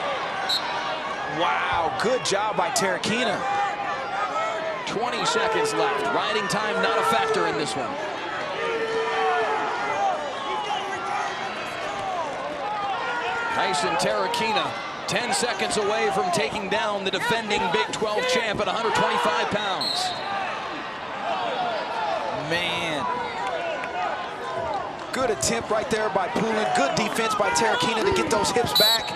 Speaker 6: Wow, good job by Terakina.
Speaker 5: 20 seconds left. Riding time not a factor in this one. Tyson Terakina, 10 seconds away from taking down the defending Big 12 champ at 125 pounds.
Speaker 6: Man. Good attempt right there by Poulin. Good defense by Terakina to get those hips back.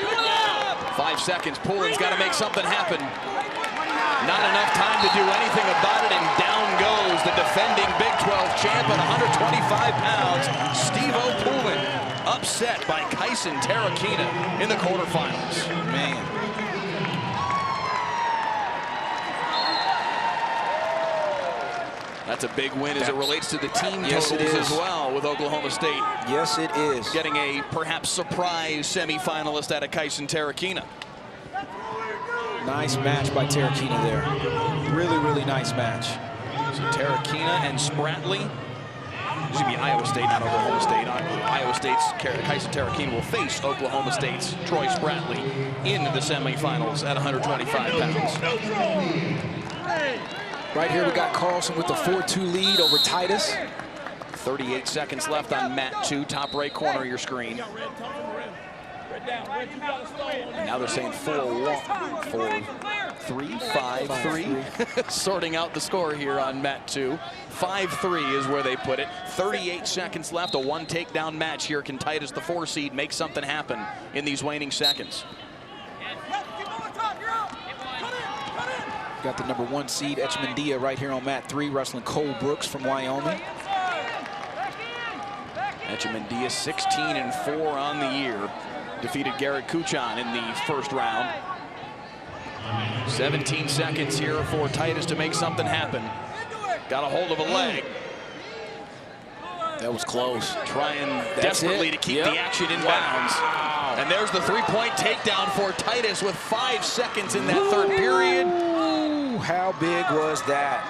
Speaker 5: 5 seconds. Poulin's got to make something happen. Not enough time to do anything about it, and down goes the defending Big 12 champ at 125 pounds, Steve-O Poulin, upset by Tyson Terakina in the quarterfinals.
Speaker 6: Man.
Speaker 5: That's a big win as it relates to the team
Speaker 6: Yes,
Speaker 5: totals
Speaker 6: it is.
Speaker 5: as well with Oklahoma State.
Speaker 6: Yes, it is.
Speaker 5: Getting a perhaps surprise semifinalist out of Tyson Terakina.
Speaker 6: Nice match by Terakina there. Really, really nice match.
Speaker 5: So Terakina and Spratley. This would be Iowa State, not Oklahoma State. Iowa State's Tyson Terakina will face Oklahoma State's Troy Spratley in the semifinals at 125 pounds.
Speaker 6: Right here we got Carlson with the 4-2 lead over Titus.
Speaker 5: 38 seconds left on mat 2, top right corner of your screen. And now they're saying 4-1, 4-3, 5-3. Sorting out the score here on mat 2. 5-3 is where they put it. 38 seconds left, a 1 takedown match here. Can Titus, the 4 seed, make something happen in these waning seconds?
Speaker 6: Got the number 1 seed, Echmandia, right here on mat 3, wrestling Cole Brooks from Wyoming.
Speaker 5: Echmandia 16-4 on the year. Defeated Garrett Kuchan in the first round. 17 seconds here for Titus to make something happen. Got a hold of a leg.
Speaker 6: That was close.
Speaker 5: Trying desperately to keep the action in bounds. And there's the 3-point takedown for Titus with 5 seconds in that third period.
Speaker 6: Ooh, how big was that?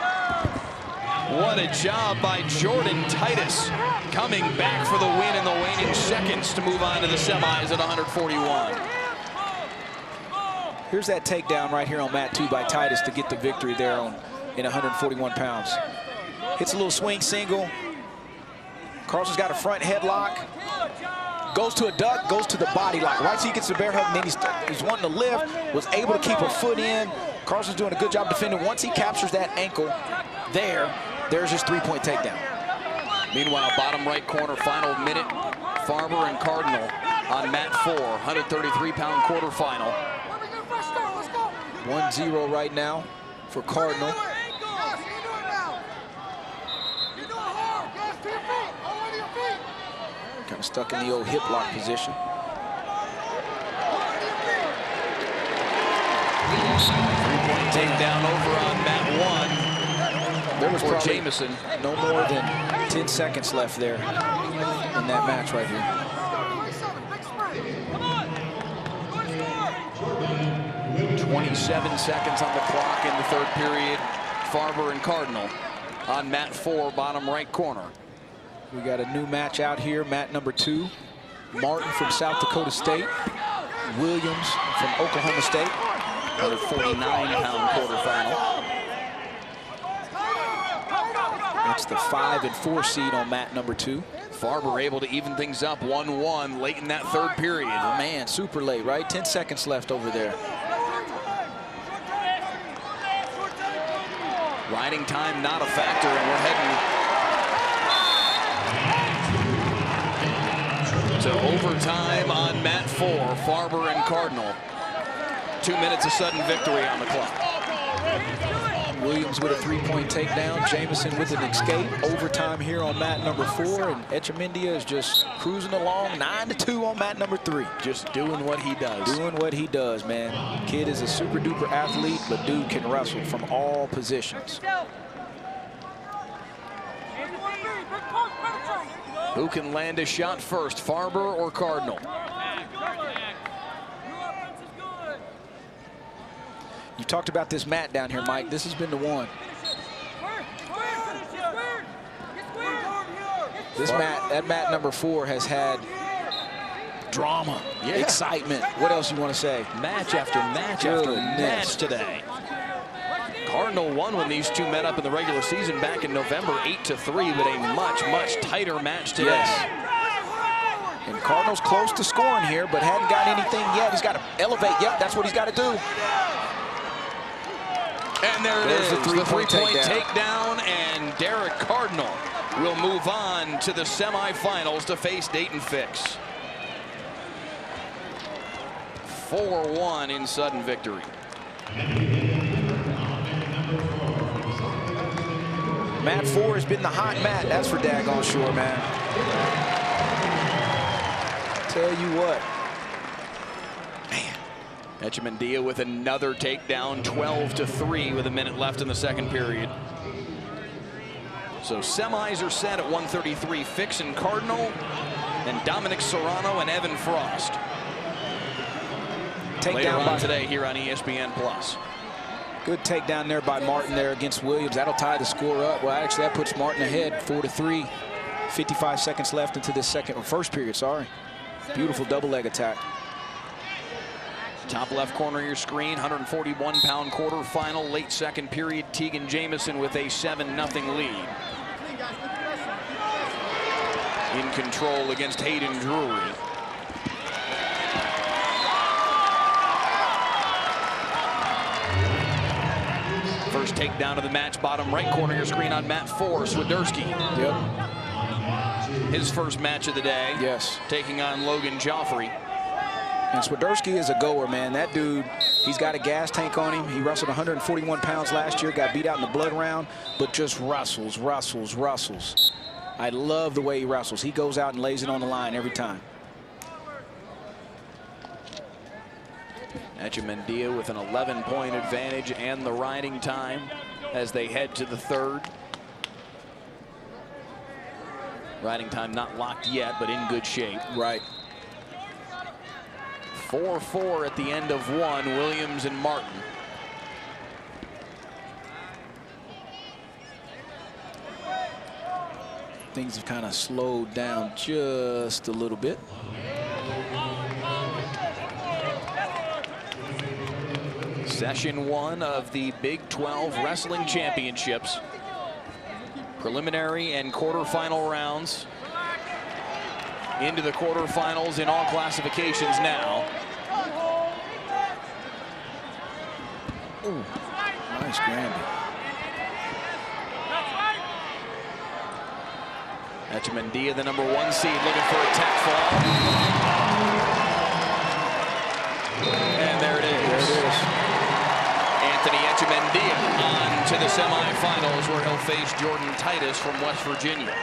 Speaker 5: What a job by Jordan Titus, coming back for the win in the waning seconds to move on to the semis at 141.
Speaker 6: Here's that takedown right here on mat 2 by Titus to get the victory there in 141 pounds. Hits a little swing single. Carlson's got a front headlock. Goes to a duck, goes to the body lock. Right, so he gets the bear hug, and then he's wanting to lift, was able to keep a foot in. Carlson's doing a good job defending. Once he captures that ankle there's his 3-point takedown.
Speaker 5: Meanwhile, bottom right corner, final minute, Farber and Cardinal on mat 4, 133-pound quarterfinal.
Speaker 6: 1-0 right now for Cardinal. Kind of stuck in the old hip lock position.
Speaker 5: Takedown over on mat 1.
Speaker 6: There was probably
Speaker 5: Jamison.
Speaker 6: no more than 10 seconds left there in that match right here.
Speaker 5: 27 seconds on the clock in the third period. Farber and Cardinal on mat 4, bottom right corner.
Speaker 6: We got a new match out here, mat number 2. Martin from South Dakota State. Williams from Oklahoma State.
Speaker 5: 149-pound quarterfinal.
Speaker 6: That's the 5 and 4 seed on mat number 2.
Speaker 5: Farber able to even things up 1-1 late in that third period.
Speaker 6: Oh, man, super late, right? 10 seconds left over there.
Speaker 5: Riding time not a factor, and we're heading to overtime on mat 4, Farber and Cardinal. 2 minutes of sudden victory on the clock.
Speaker 6: Williams with a 3-point takedown. Jamison with an escape. Overtime here on mat number 4. And Echemendia is just cruising along. 9-2 on mat number 3.
Speaker 5: Just doing what he does.
Speaker 6: Doing what he does, man. Kid is a super duper athlete, but dude can wrestle from all positions.
Speaker 5: Who can land a shot first, Farber or Cardinal?
Speaker 6: You talked about this mat down here, Mike. This has been the one. This mat, that mat number 4 has had drama, excitement. What else you want to say?
Speaker 5: Match after match after match today. Cardinal won when these two met up in the regular season back in November, 8-3, but a much, much tighter match today.
Speaker 6: Yes. And Cardinal's close to scoring here, but hadn't got anything yet. He's got to elevate. Yep, that's what he's got to do.
Speaker 5: And there it is, the three-point takedown, and Derek Cardinal will move on to the semifinals to face Dayton Fix. 4-1 in sudden victory.
Speaker 6: Mat 4 has been the hot mat, that's for daggone sure, man. Tell you what.
Speaker 5: Echemendia with another takedown, 12-3 with a minute left in the second period. So semis are set at 133. Fix and Cardinal, and Dominic Serrano and Evan Frost. Later on today here on ESPN+.
Speaker 6: Good takedown there by Martin there against Williams. That'll tie the score up. Well, actually, that puts Martin ahead, 4-3. 55 seconds left into this first period, sorry. Beautiful double leg attack.
Speaker 5: Top left corner of your screen, 141-pound quarterfinal, late second period. Tegan Jamison with a 7-0 lead. In control against Hayden Drury. First takedown of the match, bottom right corner of your screen on mat 4, Swiderski.
Speaker 6: Yep.
Speaker 5: His first match of the day.
Speaker 6: Yes.
Speaker 5: Taking on Logan Joffrey.
Speaker 6: And Swiderski is a goer, man. That dude, he's got a gas tank on him. He wrestled 141 pounds last year, got beat out in the blood round, but just wrestles. I love the way he wrestles. He goes out and lays it on the line every time.
Speaker 5: Echemendia with an 11-point advantage and the riding time as they head to the third. Riding time not locked yet, but in good shape.
Speaker 6: Right.
Speaker 5: 4-4 at the end of one, Williams and Martin.
Speaker 6: Things have kind of slowed down just a little bit.
Speaker 5: Session 1 of the Big 12 Wrestling Championships. Preliminary and quarterfinal rounds. Into the quarterfinals in all classifications now.
Speaker 6: Ooh, nice Granby.
Speaker 5: Echemendia, the #1 seed, looking for a tech fall. And there it is. Anthony Echemendia on to the semifinals, where he'll face Jordan Titus from West Virginia.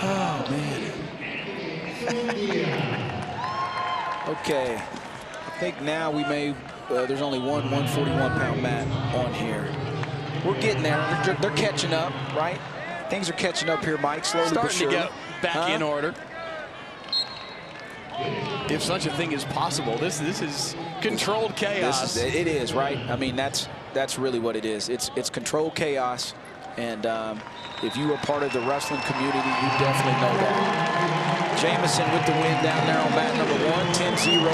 Speaker 6: Oh, man. Okay. I think now we may, there's only one 141-pound mat on here. We're getting there. They're catching up, right? Things are catching up here, Mike, slowly but surely.
Speaker 5: Starting to get back in order. If such a thing is possible, this is controlled chaos.
Speaker 6: It is, right? I mean, that's really what it is. It's controlled chaos, and if you are part of the wrestling community, you definitely know that. Jamison with the win down there on mat #1, 10-0.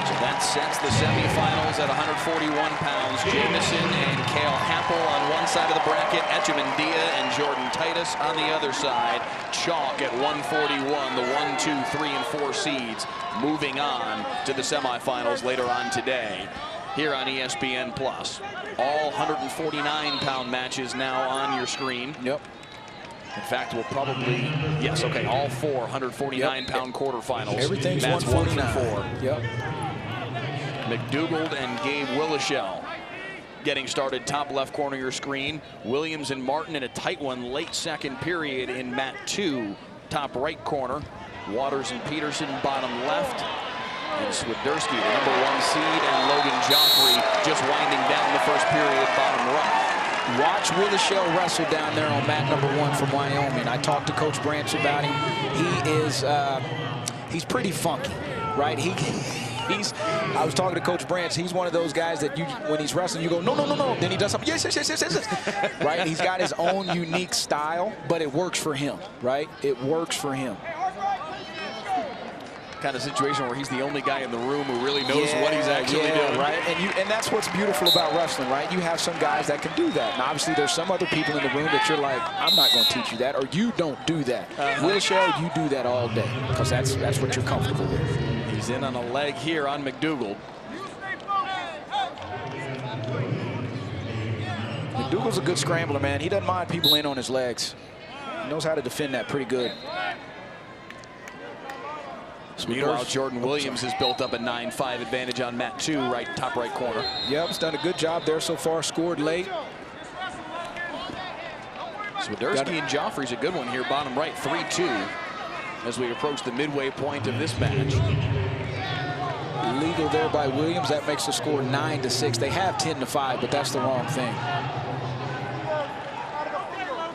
Speaker 5: So that sets the semifinals at 141 pounds. Jamison and Cale Happel on one side of the bracket. Echemendia and Jordan Titus on the other side. Chalk at 141, the 1, 2, 3, and 4 seeds moving on to the semifinals later on today here on ESPN+. All 149-pound matches now on your screen.
Speaker 6: Yep.
Speaker 5: In fact, we'll probably, yes, okay, all 4 149-pound quarterfinals.
Speaker 6: Everything's
Speaker 5: That's
Speaker 6: 149.
Speaker 5: 1 for 4. Yep. McDougald and Gabe Willishell getting started top left corner of your screen. Williams and Martin in a tight one late second period in mat 2, top right corner. Waters and Peterson bottom left. And Swiderski, the #1 seed, and Logan Joffrey just winding down the first period bottom right.
Speaker 6: Watch Willishell wrestle down there on mat #1 from Wyoming. I talked to Coach Branch about him. He is, he's pretty funky, right? I was talking to Coach Branch. He's one of those guys that when he's wrestling, you go, no, no, no, no. Then he does something, yes, yes, yes, yes, yes. Right? He's got his own unique style, but it works for him, right? It works for him.
Speaker 5: Kind of situation where he's the only guy in the room who really knows what he's actually doing.
Speaker 6: Right, and that's what's beautiful about wrestling, right? You have some guys that can do that. And obviously, there's some other people in the room that you're like, I'm not going to teach you that, or you don't do that. Willishell, you do that all day because that's what you're comfortable with.
Speaker 5: He's in on a leg here on McDougald.
Speaker 6: McDougald's a good scrambler, man. He doesn't mind people in on his legs. He knows how to defend that pretty good.
Speaker 5: Meanwhile, Jordan Williams has built up a 9-5 advantage on mat 2, top right corner.
Speaker 6: Yep, he's done a good job there so far, scored late.
Speaker 5: Swiderski and Joffrey's a good one here, bottom right, 3-2, as we approach the midway point of this match.
Speaker 6: Legal there by Williams. That makes the score 9-6. They have 10-5, but that's the wrong thing.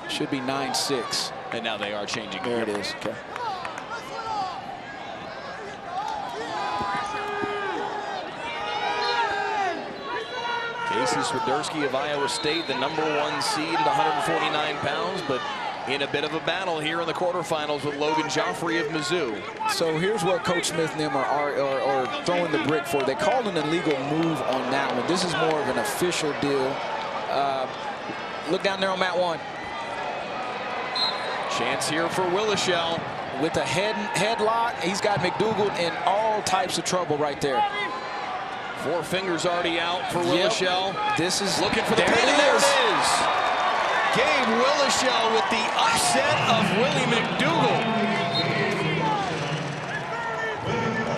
Speaker 6: Should be 9-6.
Speaker 5: And now they are changing.
Speaker 6: There it is. Okay.
Speaker 5: Casey Swiderski of Iowa State, the #1 seed at 149 pounds, but in a bit of a battle here in the quarterfinals with Logan Joffrey of Mizzou.
Speaker 6: So here's what Coach Smith and them are throwing the brick for. They called an illegal move on that one. This is more of an official deal. Look down there on mat 1.
Speaker 5: Chance here for Willishell.
Speaker 6: With a headlock, he's got McDougald in all types of trouble right there.
Speaker 5: 4 fingers already out for Willishell.
Speaker 6: This is
Speaker 5: looking for the pin, and there it is. Gabe Willishell with the upset of Willie McDougald.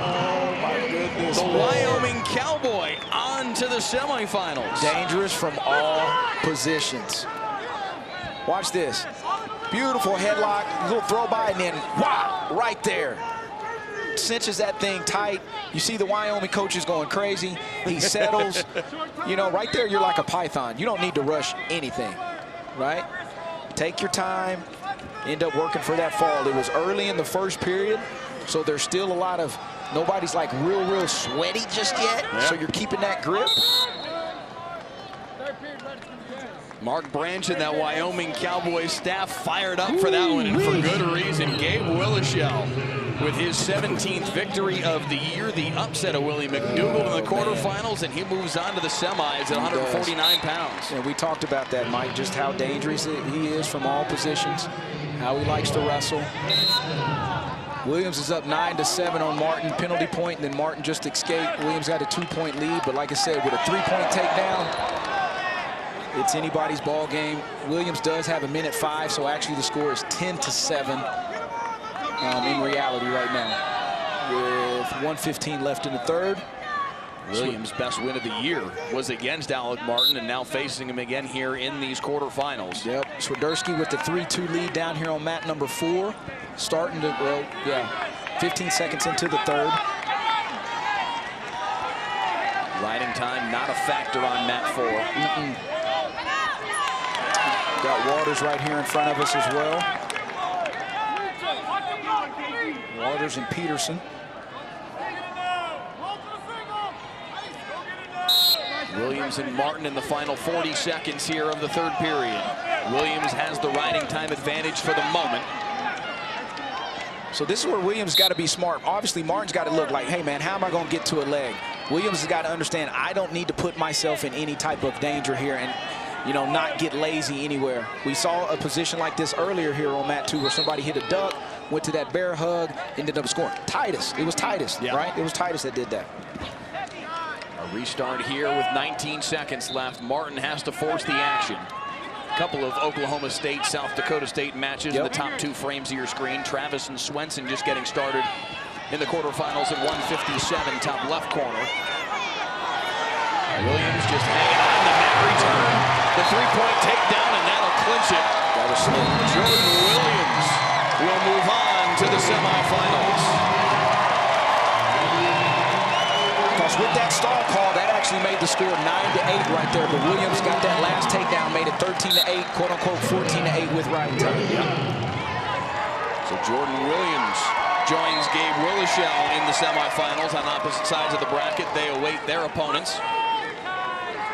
Speaker 6: Oh my goodness.
Speaker 5: The Wyoming Cowboy on to the semifinals.
Speaker 6: Dangerous from all positions. Watch this. Beautiful headlock, little throw by, and then wow, right there. Cinches that thing tight. You see the Wyoming coaches going crazy. He settles. You know, right there, you're like a python. You don't need to rush anything, right? Take your time. End up working for that fall. It was early in the first period, so there's still a lot of, nobody's like real sweaty just yet. Yeah. So you're keeping that grip.
Speaker 5: Mark Branch and that Wyoming Cowboys staff fired up for that one, and for good reason. Gabe Willishell with his 17th victory of the year, the upset of Willie McDougald in the quarterfinals, and he moves on to the semis at 149 pounds.
Speaker 6: And we talked about that, Mike, just how dangerous he is from all positions, how he likes to wrestle. Williams is up 9-7 on Martin, penalty point, and then Martin just escaped. Williams got a 2-point lead, but like I said, with a 3-point takedown, it's anybody's ball game. Williams does have a minute 5, so actually the score is 10-7 in reality right now, with 1:15 left in the third.
Speaker 5: Williams' best win of the year was against Alec Martin, and now facing him again here in these quarterfinals.
Speaker 6: Yep, Swiderski with the 3-2 lead down here on mat #4. Starting to, well, yeah, 15 seconds into the third.
Speaker 5: Riding time not a factor on mat 4.
Speaker 6: Got Waters right here in front of us as well. Waters and Peterson.
Speaker 5: Williams and Martin in the final 40 seconds here of the third period. Williams has the riding time advantage for the moment.
Speaker 6: So this is where Williams got to be smart. Obviously, Martin's got to look like, hey, man, how am I going to get to a leg? Williams has got to understand I don't need to put myself in any type of danger here and, you know, not get lazy anywhere. We saw a position like this earlier here on mat 2 where somebody hit a duck, went to that bear hug, ended up scoring. Titus. It was Titus, right? It was Titus that did that.
Speaker 5: A restart here with 19 seconds left. Martin has to force the action. A couple of Oklahoma State, South Dakota State matches in the top 2 frames of your screen. Travis and Swenson just getting started in the quarterfinals at 157, top left corner. Williams just hanging on the net return. The 3-point takedown, and that'll clinch it.
Speaker 6: That was slow.
Speaker 5: Jordan Williams will move on to the semifinals.
Speaker 6: Because with that stall call, that actually made the score 9-8 right there. But Williams got that last takedown, made it 13-8, quote unquote 14-8 with riding time.
Speaker 5: So Jordan Williams joins Gabe Willischel in the semifinals on opposite sides of the bracket. They await their opponents.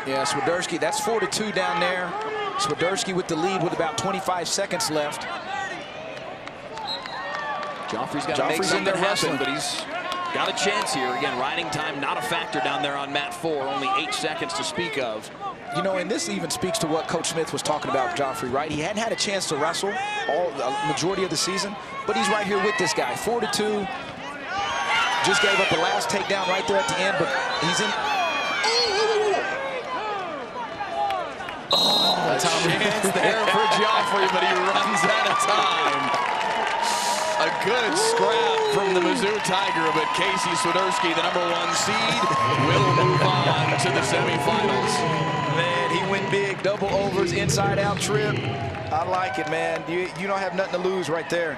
Speaker 6: Yeah, Swiderski, that's 4-2 down there. Swiderski with the lead with about 25 seconds left.
Speaker 5: Joffrey's got to make something happen, but he's got a chance here. Again, riding time not a factor down there on mat 4. Only 8 seconds to speak of.
Speaker 6: You know, and this even speaks to what Coach Smith was talking about, Joffrey, right? He hadn't had a chance to wrestle the majority of the season, but he's right here with this guy. 4-2. Just gave up the last takedown right there at the end, but he's in.
Speaker 5: A chance there for Joffrey, but he runs out of time. A good scrap from the Mizzou Tiger, but Casey Swiderski, the #1 seed, will move on to the semifinals.
Speaker 6: Man, he went big, double overs, inside-out trip. I like it, man. You don't have nothing to lose right there.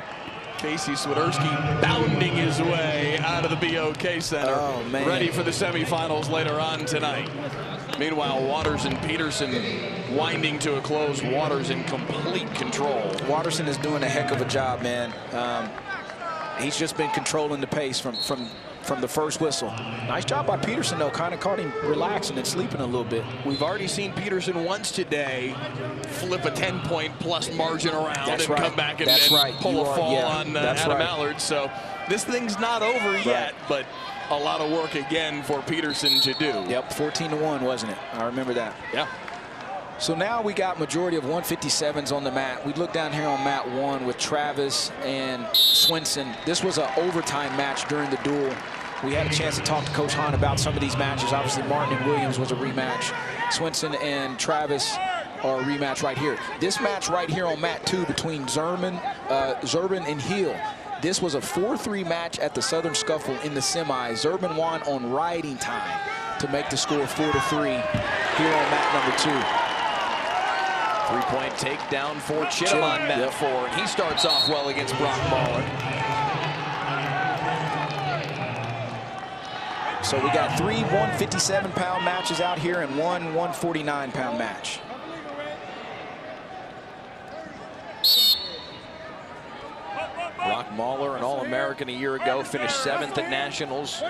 Speaker 5: Casey Swiderski bounding his way out of the BOK Center, ready for the semifinals later on tonight. Meanwhile, Waters and Peterson winding to a close. Waters in complete control.
Speaker 6: Watterson is doing a heck of a job, man. He's just been controlling the pace from the first whistle. Nice job by Peterson, though. Kind of caught him relaxing and sleeping a little bit.
Speaker 5: We've already seen Peterson once today flip a 10-point plus margin around and come back and pull a fall on Adam Allard. So this thing's not over yet, but a lot of work again for Peterson to do.
Speaker 6: Yep, 14-1, wasn't it? I remember that.
Speaker 5: Yeah.
Speaker 6: So now we got majority of 157s on the mat. We look down here on mat 1 with Travis and Swenson. This was an overtime match during the duel. We had a chance to talk to Coach Hahn about some of these matches. Obviously, Martin and Williams was a rematch. Swenson and Travis are a rematch right here. This match right here on mat 2 between Zerman and Hill. This was a 4-3 match at the Southern Scuffle in the semis. Zerman won on riding time to make the score 4-3 here on mat number 2.
Speaker 5: 3-point takedown for Chittum on mat 4. And he starts off well against Brock Mahler.
Speaker 6: So we got 3 157-pound matches out here and 1 149-pound match.
Speaker 5: Brock Mahler, an All-American a year ago, finished 7th at Nationals.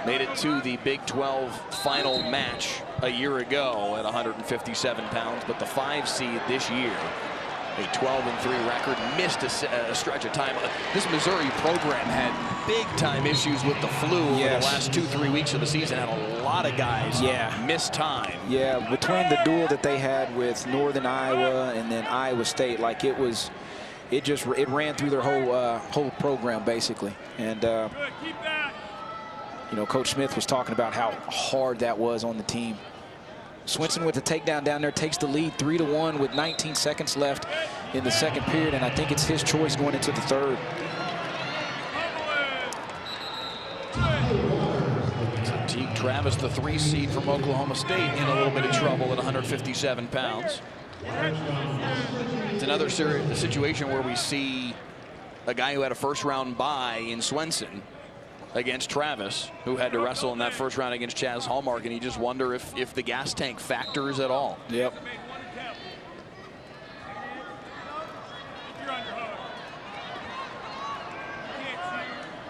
Speaker 5: Made it to the Big 12 final match a year ago at 157 pounds, but the 5 seed this year, a 12-3 record, missed a stretch of time. This Missouri program had big-time issues with the flu over the last 2-3 weeks of the season. Had a lot of guys miss time.
Speaker 6: Yeah, between the duel that they had with Northern Iowa and then Iowa State, like it ran through their whole program basically. And you know, Coach Smith was talking about how hard that was on the team. Swenson with the takedown down there takes the lead 3-1 with 19 seconds left in the second period, and I think it's his choice going into the third.
Speaker 5: So Teague Travis, the 3 seed from Oklahoma State, in a little bit of trouble at 157 pounds. It's another situation where we see a guy who had a first-round bye in Swenson against Travis, who had to wrestle in that first round against Chaz Hallmark, and you just wonder if the gas tank factors at all.
Speaker 6: Yep.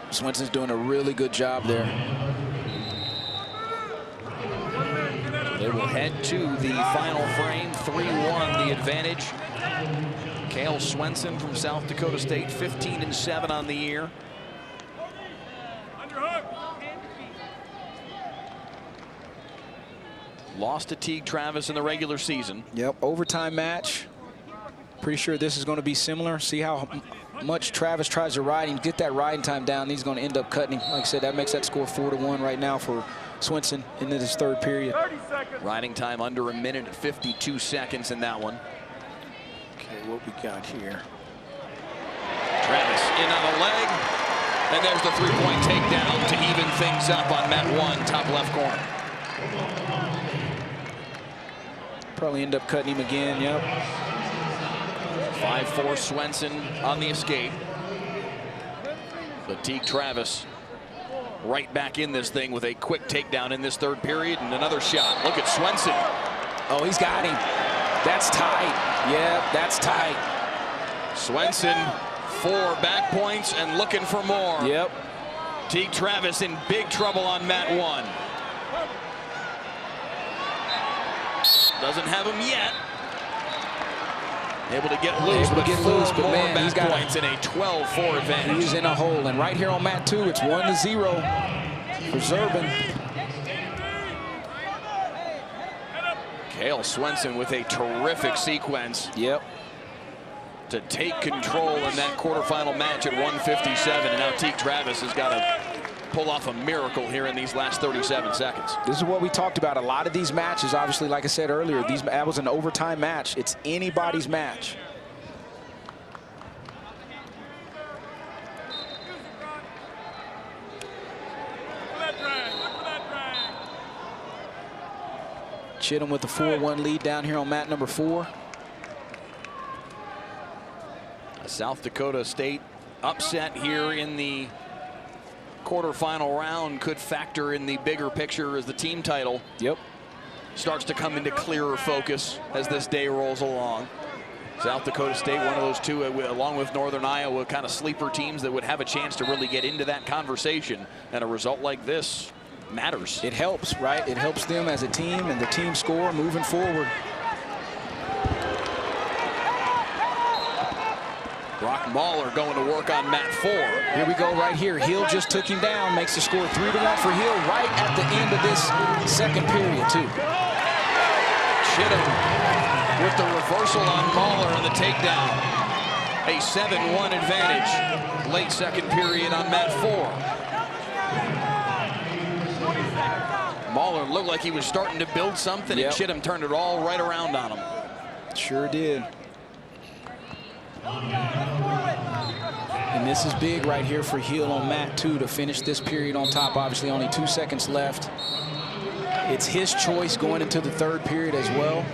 Speaker 6: Swenson's doing a really good job there.
Speaker 5: They will head to the final frame, 3-1 the advantage. Cale Swenson from South Dakota State, 15-7 on the year. Lost to Teague Travis in the regular season.
Speaker 6: Yep, overtime match. Pretty sure this is going to be similar. See how much Travis tries to ride him, get that riding time down. He's going to end up cutting him. Like I said, that makes that score 4-1 right now for Swenson into this third period.
Speaker 5: Riding time under a minute and 52 seconds in that one.
Speaker 6: Okay, what we got here?
Speaker 5: Travis in on the leg. And there's the three-point takedown to even things up on mat 1, top left corner.
Speaker 6: Probably end up cutting him again, yep.
Speaker 5: 5-4 Swenson on the escape. But Teague Travis right back in this thing with a quick takedown in this third period and another shot. Look at Swenson.
Speaker 6: Oh, he's got him. That's tight. Yep, that's tight.
Speaker 5: Swenson, 4 back points and looking for more.
Speaker 6: Yep.
Speaker 5: Teague Travis in big trouble on mat 1. Doesn't have him yet. Able to get loose, but four more back points in a 12-4 advantage.
Speaker 6: He's in a hole, and right here on mat 2, it's 1-0 for Zerbin.
Speaker 5: Cale Swenson with a terrific sequence.
Speaker 6: Yep.
Speaker 5: To take control in that quarterfinal match at 157, and now Teague Travis has got to pull off a miracle here in these last 37 seconds.
Speaker 6: This is what we talked about. A lot of these matches, obviously, like I said earlier, that was an overtime match. It's anybody's match. Chittum with the 4-1 lead down here on mat number 4.
Speaker 5: A South Dakota State upset here in the quarterfinal round could factor in the bigger picture as the team title starts to come into clearer focus as this day rolls along. South Dakota State, one of those two, along with Northern Iowa, kind of sleeper teams that would have a chance to really get into that conversation. And a result like this matters.
Speaker 6: It helps, right? It helps them as a team and the team score moving forward.
Speaker 5: Brock Mahler going to work on mat 4.
Speaker 6: Here we go right here. Hill just took him down, makes the score 3-1 for Hill right at the end of this second period, too.
Speaker 5: Chittum with the reversal on Mahler and the takedown. A 7-1 advantage. Late second period on mat 4. Mahler looked like he was starting to build something, and Chittum turned it all right around on him.
Speaker 6: Sure did. And this is big right here for Hill on mat 2 to finish this period on top. Obviously, only 2 seconds left. It's his choice going into the third period as well.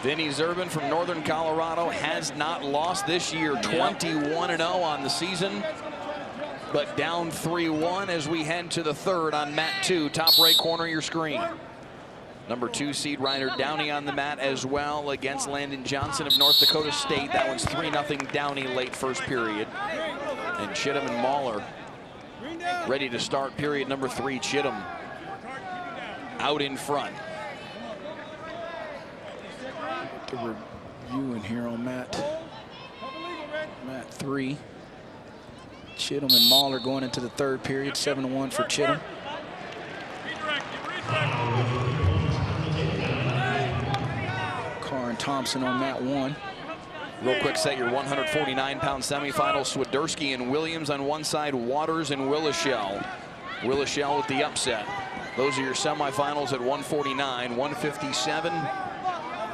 Speaker 5: Vinny Zerbin from Northern Colorado has not lost this year. 21-0 on the season, but down 3-1 as we head to the third on mat 2, top right corner of your screen. Number 2 seed Ryder Downey on the mat as well against Landon Johnson of North Dakota State. That one's 3-0 Downey late first period. And Chittum and Mahler ready to start period number 3. Chittum out in front.
Speaker 6: The review in here on mat 3. Chittum and Mahler going into the third period. 7-1 for Chittum. Thompson on mat 1.
Speaker 5: Real quick, set your 149-pound semifinal. Swiderski and Williams on one side, Waters and Willishell. Willishell with the upset. Those are your semifinals at 149, 157.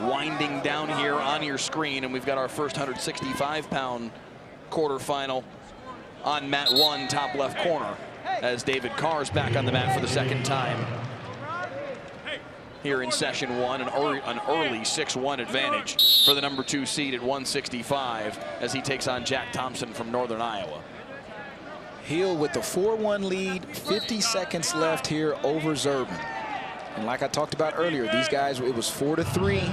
Speaker 5: Winding down here on your screen, and we've got our first 165-pound quarterfinal on mat 1, top left corner, as David Carr's back on the mat for the second time here in session 1. An early 6-1 advantage for the number 2 seed at 165 as he takes on Jack Thompson from Northern Iowa.
Speaker 6: Hill with the 4-1 lead, 50 seconds left here over Zerbin. And like I talked about earlier, these guys, it was 4-3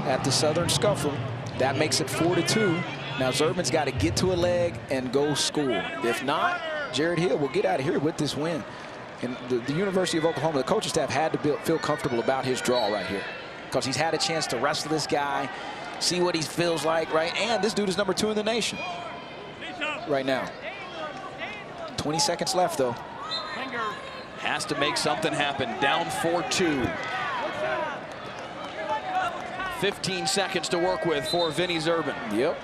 Speaker 6: at the Southern Scuffle. That makes it 4-2. Now Zerbin's got to get to a leg and go score. If not, Jared Hill will get out of here with this win. And the University of Oklahoma, the coaching staff had to feel comfortable about his draw right here. because he's had a chance to wrestle this guy, see what he feels like, right? And this dude is #2 in the nation right now. 20 seconds left, though.
Speaker 5: Has to make something happen. Down 4-2. 15 seconds to work with for Vinny Zerban.
Speaker 6: Yep.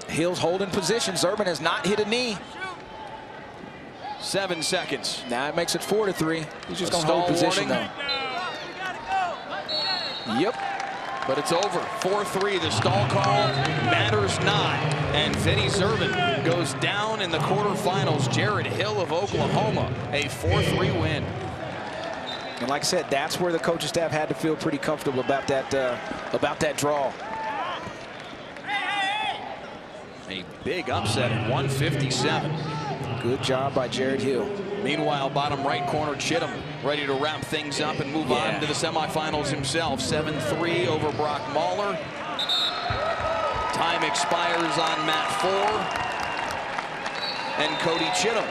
Speaker 6: Hill's holding position. Zerban has not hit a knee.
Speaker 5: 7 seconds.
Speaker 6: Now it makes it 4-3. He's just going to hold position, though. Yep.
Speaker 5: But it's over. 4-3. The stall call matters not. And Vinny Zerban goes down in the quarterfinals. Jared Hill of Oklahoma, a 4-3 win.
Speaker 6: And like I said, that's where the coaching staff had to feel pretty comfortable about that draw.
Speaker 5: A big upset at 157.
Speaker 6: Good job by Jared Hill.
Speaker 5: Meanwhile, bottom right corner, Chittum ready to wrap things up and move on to the semifinals himself. 7-3 over Brock Mahler. Time expires on mat 4. And Cody Chittum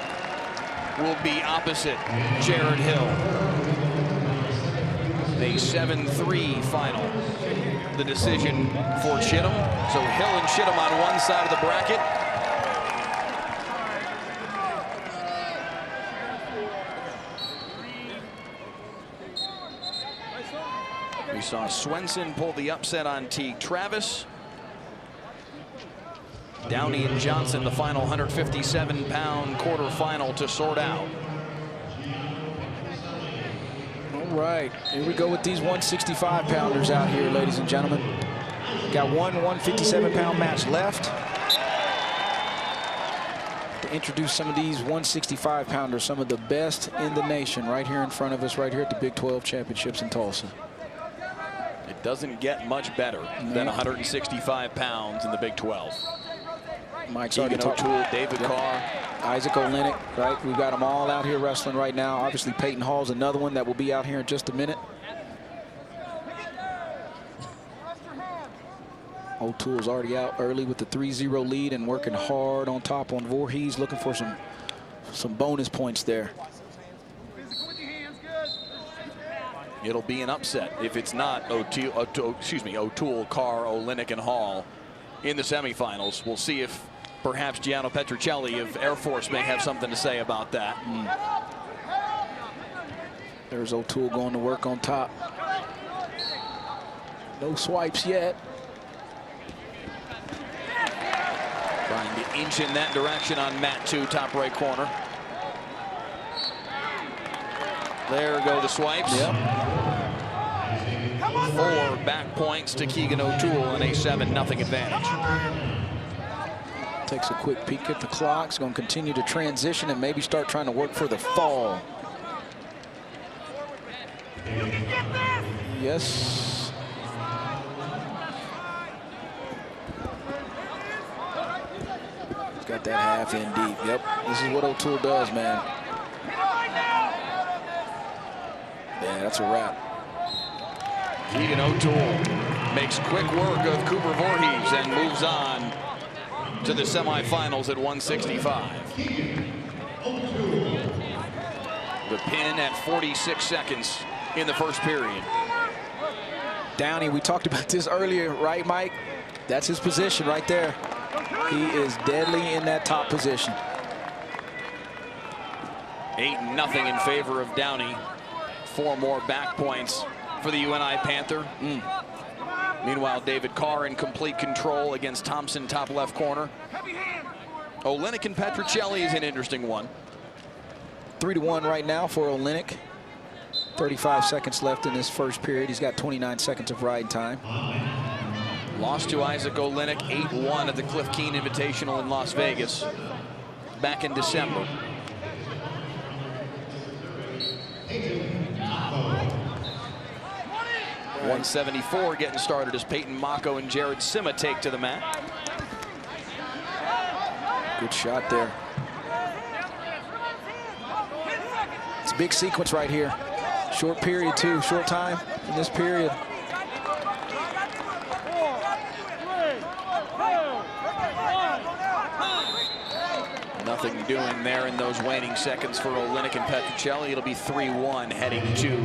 Speaker 5: will be opposite Jared Hill. A 7-3 final. The decision for Chittum. So Hill and Chittum on one side of the bracket. We saw Swenson pull the upset on Teague Travis. Downey and Johnson, the final 157-pound quarterfinal to sort out.
Speaker 6: All right, here we go with these 165-pounders out here, ladies and gentlemen. Got one 157-pound match left. To introduce some of these 165-pounders, some of the best in the nation right here in front of us, right here at the Big 12 Championships in Tulsa.
Speaker 5: It doesn't get much better than 165 pounds in the Big 12.
Speaker 6: Mike's already talked.
Speaker 5: O'Toole, David Carr,
Speaker 6: Isaac Olenek, right? We've got them all out here wrestling right now. Obviously, Peyton Hall's another one that will be out here in just a minute. O'Toole's already out early with the 3-0 lead and working hard on top on Voorhees, looking for some bonus points there.
Speaker 5: It'll be an upset if it's not O'Toole, Carr, Olenek, and Hall in the semifinals. We'll see if perhaps Gianno Petruccelli of Air Force may have something to say about that.
Speaker 6: There's O'Toole going to work on top. No swipes yet.
Speaker 5: Trying to inch in that direction on mat 2, top right corner. There go the swipes.
Speaker 6: Yep.
Speaker 5: 4 back points to Keegan O'Toole and a 7-0 advantage.
Speaker 6: Takes a quick peek at the clock. He's going to continue to transition and maybe start trying to work for the fall. Yes. He's got that half in deep. Yep. This is what O'Toole does, man. Yeah, that's a wrap.
Speaker 5: Keegan O'Toole makes quick work of Cooper Voorhees and moves on to the semifinals at 165. The pin at 46 seconds in the first period.
Speaker 6: Downey, we talked about this earlier, right, Mike? That's his position right there. He is deadly in that top position.
Speaker 5: 8-0 in favor of Downey. 4 more back points for the UNI Panther. Meanwhile, David Carr in complete control against Thompson, top left corner. Olenek and Petruccelli is an interesting one.
Speaker 6: 3-1 right now for Olenek. 35 seconds left in this first period. He's got 29 seconds of ride time.
Speaker 5: Lost to Isaac Olenek 8-1 at the Cliff Keen Invitational in Las Vegas back in December. .174 getting started as Peyton Mako and Jared Sima take to the mat.
Speaker 6: Good shot there. It's a big sequence right here. Short period, too. Short time in this period.
Speaker 5: Nothing doing there in those waning seconds for Olenek and Petruccelli. It'll be 3-1 heading to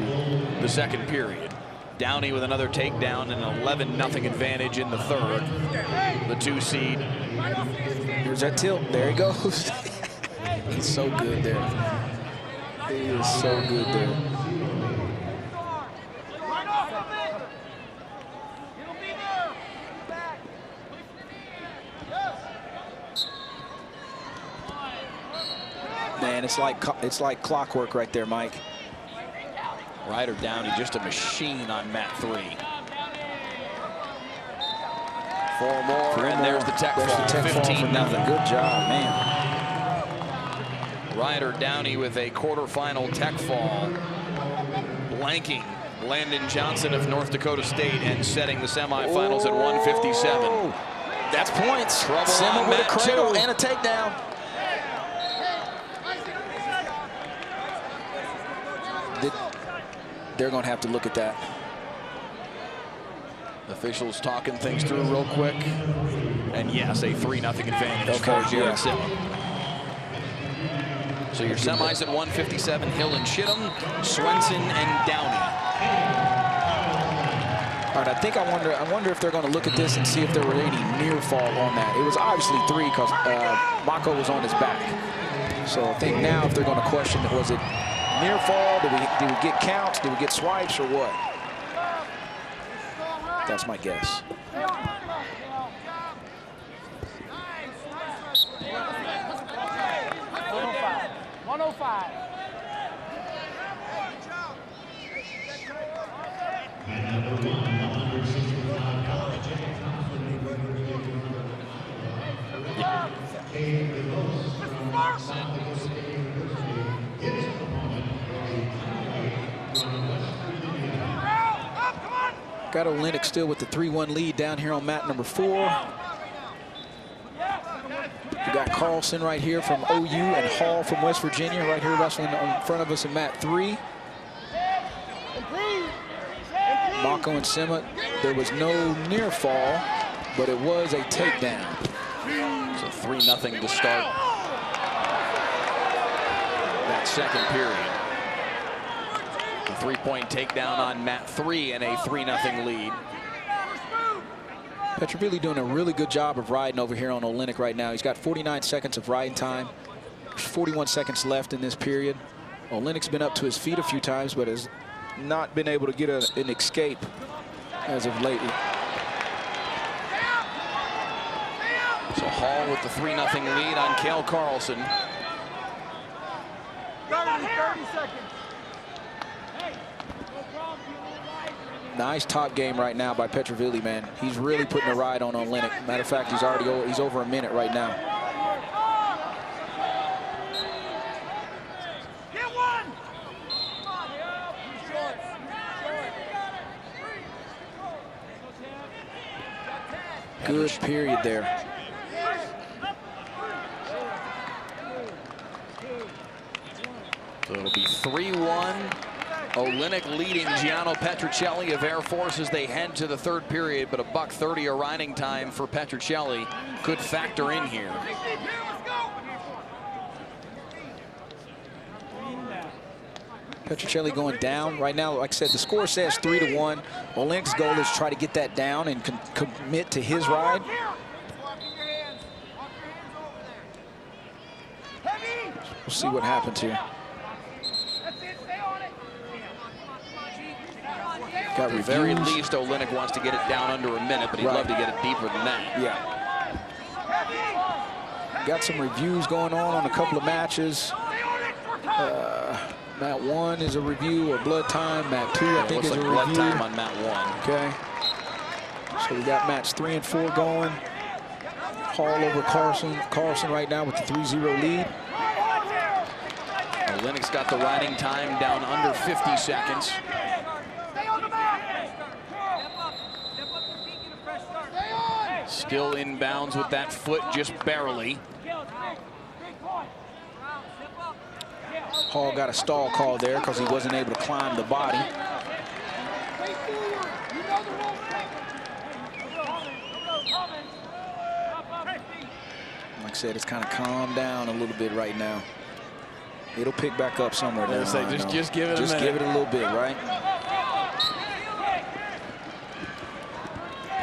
Speaker 5: the second period. Downey with another takedown and an 11-0 advantage in the third. The 2 seed.
Speaker 6: Here's that tilt. There he goes. He's so good there. He is so good there. Man, it's like clockwork right there, Mike.
Speaker 5: Ryder Downey just a machine on mat 3. 4 more, and there's the tech fall. 15-0.
Speaker 6: Good job, man.
Speaker 5: Ryder Downey with a quarterfinal tech fall, blanking Landon Johnson of North Dakota State and setting the semifinals at 157.
Speaker 6: That's points.
Speaker 5: Trouble
Speaker 6: with a cradle and a takedown. They're going to have to look at that.
Speaker 5: Officials talking things through real quick. And yes, a 3-0 advantage for Jared Sima. So your semis at 157, Hill and Chittum, Swenson and Downey.
Speaker 6: All right, I wonder if they're going to look at this and see if there were any near fall on that. It was obviously 3 because Mako was on his back. So I think now if they're going to question, was it near fall? Did we get counts? Did we get swipes or what? That's my guess.
Speaker 4: 105.
Speaker 6: Got Olynyk still with the 3-1 lead down here on mat number 4. We got Carlson right here from OU and Hall from West Virginia right here wrestling in front of us in mat 3. Mako and Sima, there was no near fall, but it was a takedown.
Speaker 5: So 3-0 to start that second period. A 3-point takedown on mat 3 and a 3-0 lead.
Speaker 6: Petrovilli doing a really good job of riding over here on Olynyk right now. He's got 49 seconds of riding time. There's 41 seconds left in this period. Olynyk's been up to his feet a few times, but has not been able to get an escape as of lately.
Speaker 5: So Hall with the 3-0 lead on Kale Carlson.
Speaker 4: 30 seconds.
Speaker 6: Nice top game right now by Petrovilli, man. He's really putting a ride on Olynyk. Matter of fact, he's over a minute right now. Good period there.
Speaker 5: So it'll be 3-1. Olynyk leading Gianno Petruccelli of Air Force as they head to the third period, but a $1:30 a riding time for Petruccelli could factor in here.
Speaker 6: Petruccelli going down right now. Like I said, the score says 3-1. Olynyk's goal is to try to get that down and commit to his ride. We'll see what happens here.
Speaker 5: At the very least, Olynyk wants to get it down under a minute, but he'd love to get it deeper than that.
Speaker 6: Yeah. Got some reviews going on a couple of matches. Mat 1 is a review of blood time. Mat 2, I think, is a review.
Speaker 5: Blood time on mat 1.
Speaker 6: Okay. So we got mats 3 and 4 going. Hall over Carlson right now with the 3-0 lead.
Speaker 5: Olynyk's got the riding time down under 50 seconds. Still inbounds with that foot just barely.
Speaker 6: Hall got a stall call there because he wasn't able to climb the body. Like I said, it's kind of calmed down a little bit right now. It'll pick back up somewhere.
Speaker 5: Just give it a minute.
Speaker 6: Just give it a little bit, right?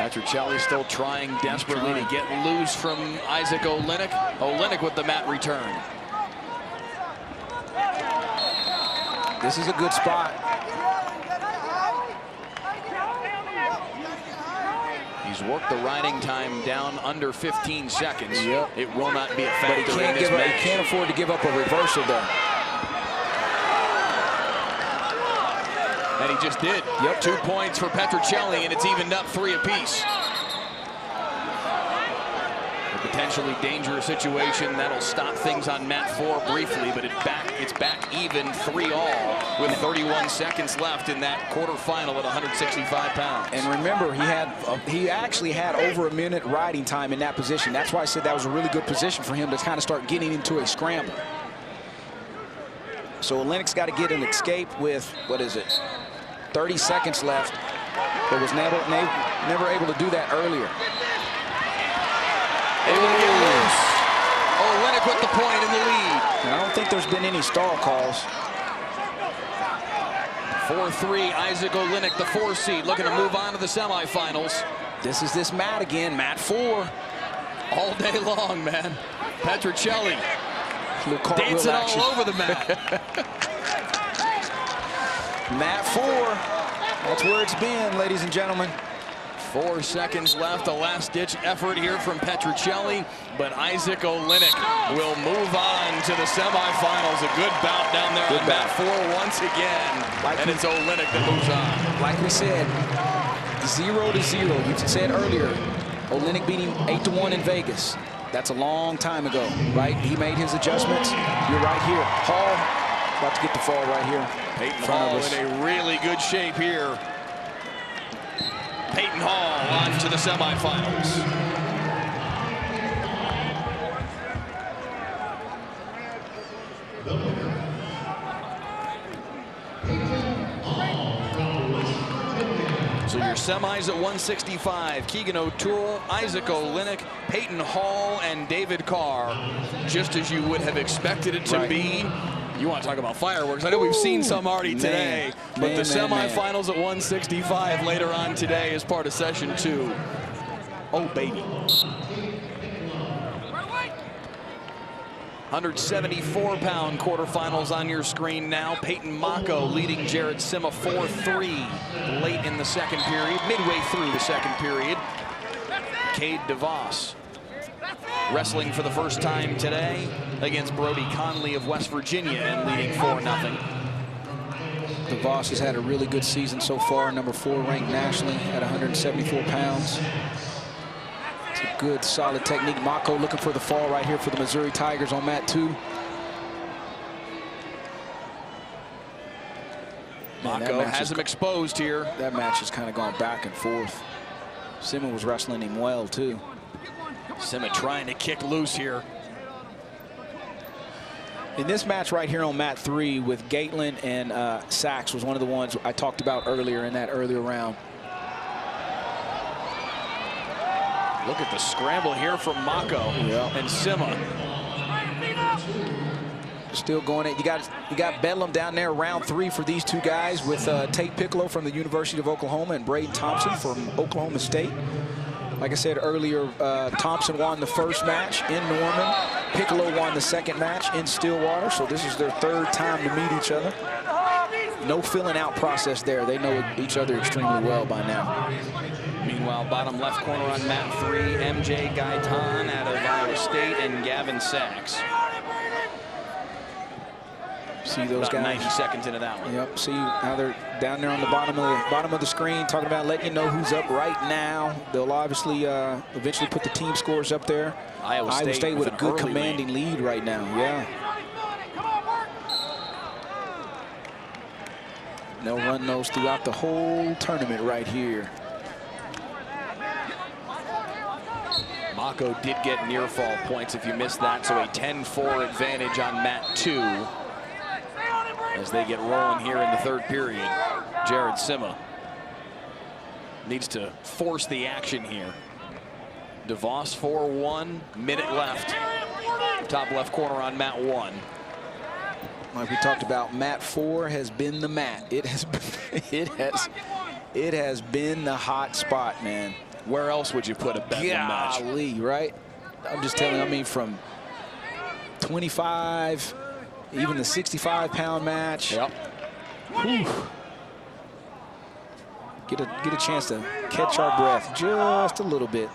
Speaker 5: Petrocelli still trying desperately to get loose from Isaac Olenek. Olenek with the mat return.
Speaker 6: This is a good spot.
Speaker 5: He's worked the riding time down under 15 seconds.
Speaker 6: Yep.
Speaker 5: It will not be a factor
Speaker 6: But
Speaker 5: in this match.
Speaker 6: he can't afford to give up a reversal, though.
Speaker 5: And he just did.
Speaker 6: Yep.
Speaker 5: 2 points for Petrocelli, and it's evened up 3 apiece. A potentially dangerous situation that'll stop things on mat 4 briefly, but it's back even 3-all with 31 seconds left in that quarterfinal at 165 pounds.
Speaker 6: And remember, he actually had over a minute riding time in that position. That's why I said that was a really good position for him to kind of start getting into a scramble. So Olenek's got to get an escape with, what is it, 30 seconds left, but was never able to do that earlier.
Speaker 5: Able to get loose. Olenek with the point in the lead.
Speaker 6: And I don't think there's been any stall calls.
Speaker 5: 4-3, Isaac Olenek, the 4 seed, looking to move on to the semifinals.
Speaker 6: This is this mat again, mat 4.
Speaker 5: All day long, man. Petrocelli dancing
Speaker 6: action.
Speaker 5: all over the mat.
Speaker 6: Mat 4. That's where it's been, ladies and gentlemen.
Speaker 5: 4 seconds left, a last-ditch effort here from Petrocelli, but Isaac Olenek will move on to the semifinals. A good bout down there on mat 4 once again, and it's Olenek that moves on.
Speaker 6: Like we said, 0-0. You said earlier, Olenek beat him 8-1 in Vegas. That's a long time ago, right? He made his adjustments. You're right here. Hall about to get the fall right here.
Speaker 5: Peyton Hall in a really good shape here. Peyton Hall on to the semifinals. So your semis at 165, Keegan O'Toole, Isaac Olenek, Peyton Hall, and David Carr, just as you would have expected it to be. You want to talk about fireworks? I know we've seen some already today, but the semifinals at 165 later on today is part of session 2. Oh, baby. 174-pound quarterfinals on your screen now. Peyton Mako leading Jared Sima 4-3 late in the second period, midway through the second period. Cade DeVos wrestling for the first time today against Brody Conley of West Virginia and leading 4-0.
Speaker 6: DeVos has had a really good season so far, number 4 ranked nationally at 174 pounds. It's a good, solid technique. Mako looking for the fall right here for the Missouri Tigers on mat 2.
Speaker 5: Mako has him exposed here.
Speaker 6: That match has kind of gone back and forth. Sima was wrestling him well, too.
Speaker 5: Sima trying to kick loose here.
Speaker 6: In this match right here on mat 3 with Gatelin and Sachs was one of the ones I talked about earlier in that earlier round.
Speaker 5: Look at the scramble here from Mako and Sima.
Speaker 6: Still going at you got Bedlam down there round 3 for these two guys with Tate Piccolo from the University of Oklahoma and Braden Thompson from Oklahoma State. Like I said earlier, Thompson won the first match in Norman. Piccolo won the second match in Stillwater, so this is their 3rd time to meet each other. No filling out process there. They know each other extremely well by now.
Speaker 5: Meanwhile, bottom left corner on mat 3, MJ Gaitan out of Iowa State and Gavin Sachs.
Speaker 6: See those
Speaker 5: About
Speaker 6: guys
Speaker 5: 90 seconds into that one.
Speaker 6: Yep. See how they're down there on the bottom of the screen, talking about letting you know who's up right now. They'll obviously eventually put the team scores up there.
Speaker 5: Iowa State
Speaker 6: with a good commanding lead right now. Yeah. They'll run those throughout the whole tournament right here.
Speaker 5: Mako did get near fall points if you missed that, so a 10-4 advantage on mat 2. As they get rolling here in the 3rd period. Jared Sima needs to force the action here. DeVos 4-1, minute left. Top left corner on mat 1.
Speaker 6: Like we talked about, mat 4 has been the mat. It has been the hot spot, man.
Speaker 5: Where else would you put a Bedlam match?
Speaker 6: Golly, right? I'm just telling you, I mean, from 25, even the 65-pound match.
Speaker 5: Yep.
Speaker 6: Whew. Get a chance to catch our breath just a little bit.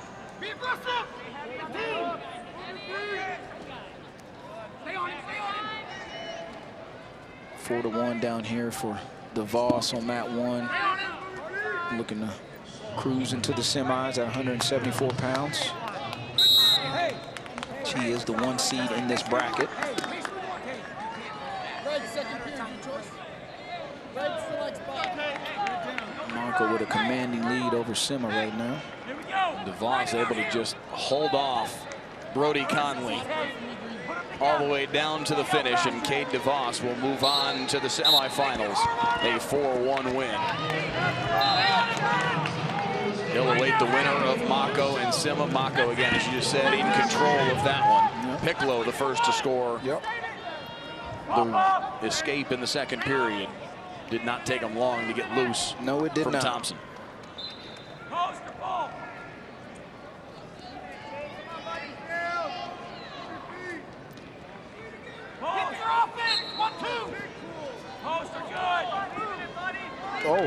Speaker 6: 4-1 down here for DeVos on mat 1. Looking to cruise into the semis at 174 pounds. She is the 1 seed in this bracket. Marco with a commanding lead over Sima right now.
Speaker 5: DeVos able to just hold off Brody Conley all the way down to the finish, and Cade DeVos will move on to the semifinals. A 4-1 win. He'll await the winner of Mako and Sima. Mako, again, as you just said, in control of that one. Piccolo, the first to score.
Speaker 6: Yep.
Speaker 5: The escape in the second period did not take him long to get loose.
Speaker 6: No, it did
Speaker 5: from
Speaker 6: not.
Speaker 5: Thompson.
Speaker 6: Oh,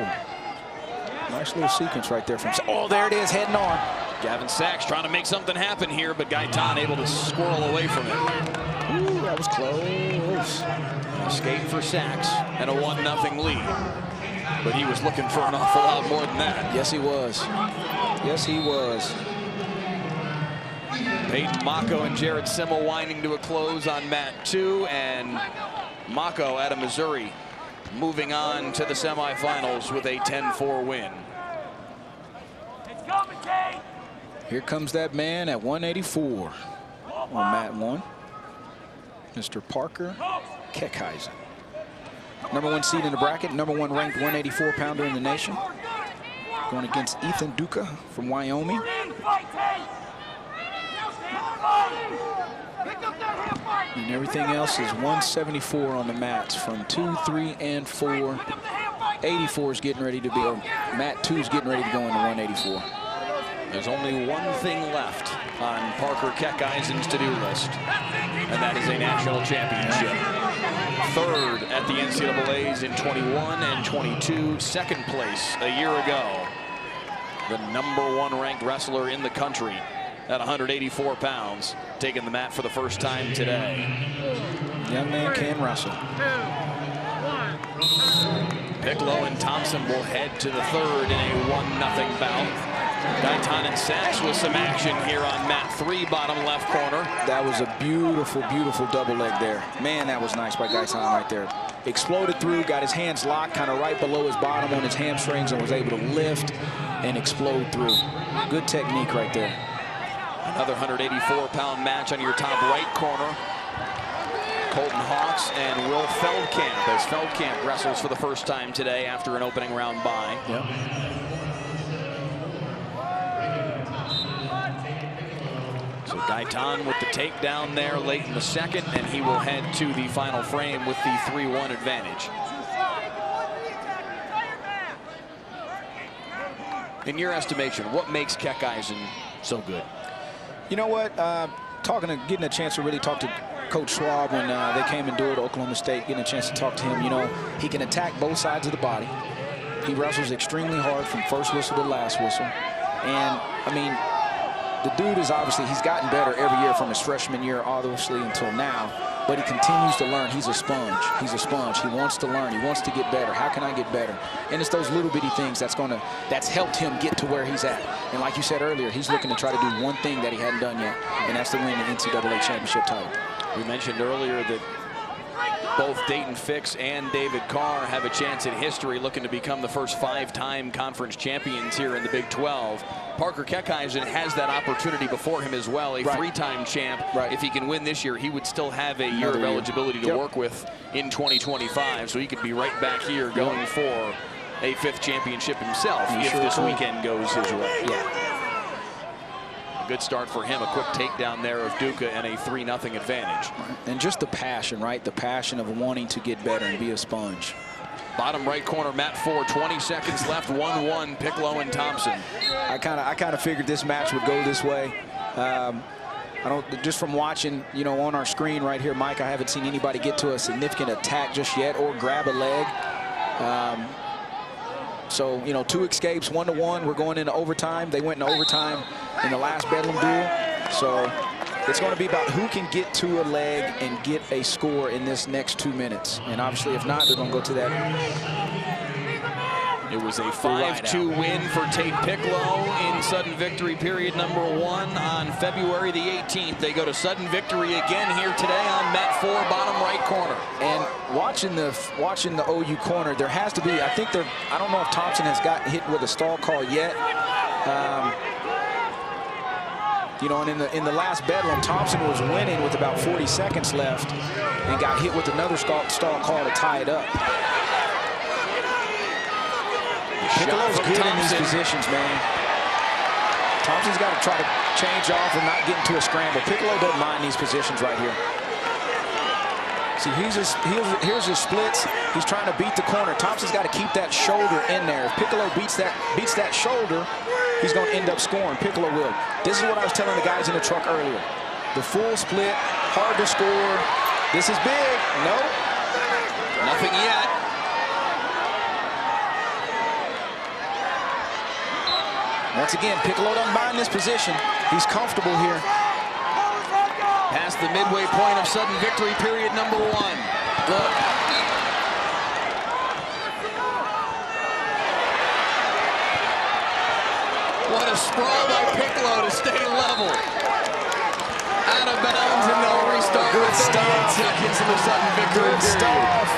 Speaker 6: nice little sequence right there from. Oh, there it is, heading on.
Speaker 5: Gavin Sachs trying to make something happen here, but Gaitan able to squirrel away from it.
Speaker 6: Ooh, that was close.
Speaker 5: Escape for Sachs and a 1-0 lead. But he was looking for an awful lot more than that.
Speaker 6: Yes, he was. Yes, he was.
Speaker 5: Peyton Mako and Jared Sima winding to a close on mat 2, and Mako out of Missouri moving on to the semifinals with a 10-4 win.
Speaker 6: Here comes that man at 184 on mat 1. Mr. Parker Keckheisen. Number 1 seed in the bracket, number 1 ranked 184-pounder in the nation. Going against Ethan Duca from Wyoming. And everything else is 174 on the mats from 2, 3, and 4. 84 is getting ready to be, or mat 2 is getting ready to go into 184.
Speaker 5: There's only one thing left on Parker Keckeisen's to-do list, and that is a national championship. Third at the NCAAs in 21 and 22, second place a year ago. The number 1 ranked wrestler in the country at 184 pounds, taking the mat for the first time today.
Speaker 6: Young man can wrestle.
Speaker 5: Piccolo and Thompson will head to the third in a 1-0 bout. Gaitan and Sachs with some action here on mat 3, bottom left corner.
Speaker 6: That was a beautiful, beautiful double leg there. Man, that was nice by Gaitan right there. Exploded through, got his hands locked kind of right below his bottom on his hamstrings, and was able to lift and explode through. Good technique right there.
Speaker 5: Another 184-pound match on your top right corner. Colton Hawks and Will Feldkamp, as Feldkamp wrestles for the first time today after an opening round bye.
Speaker 6: Yep.
Speaker 5: So Gaitan with the takedown there late in the second, and he will head to the final frame with the 3-1 advantage. In your estimation, what makes Keckheisen so good?
Speaker 6: You know what? Getting a chance to really talk to Coach Schwab when they came and do it at Oklahoma State, getting a chance to talk to him. You know, he can attack both sides of the body. He wrestles extremely hard from first whistle to last whistle. And, I mean, the dude is obviously, he's gotten better every year from his freshman year, obviously, until now. But he continues to learn. He's a sponge. He's a sponge. He wants to learn. He wants to get better. How can I get better? And it's those little bitty things that's helped him get to where he's at. And like you said earlier, he's looking to try to do one thing that he hadn't done yet, and that's to win the NCAA championship title.
Speaker 5: We mentioned earlier that both Dayton Fix and David Carr have a chance in history looking to become the first 5-time conference champions here in the Big 12. Parker Keckheisen has that opportunity before him as well, a 3-time champ.
Speaker 6: Right.
Speaker 5: If he can win this year, he would still have a year of eligibility to work with in 2025, so he could be right back here going for a 5th championship himself if this weekend goes his way.
Speaker 6: Yeah.
Speaker 5: A good start for him, a quick takedown there of Duca and a 3-0 advantage.
Speaker 6: And just the passion, right? The passion of wanting to get better and be a sponge.
Speaker 5: Bottom right corner, Matt 4, 20 seconds left, 1-1, Piccolo and Thompson.
Speaker 6: I kind of figured this match would go this way. I don't, just from watching, you know, on our screen right here, Mike, I haven't seen anybody get to a significant attack just yet or grab a leg. So, you know, 2 escapes, 1-1. We're going into overtime. They went into overtime in the last Bedlam duel. So it's going to be about who can get to a leg and get a score in this next 2 minutes. And obviously, if not, they're going to go to that.
Speaker 5: It was a 5-2 win for Tate Piccolo in sudden victory period number 1 on February the 18th. They go to sudden victory again here today on Mat 4, bottom right corner.
Speaker 6: And watching the OU corner, there has to be, I think there, I don't know if Thompson has got hit with a stall call yet. You know, and in the last Bedlam, Thompson was winning with about 40 seconds left and got hit with another stall call to tie it up. Piccolo's good in these positions, man. Thompson's got to try to change off and not get into a scramble. Piccolo doesn't mind these positions right here. See, here's his splits. He's trying to beat the corner. Thompson's got to keep that shoulder in there. If Piccolo beats that shoulder, he's going to end up scoring. Piccolo will. This is what I was telling the guys in the truck earlier. The full split, hard to score. This is big. No.
Speaker 5: Nothing yet.
Speaker 6: Once again, Piccolo doesn't mind this position. He's comfortable here.
Speaker 5: Past the midway point of sudden victory period number 1. Look. What a sprawl by Piccolo to stay level. Out of bounds, and they'll restart.
Speaker 6: Good
Speaker 5: with 38 seconds in the sudden victory
Speaker 6: Good
Speaker 5: period.
Speaker 6: stuff.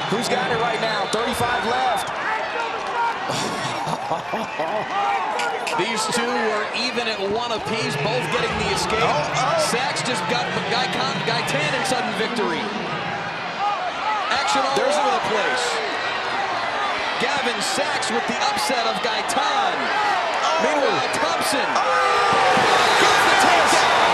Speaker 6: Who's got it right now? 35 left.
Speaker 5: These two were even at 1 apiece, both getting the escape. Sachs just got Gaitan in sudden victory. Action all over the place. Gavin Sachs with the upset of Gaitan. Meanwhile, Thompson gets the takedown.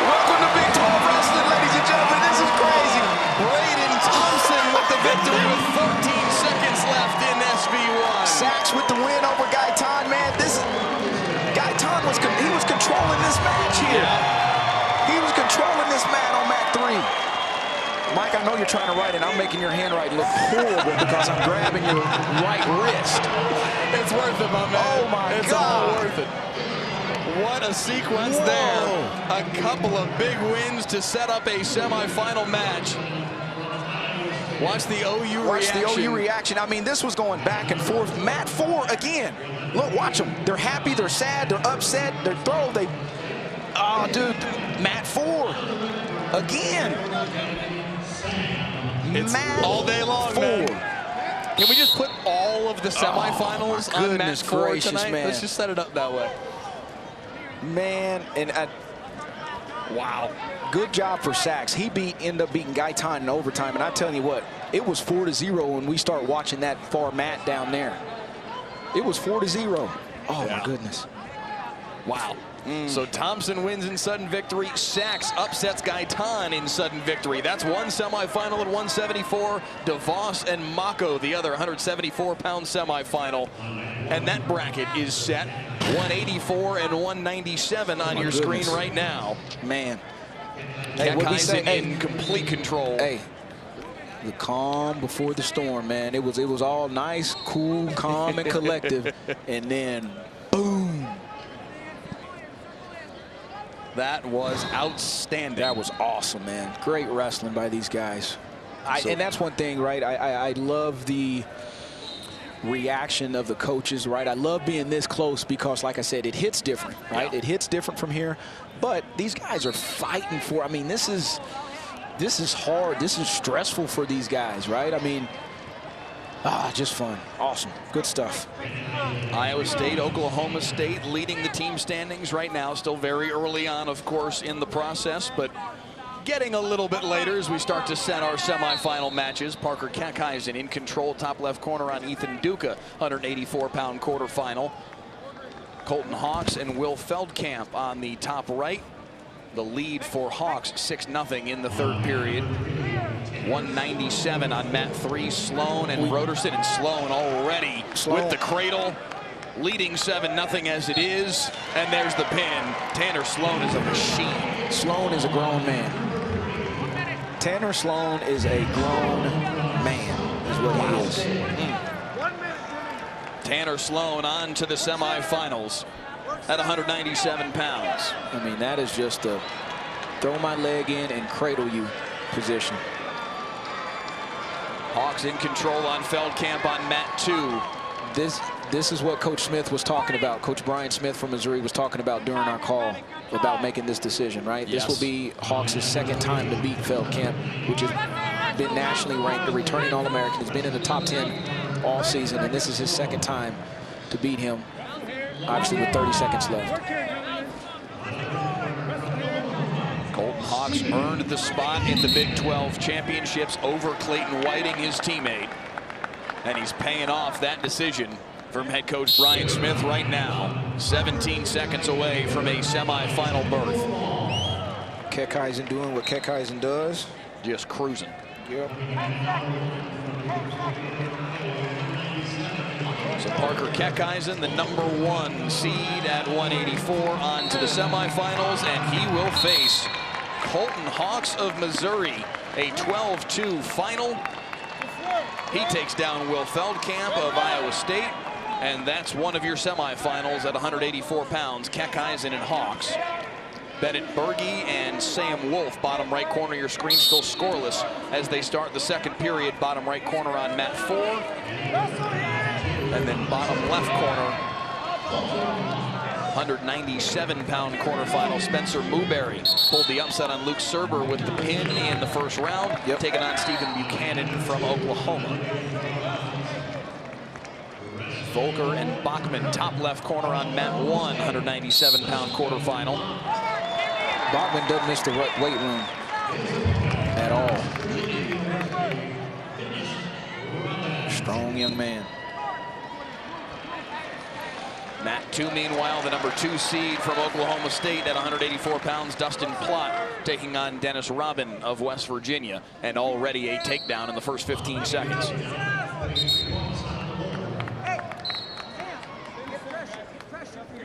Speaker 6: Welcome to Big 12 Wrestling, ladies and gentlemen. This is crazy.
Speaker 5: Braden Thompson with the victory with 14 seconds left in SB1.
Speaker 6: Sachs with the win over Gaitan, man. Gaitan was controlling this match here. Yeah. He was controlling this match on Mat 3. Mike, I know you're trying to write it. I'm making your handwriting look horrible because I'm grabbing your right wrist.
Speaker 5: It's worth it, my man.
Speaker 6: Oh, my God.
Speaker 5: It's all worth it. What a sequence there. A couple of big wins to set up a semifinal match. Watch the OU reaction.
Speaker 6: Watch the OU reaction. I mean, this was going back and forth. Mat 4 again. Look, watch them. They're happy, they're sad, they're upset, they're thrilled. Oh, dude, Mat 4 again.
Speaker 5: It's
Speaker 6: Mat
Speaker 5: all day long,
Speaker 6: 4.
Speaker 5: man. Can we just put all of the semifinals on Mat 4 tonight?
Speaker 6: Man.
Speaker 5: Let's just set it up that way.
Speaker 6: Man, and wow. Good job for Sachs. He ended up beating Gaitan in overtime, and I'm telling you what, it was 4-0 when we start watching that far mat down there. It was 4-0. Oh, yeah. My goodness.
Speaker 5: Wow. So Thompson wins in sudden victory. Sachs upsets Gaitan in sudden victory. That's one semifinal at 174. DeVos and Mako, the other 174-pound semifinal. And that bracket is set 184 and 197 on your screen right now.
Speaker 6: Man.
Speaker 5: Hey, Kekai's in complete control.
Speaker 6: Hey, the calm before the storm, man. It was all nice, cool, calm, and collective. And then, boom.
Speaker 5: That was outstanding.
Speaker 6: That was awesome, man. Great wrestling by these guys. And that's one thing, right? I love the reaction of the coaches, right? I love being this close because, like I said, it hits different, right? Yeah. It hits different from here. But these guys are fighting for, I mean, this is hard. This is stressful for these guys, right? I mean, just fun. Awesome. Good stuff.
Speaker 5: Iowa State, Oklahoma State leading the team standings right now. Still very early on, of course, in the process, but getting a little bit later as we start to set our semifinal matches. Parker Kekai's in control, top left corner on Ethan Duca, 184-pound quarterfinal. Colton Hawks and Will Feldkamp on the top right. The lead for Hawks, 6-0 in the third period. 197 on mat 3. Sloan and Roderson, and Sloan already with the cradle, leading 7-0 as it is. And there's the pin. Tanner Sloan is a machine.
Speaker 6: Sloan is a grown man. Tanner Sloan is a grown man, is what he is.
Speaker 5: Tanner Sloan on to the semifinals at 197 pounds.
Speaker 6: I mean, that is just a throw my leg in and cradle you position.
Speaker 5: Hawks in control on Feldkamp on mat 2.
Speaker 6: This is what Coach Smith was talking about. Coach Brian Smith from Missouri was talking about during our call about making this decision, right?
Speaker 5: Yes.
Speaker 6: This will be Hawks' second time to beat Feldkamp, which has been nationally ranked, a returning All-American. He's been in the top 10 all season, and this is his second time to beat him, obviously with 30 seconds left.
Speaker 5: Colton Hawks earned the spot in the Big 12 championships over Clayton Whiting, his teammate. And he's paying off that decision from head coach Brian Smith right now. 17 seconds away from a semifinal berth.
Speaker 6: Keckeisen doing what Keckeisen does.
Speaker 5: Just cruising.
Speaker 6: Yep.
Speaker 5: So Parker Keckeisen, the #1 seed at 184, on to the semifinals, and he will face Colton Hawks of Missouri, a 12-2 final. He takes down Will Feldkamp of Iowa State, and that's one of your semifinals at 184 pounds, Keckeisen and Hawks. Bennett Berge and Sam Wolf, bottom right corner of your screen, still scoreless as they start the second period. Bottom right corner on mat 4. And then bottom left corner, 197-pound quarterfinal, Spencer Muberry pulled the upset on Luke Serber with the pin in the first round, taking on Stephen Buchanan from Oklahoma. Volker and Bachman, top left corner on mat 1, 197-pound quarterfinal.
Speaker 6: Bachman doesn't miss the weight room at all. Strong young man.
Speaker 5: Mat 2, meanwhile, the #2 seed from Oklahoma State at 184 pounds, Dustin Plott, taking on Dennis Robin of West Virginia, and already a takedown in the first 15 seconds.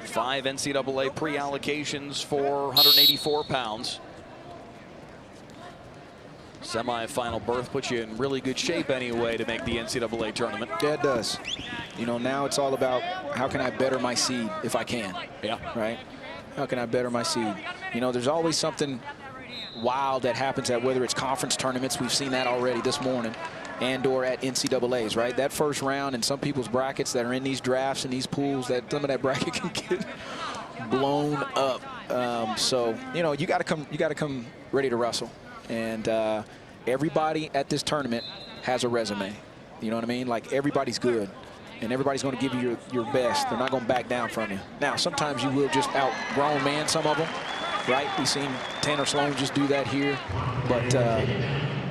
Speaker 5: Five NCAA pre-allocations for 184 pounds. Semi-final berth puts you in really good shape anyway to make the NCAA tournament.
Speaker 6: Yeah, it does. You know, now it's all about how can I better my seed if I can.
Speaker 5: Yeah.
Speaker 6: Right? How can I better my seed? You know, there's always something wild that happens at whether it's conference tournaments. We've seen that already this morning. And or at NCAAs, right? That first round in some people's brackets that are in these drafts and these pools, that some of that bracket can get blown up. So, you know, you got to come ready to wrestle. And everybody at this tournament has a resume. You know what I mean? Like, everybody's good. And everybody's going to give you your best. They're not going to back down from you. Now, sometimes you will just outgrown man some of them, right? We've seen Tanner Sloan just do that here. But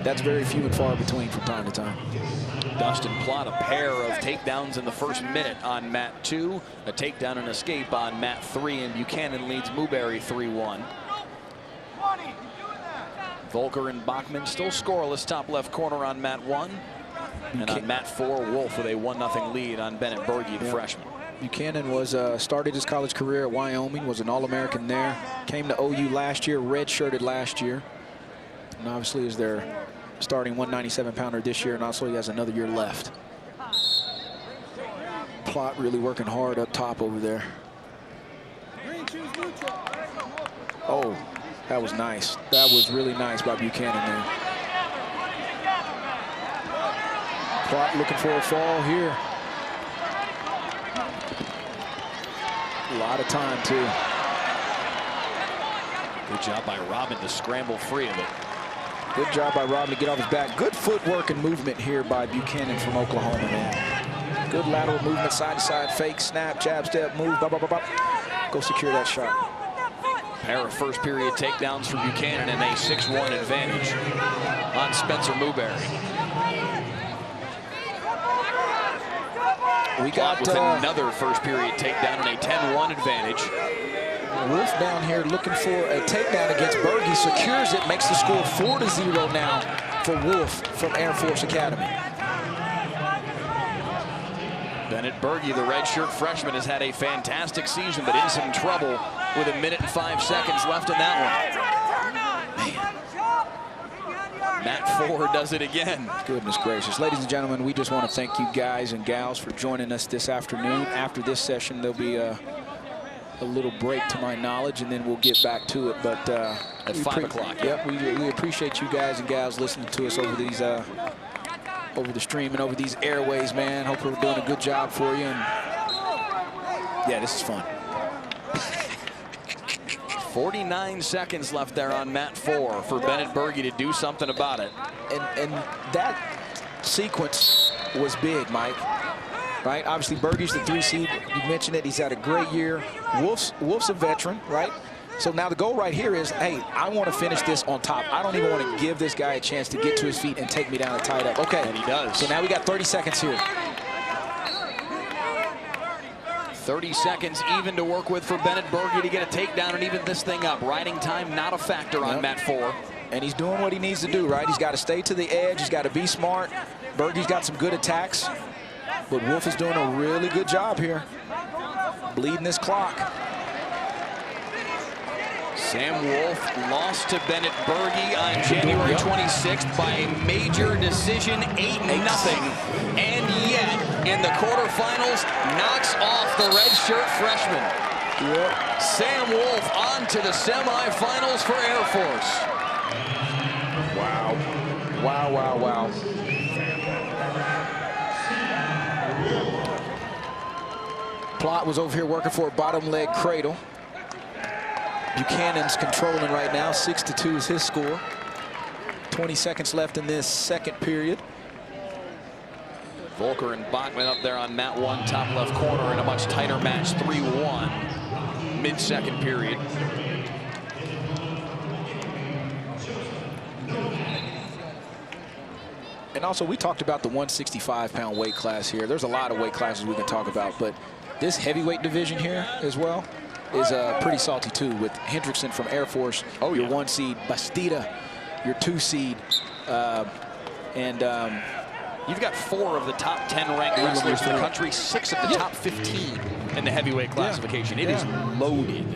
Speaker 6: that's very few and far between from time to time.
Speaker 5: Dustin Plott, a pair of takedowns in the first minute on mat 2, a takedown and escape on mat 3, and Buchanan leads Muberry 3-1. Volker and Bachman still scoreless, top left corner on mat 1. And on mat 4, Wolf with a 1-0 lead on Bennett Berge, the freshman.
Speaker 6: Buchanan was started his college career at Wyoming, was an All-American there. Came to OU last year, red-shirted last year. And obviously is their starting 197-pounder this year, and also he has another year left. Plott really working hard up top over there. Oh, that was nice. That was really nice by Buchanan there. Plott looking for a fall here. A lot of time, too.
Speaker 5: Good job by Robin to scramble free of it.
Speaker 6: Good job by Robin to get off his back. Good footwork and movement here by Buchanan from Oklahoma, man. Good lateral movement, side to side, fake, snap, jab, step, move, bop, bop, bop, bop. Go secure that shot.
Speaker 5: Pair of first period takedowns for Buchanan and a 6-1 advantage on Spencer Muberry.
Speaker 6: We got
Speaker 5: with another first period takedown and a 10-1 advantage.
Speaker 6: Wolf down here looking for a takedown against Berge, secures it, makes the score 4-0 now for Wolf from Air Force Academy.
Speaker 5: Bennett Berge, the redshirt freshman, has had a fantastic season, but in some trouble with 1 minute and 5 seconds left in that one. Man. Matt Ford does it again.
Speaker 6: Goodness gracious. Ladies and gentlemen, we just want to thank you guys and gals for joining us this afternoon. After this session, there'll be a little break to my knowledge, and then we'll get back to it. But
Speaker 5: at 5 o'clock.
Speaker 6: Yep, we appreciate you guys and gals listening to us over these over the stream and over these airways, man. Hope we're doing a good job for you. And yeah, this is fun.
Speaker 5: 49 seconds left there on Matt 4 for Bennett Berge to do something about it.
Speaker 6: And that sequence was big, Mike. Right? Obviously, Berge's the 3 seed. You mentioned it. He's had a great year. Wolf's a veteran, right? So now the goal right here is, hey, I want to finish this on top. I don't even want to give this guy a chance to get to his feet and take me down and tie it up. Okay.
Speaker 5: And he does.
Speaker 6: So now we got 30 seconds here.
Speaker 5: 30 seconds even to work with for Bennett Berge to get a takedown and even this thing up. Riding time not a factor on Matt 4.
Speaker 6: And he's doing what he needs to do, right? He's got to stay to the edge. He's got to be smart. Berge's got some good attacks. But Wolf is doing a really good job here, bleeding this clock.
Speaker 5: Sam Wolf lost to Bennett Berge on January 26th by a major decision, 8-0. And yet, in the quarterfinals, knocks off the redshirt freshman.
Speaker 6: Yep.
Speaker 5: Sam Wolf on to the semifinals for Air Force.
Speaker 6: Wow. Wow, wow, wow. Plott was over here working for a bottom leg cradle. Buchanan's controlling right now. 6-2 is his score. 20 seconds left in this second period.
Speaker 5: Volker and Bachman up there on mat 1, top left corner in a much tighter match, 3-1, mid-second period.
Speaker 6: And also, we talked about the 165-pound weight class here. There's a lot of weight classes we can talk about, but this heavyweight division here as well is pretty salty too, with Hendrickson from Air Force, your 1 seed, Bastida, your 2 seed,
Speaker 5: you've got 4 of the top 10 ranked wrestlers in the country, 6 of the top 15 in the heavyweight classification. It is loaded.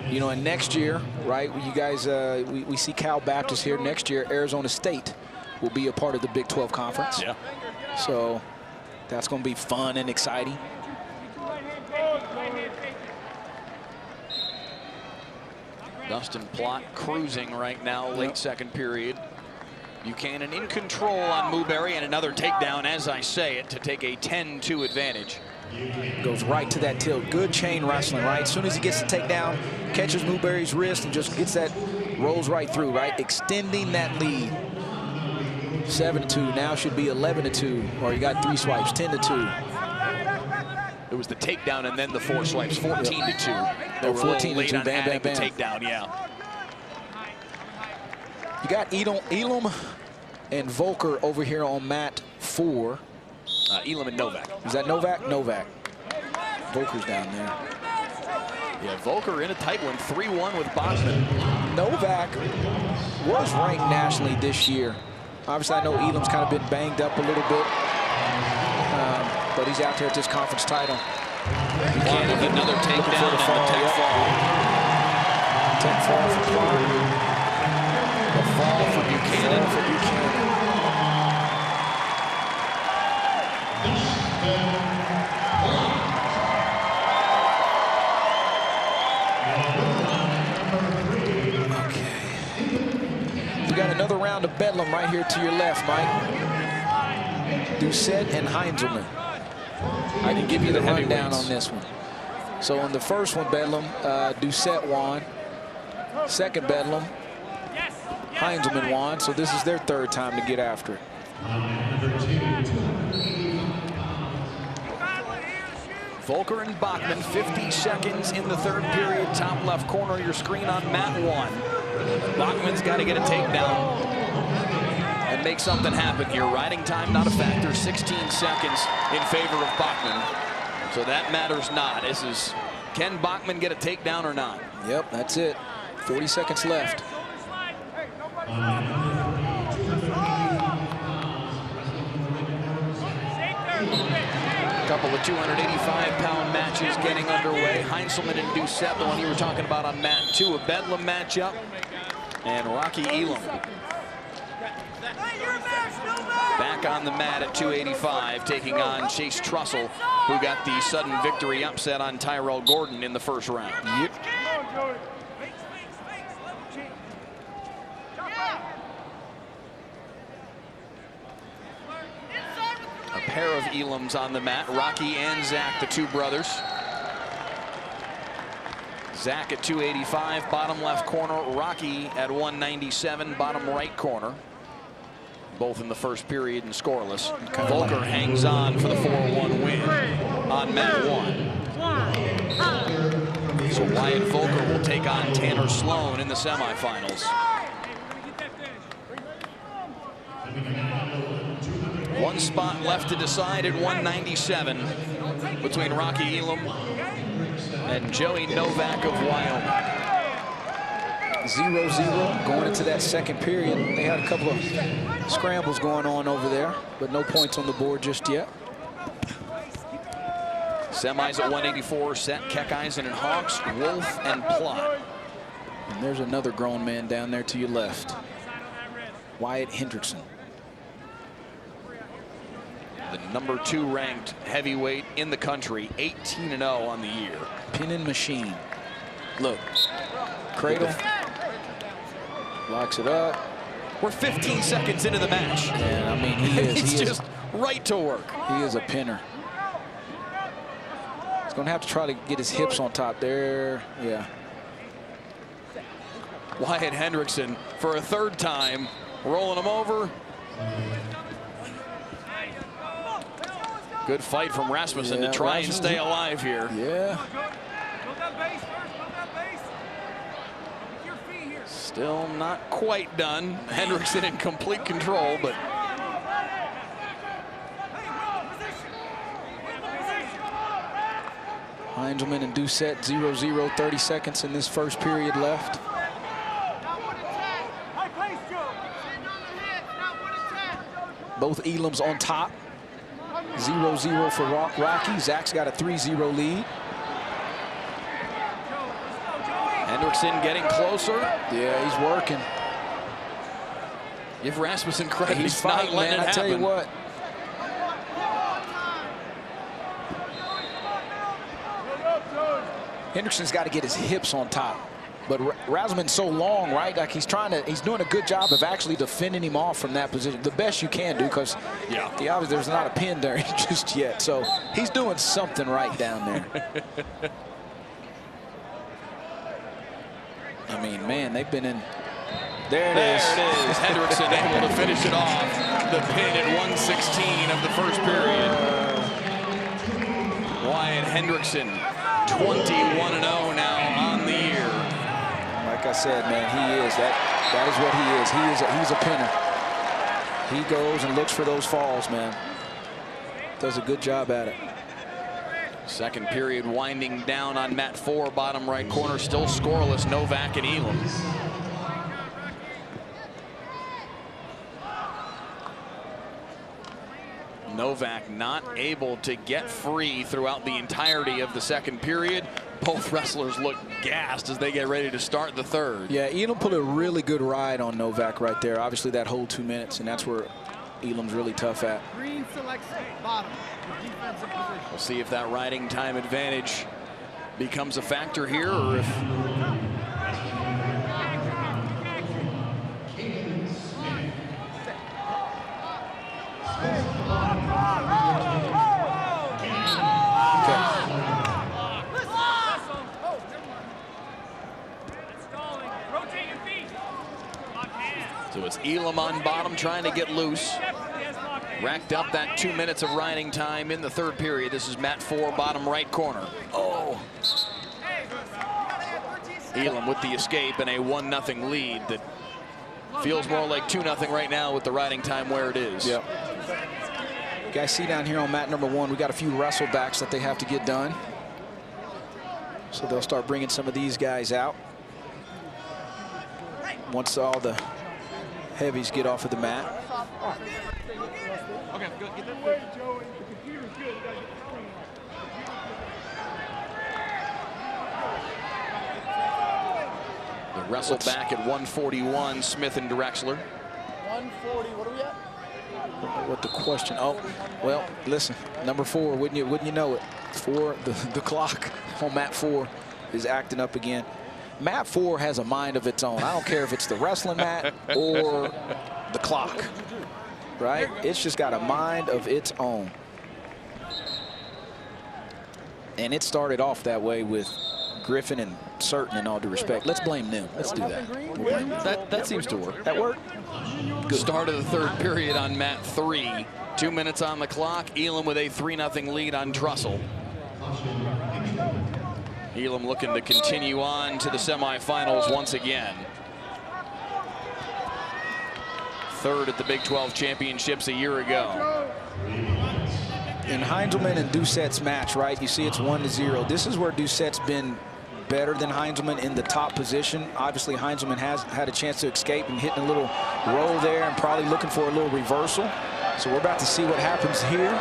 Speaker 6: You know, and next year, right, you guys, we see Cal Baptist here. Next year, Arizona State will be a part of the Big 12 Conference.
Speaker 5: Yeah.
Speaker 6: So that's going to be fun and exciting.
Speaker 5: Dustin Plott cruising right now, late second period. Buchanan in control on Newberry, and another takedown, as I say it, to take a 10-2 advantage.
Speaker 6: Goes right to that tilt. Good chain wrestling, right? As soon as he gets the takedown, catches Newberry's wrist and just gets that, rolls right through, right? Extending that lead. 7-2, now should be 11-2, or you got 3 swipes, 10-2.
Speaker 5: It was the takedown and then the 4 swipes, 14-2. They were 14 late on adding the takedown, yeah.
Speaker 6: You got Elam and Volker over here on mat 4.
Speaker 5: Elam and Novak.
Speaker 6: Is that Novak? Novak. Volker's down there.
Speaker 5: Yeah, Volker in a tight one, 3-1 with Bachman.
Speaker 6: Novak was ranked nationally this year. Obviously, I know Elam's kind of been banged up a little bit, but he's out there at this conference title.
Speaker 5: Buchanan with another takedown and the tech fall.
Speaker 6: Tech fall for Plott.
Speaker 5: The fall for Buchanan.
Speaker 6: We got another round of Bedlam right here to your left, Mike. Doucette and Heinzelman. I can give you the rundown on this one. So on the first one, Bedlam, Doucette won. Second Bedlam, Heinzelman won. So this is their 3rd time to get after it.
Speaker 5: Volker and Bachman, 50 seconds in the 3rd period. Top left corner of your screen on mat 1. Bachman's got to get a takedown and make something happen here. Riding time not a factor, 16 seconds in favor of Bachman. So that matters not. This is, can Bachman get a takedown or not?
Speaker 6: Yep, that's it. 40 seconds left.
Speaker 5: 285-pound matches getting underway. Heinzelman and Doucette, the one you were talking about on mat 2, a Bedlam matchup. And Rocky Elam back on the mat at 285, taking on Chase Trussell, who got the sudden victory upset on Tyrell Gordon in the first round.
Speaker 6: Yep.
Speaker 5: A pair of Elams on the mat, Rocky and Zach, the two brothers. Zach at 285, bottom left corner. Rocky at 197, bottom right corner. Both in the first period and scoreless. Volker hangs on for the 4-1 win on mat 1. So Wyatt Volker will take on Tanner Sloan in the semifinals. One spot left to decide at 197 between Rocky Elam and Joey Novak of Wyoming.
Speaker 6: 0-0 going into that second period. They had a couple of scrambles going on over there, but no points on the board just yet.
Speaker 5: Semis at 184, Set, Keckeisen and Hawks, Wolf and Plott.
Speaker 6: And there's another grown man down there to your left, Wyatt Hendrickson.
Speaker 5: The number 2 ranked heavyweight in the country, 18-0 on the year.
Speaker 6: Pinning machine. Look, cradle, locks it up.
Speaker 5: We're 15 seconds into the match.
Speaker 6: Yeah, I mean, he is.
Speaker 5: He's just right to work.
Speaker 6: He is a pinner. He's going to have to try to get his hips on top there. Yeah.
Speaker 5: Wyatt Hendrickson for a third time, rolling him over. Good fight from Rasmussen to try and stay alive here.
Speaker 6: Yeah.
Speaker 5: Still not quite done. Hendrickson in complete control, but
Speaker 6: Heinzelman and Doucette 0-0, 30 seconds in this first period left. Both Elams on top. 0-0 for Rocky. Zach's got a 3-0 lead.
Speaker 5: Hendrickson getting closer.
Speaker 6: Yeah, he's working.
Speaker 5: Give Rasmussen credit.
Speaker 6: He's
Speaker 5: not
Speaker 6: fighting,
Speaker 5: letting
Speaker 6: man.
Speaker 5: it
Speaker 6: I tell you
Speaker 5: happen.
Speaker 6: what. Hendrickson's got to get his hips on top. But Rasmussen's so long, right? Like he's doing a good job of actually defending him off from that position. The best you can do, because obviously there's not a pin there just yet. So he's doing something right down there. I mean, man, they've been in. There it is.
Speaker 5: Hendrickson able to finish it off. The pin at 1:16 of the first period. Wyatt Hendrickson, 21-0 now on the year.
Speaker 6: Like I said, man, he is. That is what he is. He's a pinner. He goes and looks for those falls, man. Does a good job at it.
Speaker 5: Second period winding down on mat 4, bottom right corner, still scoreless, Novak and Elam. Novak not able to get free throughout the entirety of the second period. Both wrestlers look gassed as they get ready to start the third.
Speaker 6: Yeah, Elam put a really good ride on Novak right there. Obviously that whole 2 minutes, and that's where Elam's really tough at.
Speaker 1: Green selects bottom. Defensive position.
Speaker 5: We'll see if that riding time advantage becomes a factor here, or if so it's Elam on bottom trying to get loose. Racked up that 2 minutes of riding time in the third period. This is mat 4, bottom right corner. Oh. Elam with the escape and a 1-0 lead that feels more like 2-0 right now with the riding time where it is.
Speaker 6: Yep. You guys see down here on mat number 1, we got a few wrestle backs that they have to get done. So they'll start bringing some of these guys out once all the heavies get off of the mat.
Speaker 2: Okay, go get that way, Joey. The computer's good. You gotta get the screen on.
Speaker 5: Wrestle back at 141, Smith and Drexler.
Speaker 1: 140, what are we at?
Speaker 6: What the question? Oh, well, listen, number 4, wouldn't you know it? 4, the clock on mat 4 is acting up again. Mat 4 has a mind of its own. I don't care if it's the wrestling mat or the clock, right? It's just got a mind of its own. And it started off that way with Griffin and Certain, in all due respect. Let's blame them. Let's do that.
Speaker 5: That seems to work.
Speaker 6: That worked?
Speaker 5: Good. Start of the third period on mat 3. 2 minutes on the clock. Elam with a 3-0 lead on Trussell. Elam looking to continue on to the semifinals once again. Third at the Big 12 championships a year ago.
Speaker 6: In Heinzelman and Doucette's match, right, you see it's 1-0. This is where Doucette's been better than Heinzelman in the top position. Obviously, Heinzelman has had a chance to escape and hitting a little roll there and probably looking for a little reversal. So we're about to see what happens here.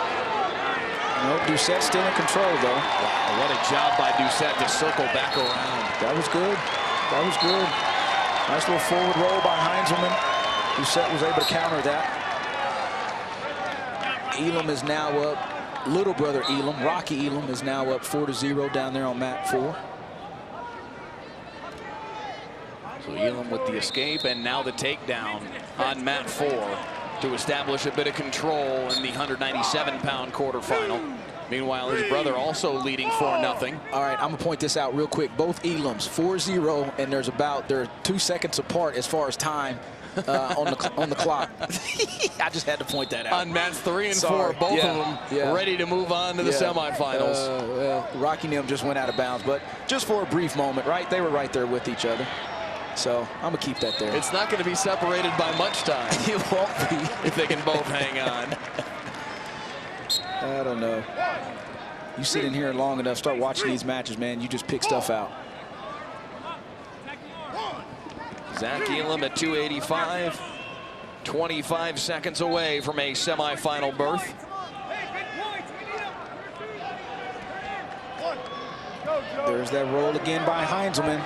Speaker 6: Nope, Doucette's still in control, though.
Speaker 5: Wow, what a job by Doucette to circle back around.
Speaker 6: That was good. That was good. Nice little forward roll by Heinzelman. Doucette was able to counter that. Elam is now up. Little brother Elam, Rocky Elam, is now up 4-0 down there on mat 4.
Speaker 5: So Elam with the escape and now the takedown on mat 4 to establish a bit of control in the 197-pound quarterfinal. Meanwhile, his brother also leading 4-0.
Speaker 6: All right, I'm going to point this out real quick. Both Elams 4-0, and they're 2 seconds apart as far as time on the clock. I just had to point that out.
Speaker 5: On mats 3 and 4, both of them ready to move on to the semifinals.
Speaker 6: Well, Rocky and them just went out of bounds, but just for a brief moment, right? They were right there with each other. So I'm going to keep that there.
Speaker 5: It's not going to be separated by much time.
Speaker 6: It won't be.
Speaker 5: If they can both hang on.
Speaker 6: I don't know. You sit in here long enough, start watching these matches, man, you just pick stuff out.
Speaker 5: Zach Elam at 285, 25 seconds away from a semifinal berth.
Speaker 6: There's that roll again by Heinzelman.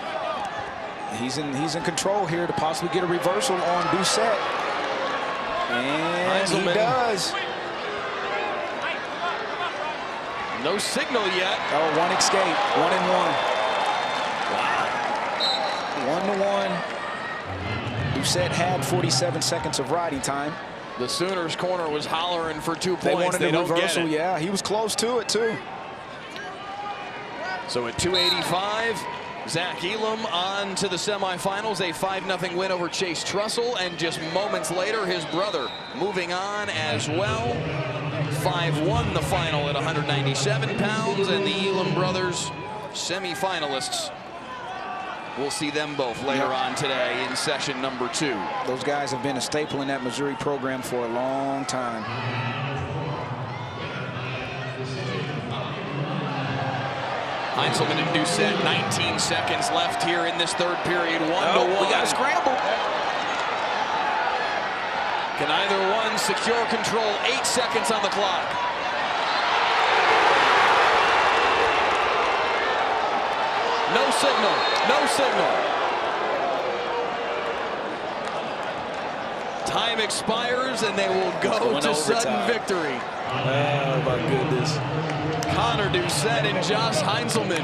Speaker 6: He's in control here to possibly get a reversal on Doucette. And Heinzelman. He does.
Speaker 5: No signal yet.
Speaker 6: Oh, one escape. 1-1. Wow. 1-1. Doucette had 47 seconds of riding time.
Speaker 5: The Sooners' corner was hollering for 2 points.
Speaker 6: They wanted a reversal.
Speaker 5: Get it.
Speaker 6: Yeah, he was close to it, too.
Speaker 5: So at 285, Zach Elam on to the semifinals. A 5-0 win over Chase Trussell. And just moments later, his brother moving on as well. 5-1 the final at 197 pounds. And the Elam brothers, semifinalists. We'll see them both later on today in session number 2.
Speaker 6: Those guys have been a staple in that Missouri program for a long time.
Speaker 5: Heinzelman and Doucette, 19 seconds left here in this third period. 1-1.
Speaker 6: We got a scramble.
Speaker 5: Can either one secure control? 8 seconds on the clock. No signal. No signal. Time expires and they will go to sudden victory.
Speaker 6: Oh my goodness.
Speaker 5: Connor Doucette and Josh Heinzelman.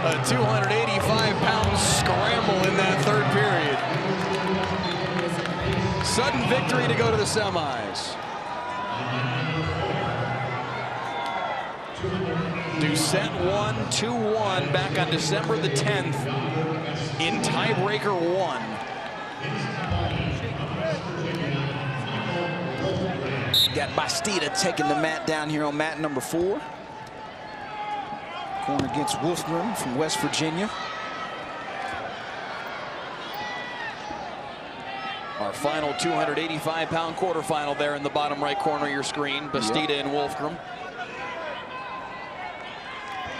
Speaker 5: A 285-pound scramble in that third period. Sudden victory to go to the semis. Doucette won 2-1 back on December the 10th in tiebreaker 1.
Speaker 6: Got Bastida taking the mat down here on mat number 4. Corner against Wolfgram from West Virginia.
Speaker 5: Our final 285-pound quarterfinal there in the bottom right corner of your screen. Bastida and Wolfgram.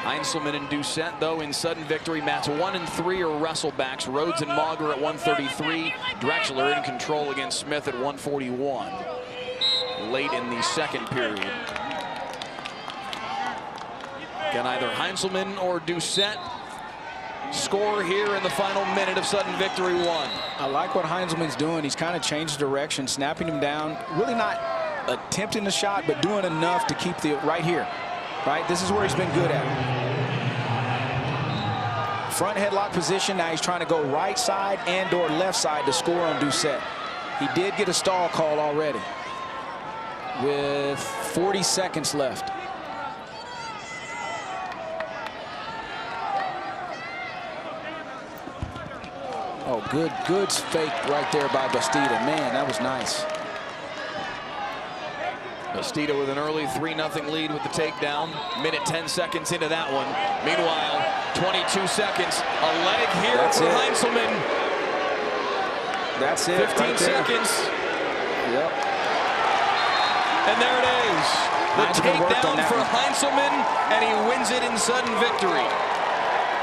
Speaker 5: Heinzelman and Doucette, though, in sudden victory. Mats 1 and 3 are wrestlebacks. Rhodes and Mauger at 133. Drexler in control against Smith at 141. Late in the second period. Can either Heinzelman or Doucette score here in the final minute of Sudden Victory 1.
Speaker 6: I like what Heinzelman's doing. He's kind of changed direction, snapping him down. Really not attempting the shot, but doing enough to keep the right here. Right? This is where he's been good at. Front headlock position. Now he's trying to go right side and or left side to score on Doucette. He did get a stall call already with 40 seconds left. Oh, good fake right there by Bastida. Man, that was nice.
Speaker 5: Bastida with an early 3-0 lead with the takedown. Minute 10 seconds into that one. Meanwhile, 22 seconds. A leg here for Heinzelman.
Speaker 6: That's it.
Speaker 5: 15
Speaker 6: right
Speaker 5: seconds.
Speaker 6: Yep.
Speaker 5: And there it is. The takedown for Heinzelman, and he wins it in sudden victory.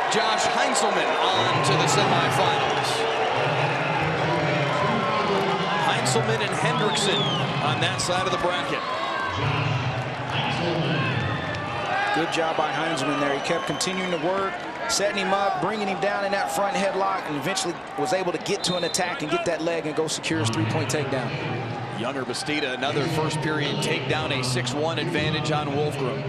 Speaker 5: Josh Heinzelman on to the semifinals. Heinzelman and Hendrickson on that side of the bracket.
Speaker 6: Good job by Heinzelman there. He kept continuing to work, setting him up, bringing him down in that front headlock, and eventually was able to get to an attack and get that leg and go secure his 3-point takedown.
Speaker 5: Younger Bastida, another first period takedown, a 6-1 advantage on Wolfgram.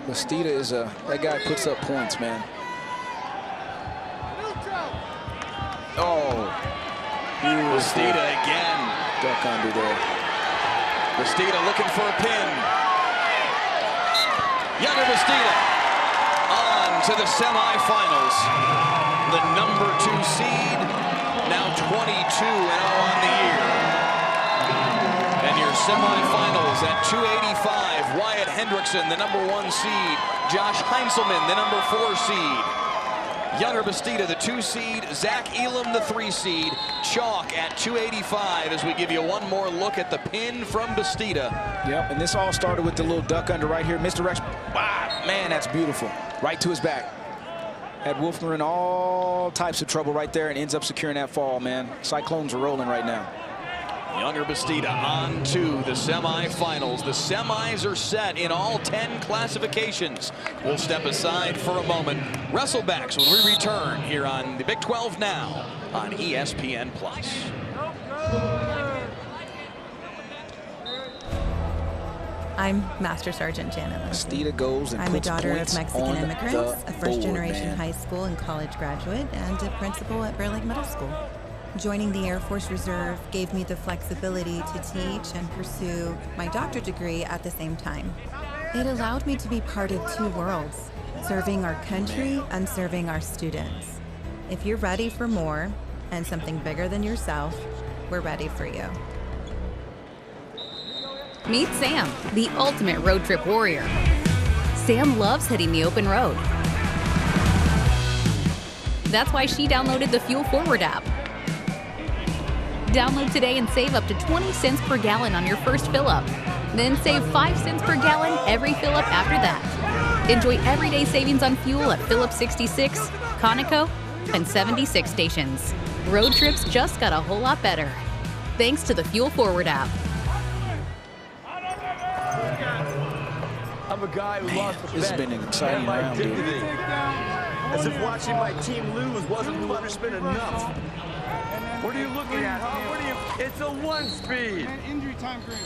Speaker 6: Bastida is that guy puts up points, man. Oh,
Speaker 5: Bastida again.
Speaker 6: Duck under there.
Speaker 5: Bastida looking for a pin. Younger Bastida on to the semifinals. The number 2 seed, now 22-0 on the year. And your semifinals at 285, Wyatt Hendrickson, the number 1 seed. Josh Heinzelman, the number 4 seed. Younger Bastida, the 2 seed. Zach Elam, the 3 seed. Chalk at 285 as we give you one more look at the pin from Bastida.
Speaker 6: Yep, and this all started with the little duck under right here. Misdirection. Wow, man, that's beautiful. Right to his back. Had Wolfner in all types of trouble right there and ends up securing that fall, man. Cyclones are rolling right now.
Speaker 5: Younger Bastida on to the semifinals. The semis are set in all 10 classifications. We'll step aside for a moment. Wrestlebacks when we return here on the Big 12 Now on ESPN+.
Speaker 8: I'm Master Sergeant Janet Leslie.
Speaker 6: Bastida goes and
Speaker 8: I'm a daughter of Mexican immigrants, a first-generation high school and college graduate, and a principal at Bear Lake Middle School. Joining the Air Force Reserve gave me the flexibility to teach and pursue my doctorate degree at the same time. It allowed me to be part of 2 worlds, serving our country and serving our students. If you're ready for more and something bigger than yourself, we're ready for you.
Speaker 9: Meet Sam, the ultimate road trip warrior. Sam loves hitting the open road. That's why she downloaded the Fuel Forward app. Download today and save up to 20 cents per gallon on your first fill-up. Then save 5 cents per gallon every fill-up after that. Enjoy everyday savings on fuel at Phillips 66, Conoco, and 76 stations. Road trips just got a whole lot better. Thanks to the Fuel Forward app.
Speaker 10: I'm a guy who lost the bet.
Speaker 6: This has been an exciting round, dude.
Speaker 10: As if watching my team lose wasn't punishment enough. What are you looking at? What are you? It's a 1-speed.
Speaker 2: And injury time green.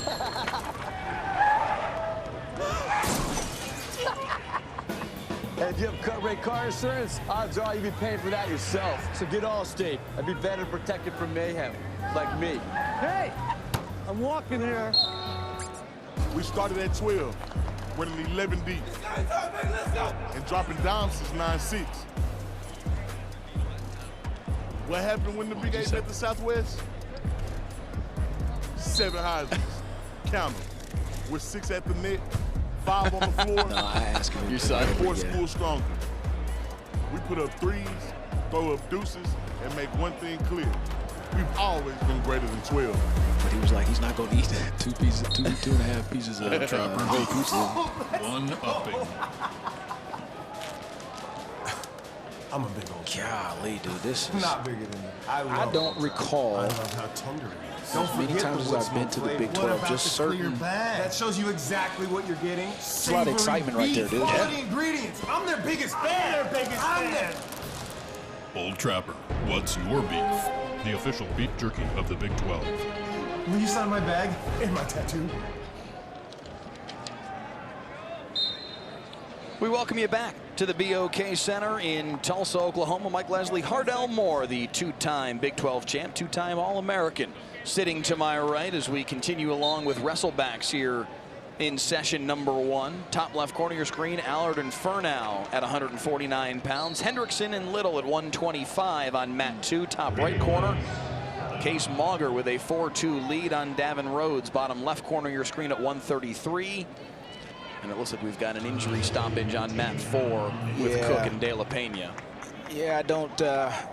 Speaker 10: And if you have cut rate car insurance, odds are you'll be paying for that yourself. So get Allstate and be better protected from mayhem, like me. Hey, I'm walking here.
Speaker 11: We started at 12, winning 11 deep, and dropping down since 9-6. What happened when the Big 8 met the Southwest? 7 Heisman's. Count them. With 6 at the net, 5 on the floor.
Speaker 6: No, I ask him.
Speaker 5: Your side.
Speaker 11: 4 schools stronger. We put up threes, throw up deuces, and make one thing clear. We've always been greater than 12.
Speaker 6: But he was like, he's not going to eat that. 2 and a half pieces of whole pizza.
Speaker 11: One upping.
Speaker 12: I'm a big old
Speaker 6: Golly, dude, this is...
Speaker 12: Not bigger than you.
Speaker 6: I don't recall
Speaker 12: I love how tender it is. Don't
Speaker 6: Many
Speaker 12: forget
Speaker 6: times
Speaker 12: the
Speaker 6: as I've been to the Big 12, just certain.
Speaker 12: That shows you exactly what you're getting.
Speaker 6: It's a lot of excitement right there, dude.
Speaker 12: Quality ingredients. I'm their biggest fan. I'm their
Speaker 13: Old Trapper, what's your beef? The official beef jerky of the Big 12.
Speaker 12: Will you sign my bag and my tattoo?
Speaker 5: We welcome you back to the BOK Center in Tulsa, Oklahoma. Mike Leslie, Hardell Moore, the two-time Big 12 champ, two-time All-American, sitting to my right as we continue along with wrestlebacks here in session number 1. Top left corner of your screen, Allard and Furnow at 149 pounds. Hendrickson and Little at 125 on mat 2. Top right corner, Case Mauger with a 4-2 lead on Davin Rhodes. Bottom left corner of your screen at 133. And it looks like we've got an injury stoppage on mat 4 with Cook and De La Pena.
Speaker 6: Yeah,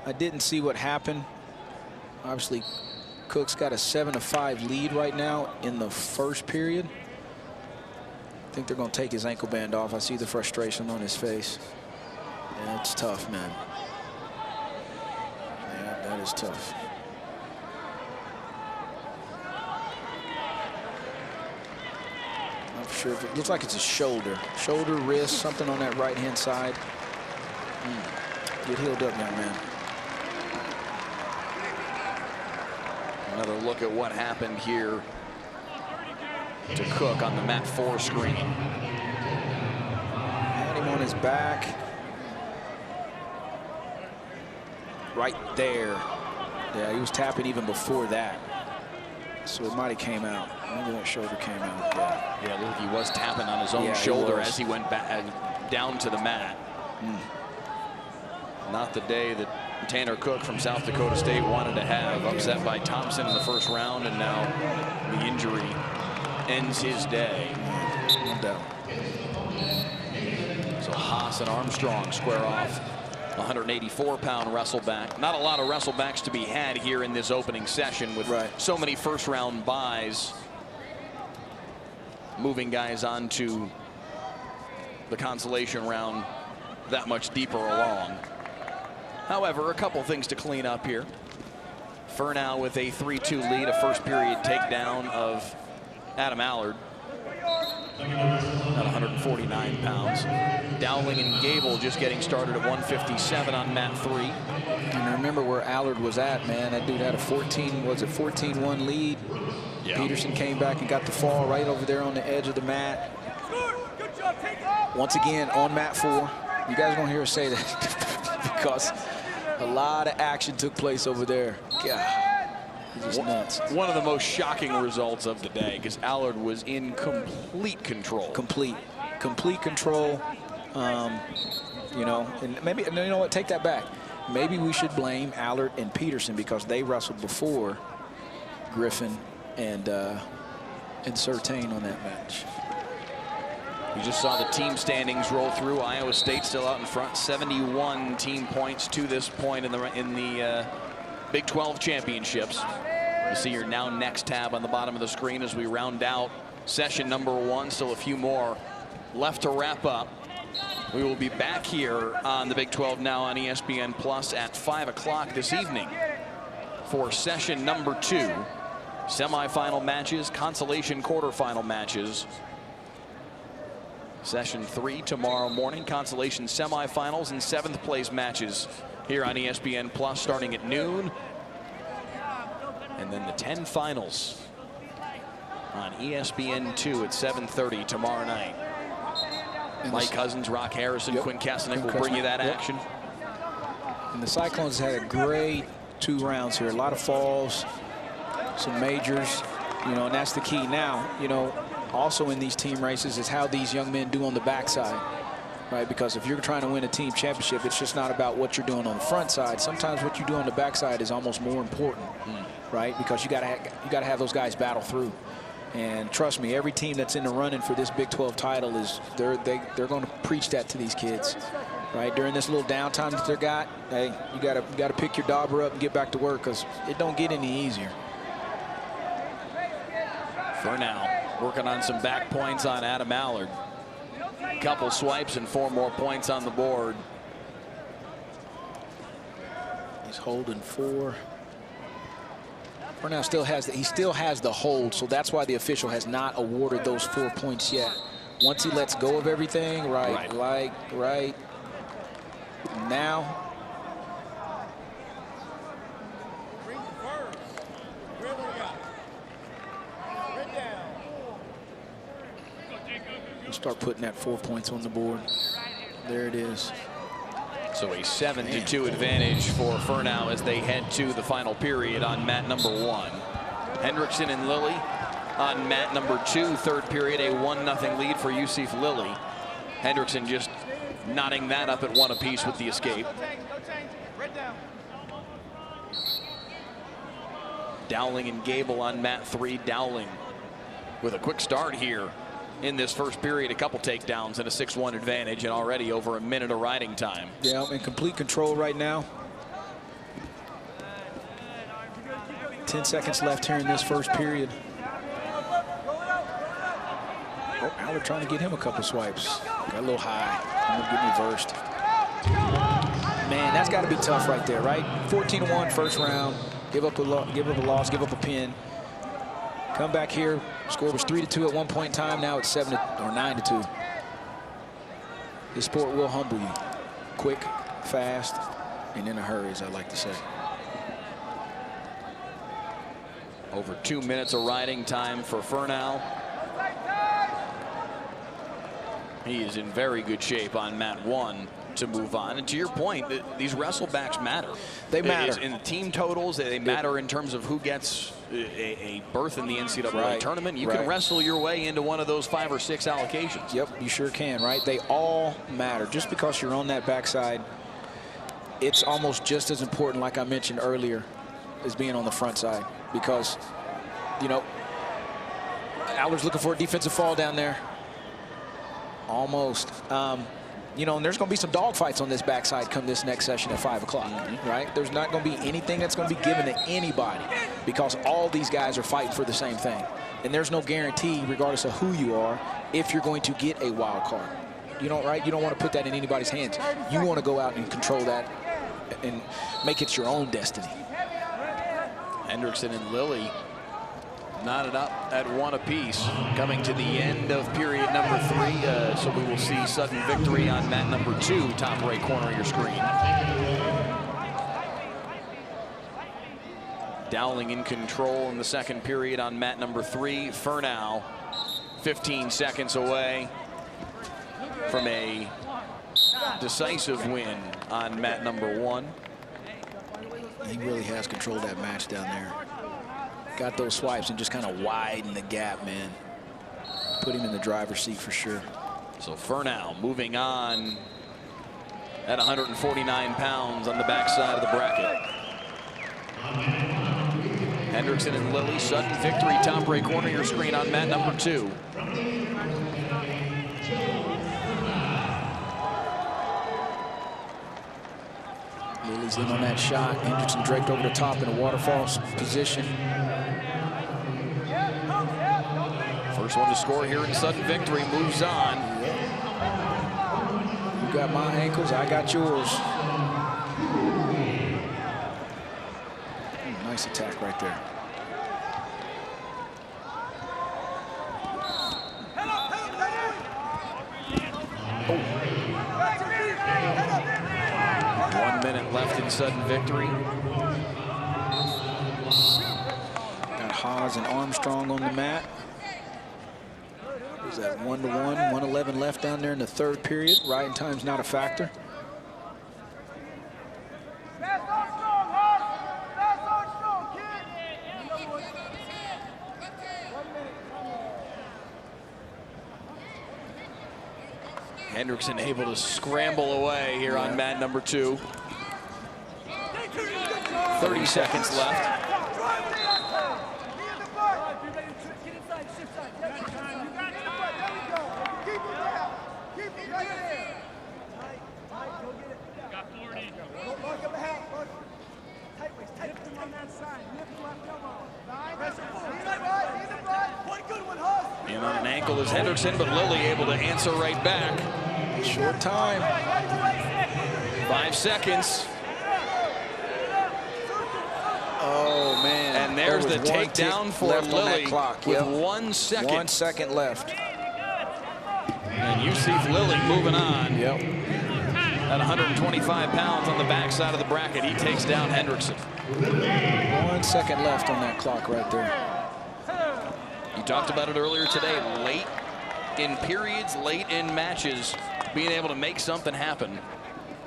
Speaker 6: I didn't see what happened. Obviously, Cook's got a 7-5 lead right now in the first period. I think they're going to take his ankle band off. I see the frustration on his face. Yeah, it's tough, man. Yeah, that is tough. Not sure if it looks like it's a shoulder, wrist, something on that right-hand side. Get healed up, young man.
Speaker 5: Another look at what happened here to Cook on the mat 4 screen.
Speaker 6: Had him on his back. Right there. Yeah, he was tapping even before that. So it might have came out. Maybe that shoulder came out.
Speaker 5: Yeah, look, he was tapping on his own shoulder as he went back down to the mat. Not the day that Tanner Cook from South Dakota State wanted to have. Upset by Thompson in the first round, and now the injury ends his day.
Speaker 6: No doubt.
Speaker 5: So Haas and Armstrong square off. 184-pound wrestleback. Not a lot of wrestlebacks to be had here in this opening session with so many first-round buys. Moving guys on to the consolation round that much deeper along. However, a couple things to clean up here. Furnow with a 3-2 lead, a first period takedown of Adam Allard at 149 pounds. Dowling and Gable just getting started at 157 on mat 3.
Speaker 6: And remember where Allard was at, man. That dude had a 14-1 lead.
Speaker 5: Yeah.
Speaker 6: Peterson came back and got the fall right over there on the edge of the mat. Once again, on mat 4. You guys won't hear us say that because a lot of action took place over there. God, it's just nuts.
Speaker 5: One of the most shocking results of the day because Allard was in complete control.
Speaker 6: Complete control. You know, and maybe, you know what, take that back. Maybe we should blame Allard and Peterson because they wrestled before Griffin and Surtain on that match.
Speaker 5: You just saw the team standings roll through. Iowa State still out in front, 71 team points to this point in the Big 12 championships. You see your Now Next tab on the bottom of the screen as we round out session number 1. Still a few more left to wrap up. We will be back here on the Big 12 Now on ESPN Plus at 5 o'clock this evening for session number 2. Semifinal matches, consolation quarterfinal matches. Session 3 tomorrow morning, consolation semifinals and 7th place matches here on ESPN Plus starting at noon. And then the 10 finals on ESPN2 at 7:30 tomorrow night. Mike Cousins, Rock Harrison, Quinn Kastanek will bring you that action.
Speaker 6: And the Cyclones had a great 2 rounds here. A lot of falls, some majors, you know, and that's the key now, you know. Also in these team races is how these young men do on the backside, right? Because if you're trying to win a team championship, it's just not about what you're doing on the front side. Sometimes what you do on the backside is almost more important, right? Because you gotta have those guys battle through. And trust me, every team that's in the running for this Big 12 title is they're going to preach that to these kids, right? During this little downtime that they got, hey, you gotta pick your dauber up and get back to work because it don't get any easier.
Speaker 5: For now, working on some back points on Adam Allard. Couple swipes and 4 more points on the board.
Speaker 6: He's holding 4. Fernell still has the hold, so that's why the official has not awarded those 4 points yet. Once he lets go of everything, right now. We'll start putting that 4 points on the board. There it is.
Speaker 5: So a 7-2 advantage for Fernau as they head to the final period on mat number 1. Hendrickson and Lilly on mat number 2, third period, a 1-0 lead for Yusuf Lilly. Hendrickson just knotting that up at 1 apiece with the escape. Dowling and Gable on mat 3. Dowling with a quick start here in this first period, a couple takedowns and a 6-1 advantage, and already over a minute of riding time.
Speaker 6: Yeah, I'm in complete control right now. 10 seconds left here in this first period. Oh, now they're trying to get him a couple swipes. Got a little high. I'm gonna get reversed. Man, that's got to be tough right there, right? 14-1 first round. Give up a loss, give up a pin. Come back here. Score was 3-2 at one point in time. Now it's 9-2. This sport will humble you. Quick, fast, and in a hurry, as I like to say.
Speaker 5: Over 2 minutes of riding time for Fernau. He is in very good shape on mat 1 to move on. And to your point, these wrestlebacks matter.
Speaker 6: They matter.
Speaker 5: In the team totals, they matter in terms of who gets a berth in the NCAA tournament. You can wrestle your way into one of those 5 or 6 allocations.
Speaker 6: Yep, you sure can, right? They all matter. Just because you're on that backside, it's almost just as important, like I mentioned earlier, as being on the front side. Because, you know, Allard's looking for a defensive fall down there. Almost. You know, and there's going to be some dogfights on this backside come this next session at 5 o'clock, right? There's not going to be anything that's going to be given to anybody because all these guys are fighting for the same thing. And there's no guarantee, regardless of who you are, if you're going to get a wild card. You don't, right? You don't want to put that in anybody's hands. You want to go out and control that and make it your own destiny.
Speaker 5: Hendrickson and Lilly knotted up at 1 apiece, coming to the end of period number 3. So we will see sudden victory on mat number 2, top right corner of your screen. Dowling in control in the second period on mat number 3. Fernau 15 seconds away from a decisive win on mat number 1.
Speaker 6: He really has controlled that match down there. Got those swipes and just kind of widened the gap, man. Put him in the driver's seat for sure.
Speaker 5: So Fernau moving on at 149 pounds on the backside of the bracket. Hendrickson and Lilly, sudden victory, top right corner of your screen on mat number 2.
Speaker 6: Lilly's in on that shot. Hendrickson draped over the top in a waterfall position.
Speaker 5: First one to score here in sudden victory moves on.
Speaker 6: You got my ankles, I got yours. Nice attack right there.
Speaker 5: Oh. 1 minute left in sudden victory.
Speaker 6: Got Haas and Armstrong on the mat. Is that 1-1, 1:11 left down there in the third period. Riding time's not a factor.
Speaker 5: Hendrickson able to scramble away here on mat number 2. 30 seconds left. In on an ankle is Hendrickson, but Lilly able to answer right back.
Speaker 6: Short time.
Speaker 5: 5 seconds.
Speaker 6: Oh, man.
Speaker 5: And And there's the takedown for Lilly with 1 second.
Speaker 6: 1 second left.
Speaker 5: And you see Lilly moving on.
Speaker 6: Yep.
Speaker 5: At 125 pounds on the backside of the bracket, he takes down Hendrickson.
Speaker 6: 1 second left on that clock right there.
Speaker 5: You talked about it earlier today. Late in periods, late in matches, being able to make something happen.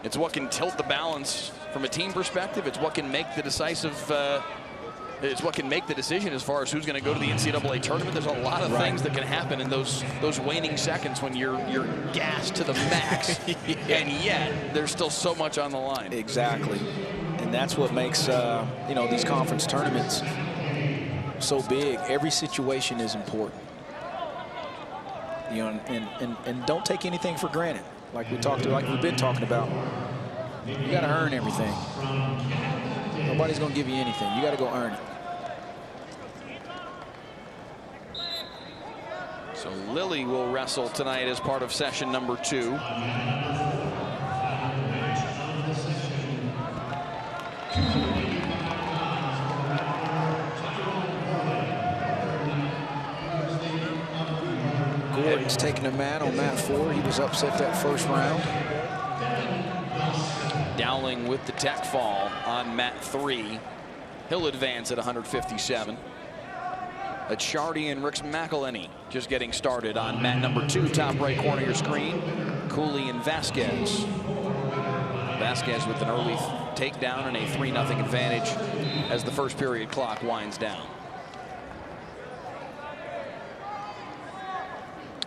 Speaker 5: It's what can tilt the balance from a team perspective. It's what can make the decisive. It's what can make the decision as far as who's going to go to the NCAA tournament. There's a lot of things that can happen in those waning seconds when you're gassed to the max, and yet there's still so much on the line.
Speaker 6: Exactly, and that's what makes you know, these conference tournaments so big. Every situation is important. You know, and don't take anything for granted. Like we've been talking about. You got to earn everything. Nobody's going to give you anything. You got to go earn it.
Speaker 5: So Lilly will wrestle tonight as part of session number 2.
Speaker 6: Gordon's taking a mat on mat 4. He was upset that first round.
Speaker 5: Dowling with the tech fall on mat 3. He'll advance at 157. Achardi and Rix McElhenney just getting started on mat number 2, top right corner of your screen. Cooley and Vasquez. Vasquez with an early takedown and a 3-0 advantage as the first period clock winds down.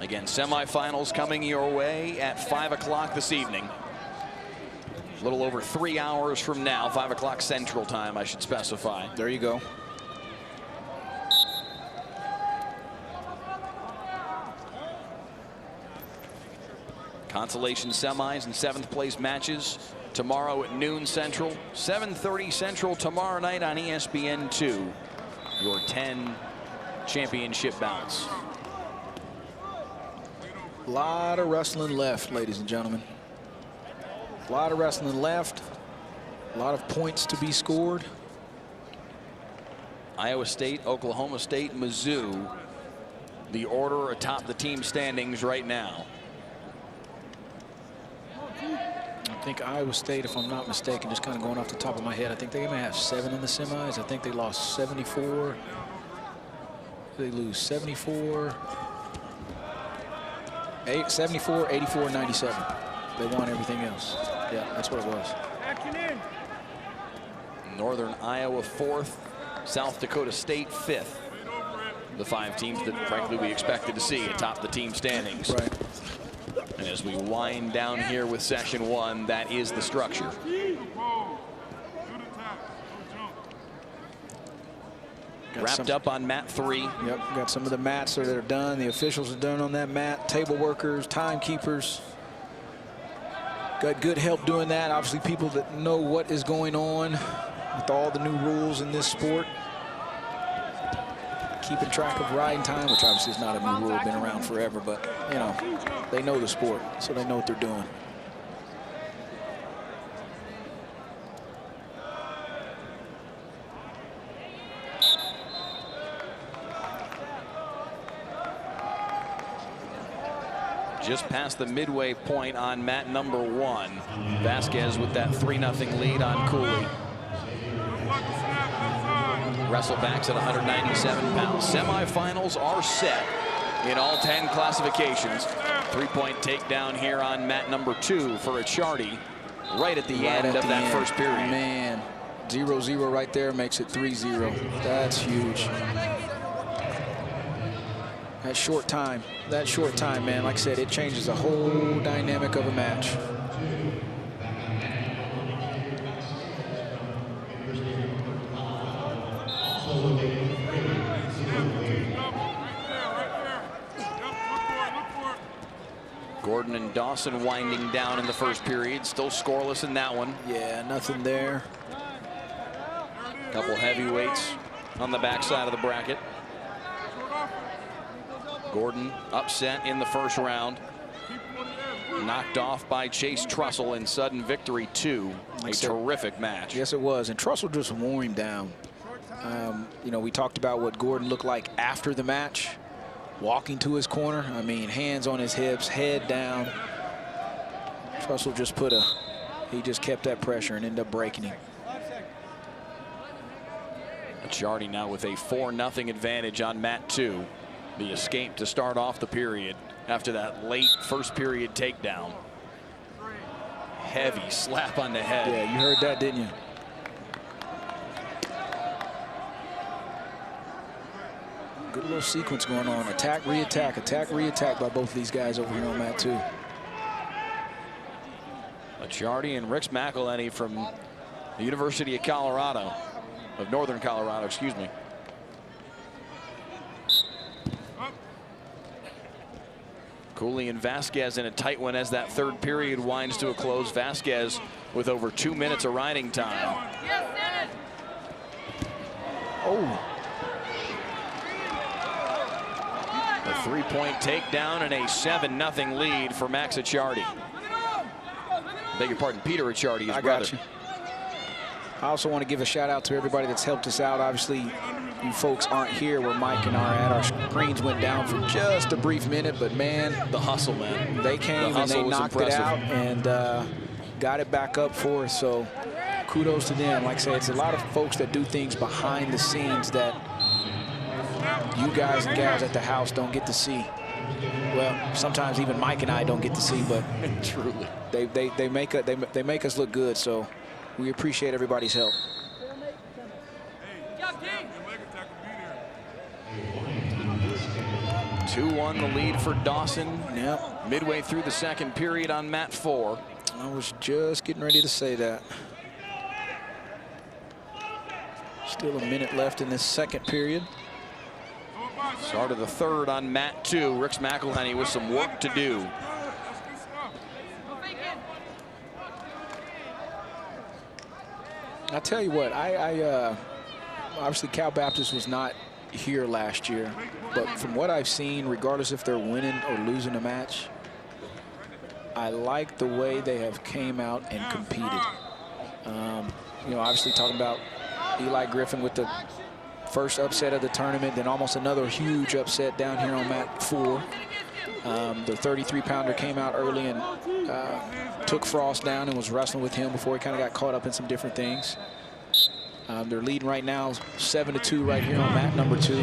Speaker 5: Again, semifinals coming your way at 5 o'clock this evening. A little over 3 hours from now, 5 o'clock Central Time, I should specify.
Speaker 6: There you go.
Speaker 5: Consolation semis and 7th place matches tomorrow at noon Central, 7:30 Central tomorrow night on ESPN2. Your 10 championship bouts.
Speaker 6: A lot of wrestling left, ladies and gentlemen. A lot of wrestling left. A lot of points to be scored.
Speaker 5: Iowa State, Oklahoma State, Mizzou. The order atop the team standings right now.
Speaker 6: I think Iowa State, if I'm not mistaken, just kind of going off the top of my head, I think they may have 7 in the semis. I think they lost 74. They lose 74. 74, 84, 97. They won everything else. Yeah, that's what it was.
Speaker 5: Northern Iowa 4th, South Dakota State 5th. The 5 teams that, frankly, we expected to see atop the team standings.
Speaker 6: Right.
Speaker 5: And as we wind down here with session 1, that is the structure. Wrapped up on mat 3.
Speaker 6: Yep, got some of the mats that are done. The officials are done on that mat. Table workers, timekeepers. Got good help doing that. Obviously, people that know what is going on with all the new rules in this sport. Keeping track of riding time, which obviously is not a new rule, been around forever, but, you know, they know the sport, so they know what they're doing.
Speaker 5: Just past the midway point on mat number 1. Vasquez with that 3-0 lead on Cooley. Wrestlebacks at 197 pounds. Semifinals are set in all 10 classifications. 3-point takedown here on mat number 2 for Achardi right at the end of that first period.
Speaker 6: Man, 0-0 right there makes it 3-0. That's huge. That short time, man, like I said, it changes the whole dynamic of a match.
Speaker 5: Gordon and Dawson winding down in the first period, still scoreless in that one.
Speaker 6: Yeah, nothing there.
Speaker 5: Couple heavyweights on the backside of the bracket. Gordon upset in the first round. Knocked off by Chase Trussell in sudden victory 2. A terrific match.
Speaker 6: Yes, it was. And Trussell just wore him down. You know, we talked about what Gordon looked like after the match, walking to his corner. I mean, hands on his hips, head down. Trussell just he just kept that pressure and ended up breaking him.
Speaker 5: Acciardi now with a 4-0 advantage on mat 2. The escape to start off the period after that late first period takedown. Heavy slap on the head.
Speaker 6: Yeah, you heard that, didn't you? Good little sequence going on. Attack, re-attack, attack, re-attack by both of these guys over here on mat 2.
Speaker 5: Acciardi and Rick McElhenney from the University of Colorado, of Northern Colorado, excuse me. Cooley and Vasquez in a tight one as that third period winds to a close. Vasquez with over 2 minutes of riding time.
Speaker 6: Oh.
Speaker 5: A 3-point takedown and a 7-0 lead for Max Acciardi. Beg your pardon, Peter Acciardi, his brother.
Speaker 6: Got you. I also want to give a shout out to everybody that's helped us out. Obviously, you folks aren't here where Mike and I are at. Our screens went down for just a brief minute, but man,
Speaker 5: the hustle, man.
Speaker 6: They came and they knocked it out and got it back up for us. So kudos to them. Like I said, it's a lot of folks that do things behind the scenes that you guys and gals at the house don't get to see. Well, sometimes even Mike and I don't get to see, but
Speaker 5: truly,
Speaker 6: they make us look good. So we appreciate everybody's help.
Speaker 5: 2-1 the lead for Dawson.
Speaker 6: Yep.
Speaker 5: Midway through the second period on mat 4.
Speaker 6: I was just getting ready to say that. Still a minute left in this second period.
Speaker 5: Start of the third on mat 2. Rick McElhenney with some work to do.
Speaker 6: I tell you what, obviously Cal Baptist was not here last year, but from what I've seen, regardless if they're winning or losing a match, I like the way they have came out and competed. You know, obviously talking about Eli Griffin with the first upset of the tournament, then almost another huge upset down here on mat 4. The 33-pounder came out early and took Frost down and was wrestling with him before he kind of got caught up in some different things. They're leading right now 7-2 right here on mat number 2.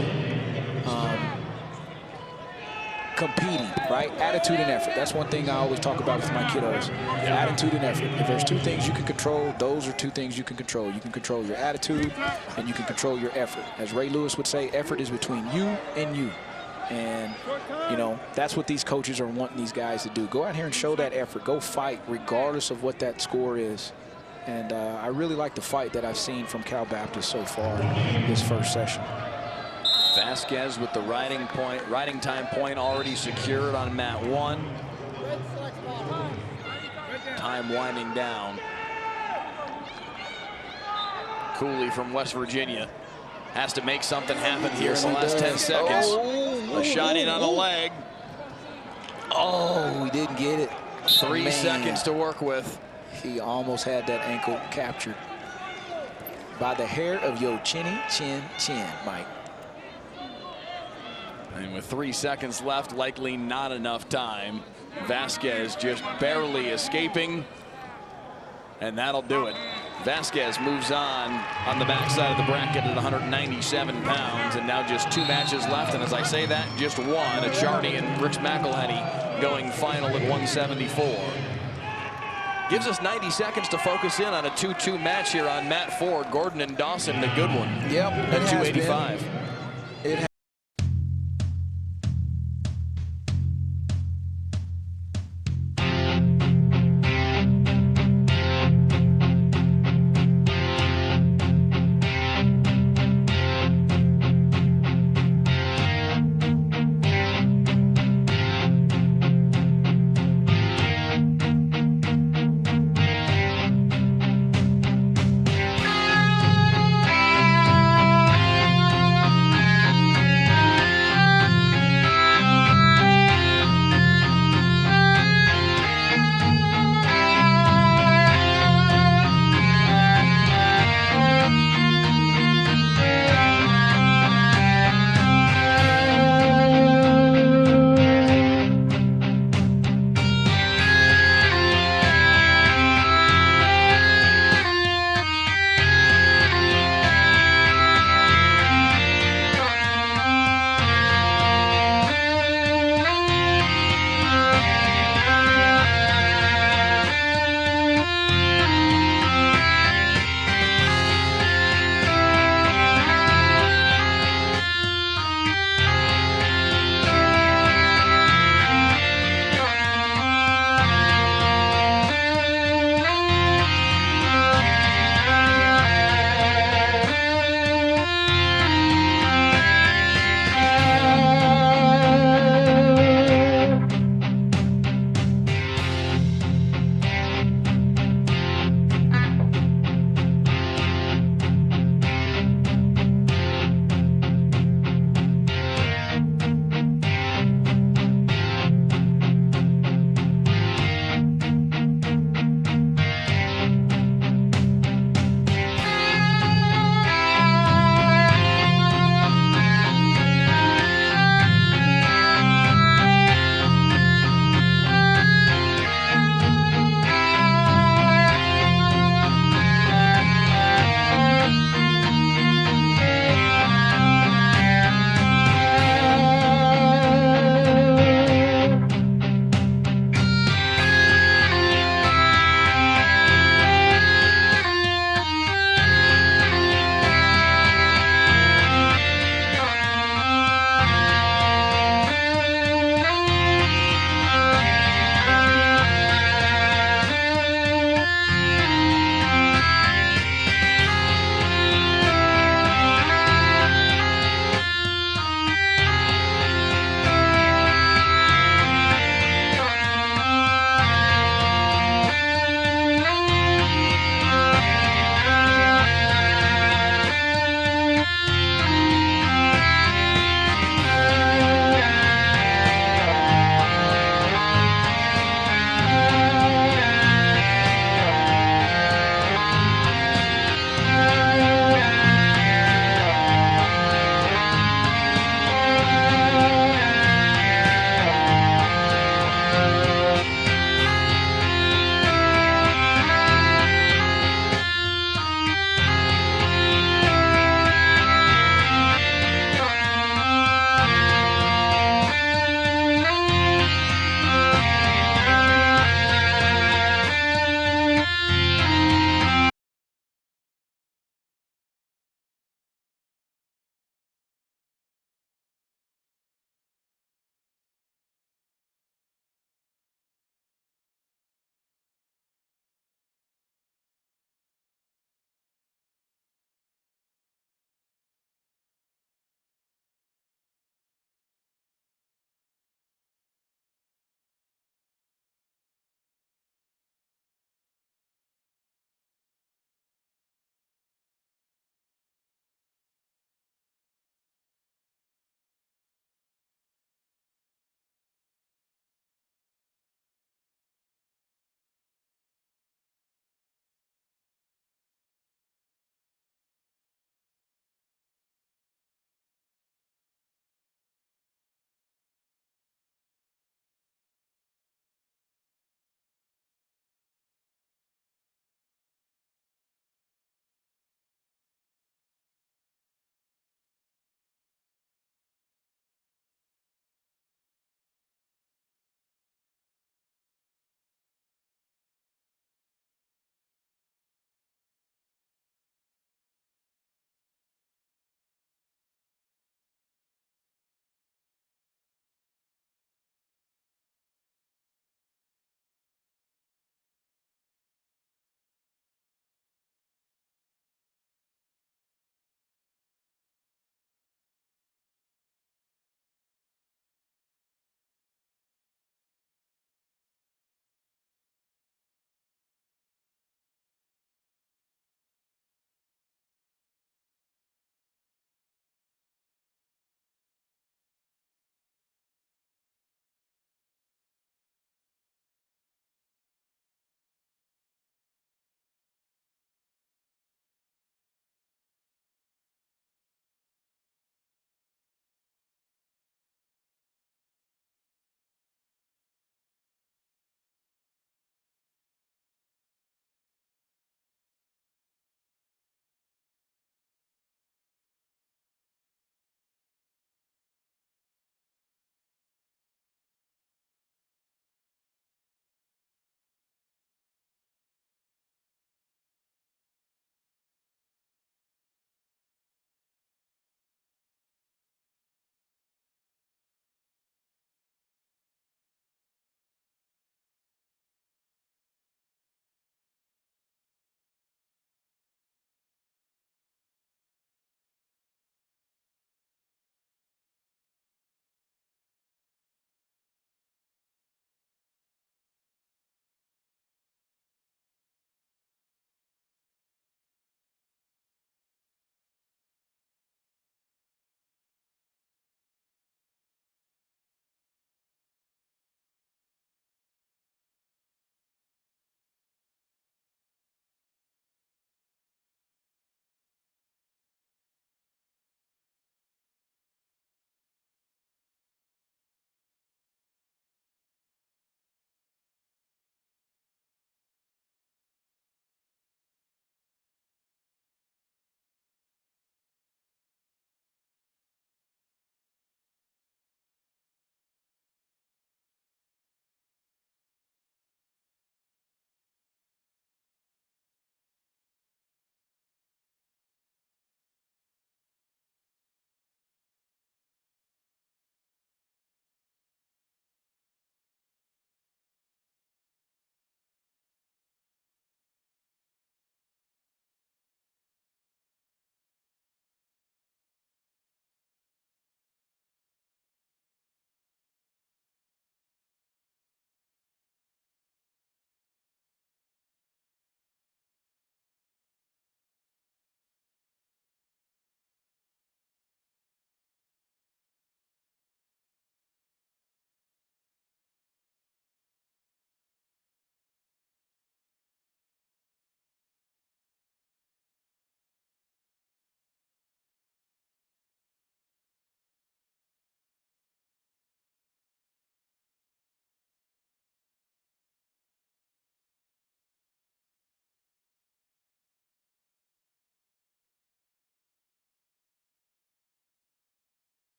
Speaker 6: Competing, right? Attitude and effort. That's one thing I always talk about with my kiddos. Attitude and effort. If there's 2 things you can control, those are 2 things you can control. You can control your attitude and you can control your effort. As Ray Lewis would say, effort is between you and you. And, you know, that's what these coaches are wanting these guys to do. Go out here and show that effort. Go fight regardless of what that score is. And I really like the fight that I've seen from Cal Baptist so far this first session.
Speaker 5: Vasquez with the riding time point already secured on mat 1. Time winding down. Cooley from West Virginia has to make something happen here in the last 10 seconds. A shot in on the leg.
Speaker 6: Oh, we didn't get it.
Speaker 5: 3 seconds to work with.
Speaker 6: He almost had that ankle captured by the hair of your chinny chin, Mike.
Speaker 5: And with 3 seconds left, likely not enough time. Vasquez just barely escaping. And that'll do it. Vasquez moves on the backside of the bracket at 197 pounds. And now just 2 matches left. And as I say that, just one. Acciardi and Rick McElhenney going final at 174. Gives us 90 seconds to focus in on a 2-2 match here on mat 4. Gordon and Dawson, the good one.
Speaker 6: Yep.
Speaker 5: At 285.